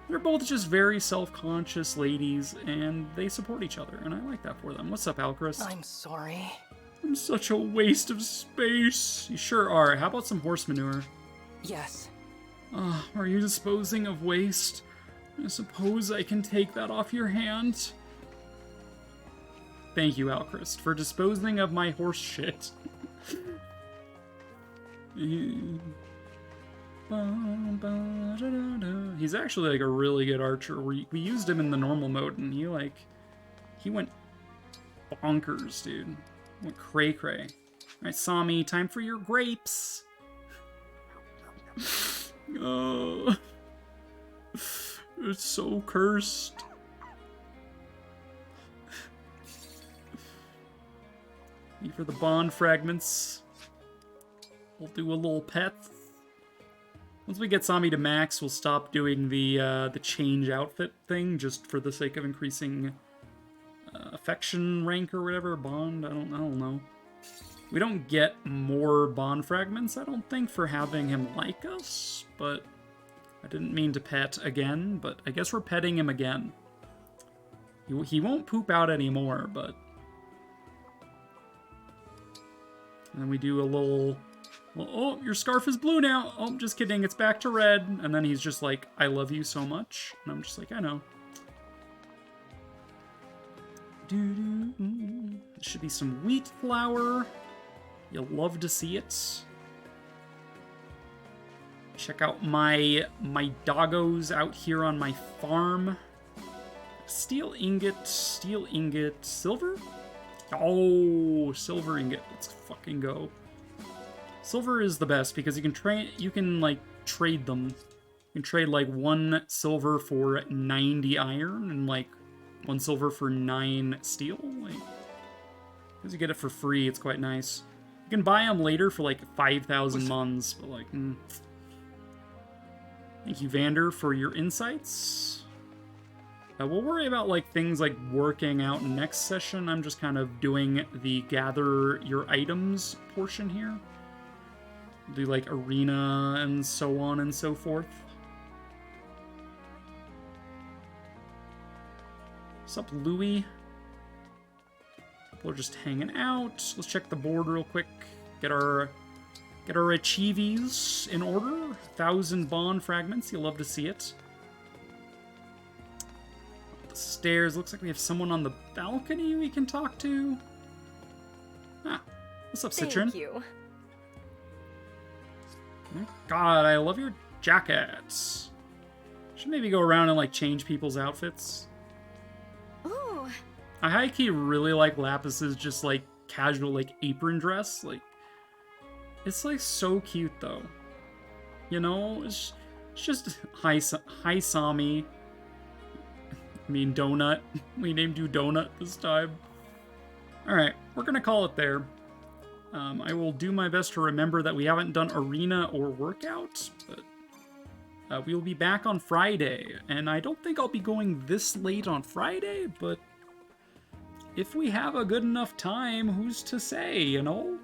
both just very self-conscious ladies, and they support each other, and I like that for them. What's up, Alcris? I'm sorry. I'm such a waste of space. You sure are. How about some horse manure? Yes. Are you disposing of waste? I suppose I can take that off your hand. Thank you, Alchrist, for disposing of my horse shit. He's actually like a really good archer. We used him in the normal mode, and he went bonkers, dude. Went cray cray. All right, Sami, time for your grapes. Oh, it's so cursed. Thank you for the bond fragments. We'll do a little pet. Once we get Sami to max, we'll stop doing the change outfit thing, just for the sake of increasing affection rank or whatever, bond. I don't know. We don't get more bond fragments, I don't think, for having him like us, but I didn't mean to pet again, but I guess we're petting him again. He won't poop out anymore, but... And then we do a little... Oh, your scarf is blue now! Oh, just kidding, it's back to red. And then he's just like, I love you so much. And I'm just like, I know. There should be some wheat flour. You'll love to see it. Check out my doggos out here on my farm. Steel ingot, silver? Oh, silver ingot. Let's fucking go. Silver is the best because you can trade them. You can trade like 1 silver for 90 iron and like 1 silver for 9 steel. Like, because you get it for free, it's quite nice. You can buy them later for like 5,000 muns, but like, Thank you, Vander, for your insights. We'll worry about like things like working out next session. I'm just kind of doing the gather your items portion here. Do like arena and so on and so forth. What's up, Louie? We're just hanging out. Let's check the board real quick. Get our achievies in order. 1,000 bond fragments. You'll love to see it. The stairs. Looks like we have someone on the balcony we can talk to. Ah, what's up, Citron? Thank you. God, I love your jackets. Should maybe go around and like change people's outfits. Ooh. I high-key really like Lapis's just like casual like apron dress. Like, it's like so cute though. You know, it's just hi Sami. I mean Donut. We named you Donut this time. All right, we're gonna call it there. I will do my best to remember that we haven't done arena or workout, but we will be back on Friday, and I don't think I'll be going this late on Friday, but if we have a good enough time, who's to say, you know?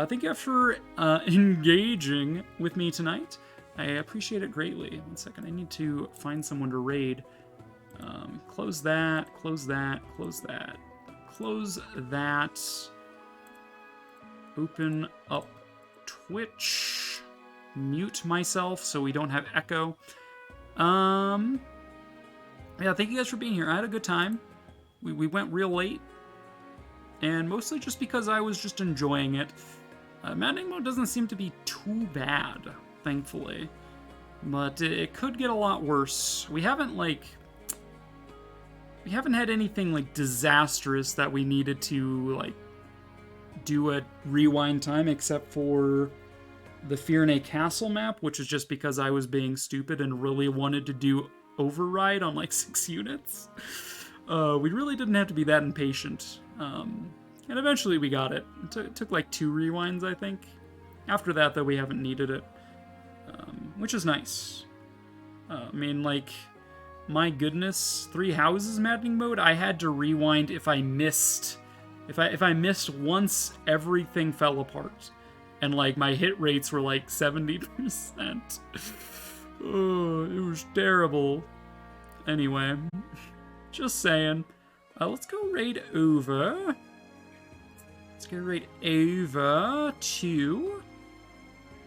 Thank you for engaging with me tonight. I appreciate it greatly. 1 second, I need to find someone to raid. Close that, close that, close that, close that. Open up Twitch. Mute myself so we don't have echo. Yeah, thank you guys for being here. I had a good time. We went real late. And mostly just because I was just enjoying it. Maddening Mode doesn't seem to be too bad, thankfully. But it could get a lot worse. We haven't had anything like disastrous that we needed to like do a rewind time, except for the Firne Castle map, which is just because I was being stupid and really wanted to do override on like 6 units. We really didn't have to be that impatient. And eventually we got it. It took like 2 rewinds, I think. After that, though, we haven't needed it. Which is nice. I mean, like, my goodness, 3 houses Maddening Mode, I had to rewind if I missed. If I missed once, everything fell apart. And, like, my hit rates were, like, 70%. Oh, it was terrible. Anyway, just saying. Let's go raid over. Let's get right over to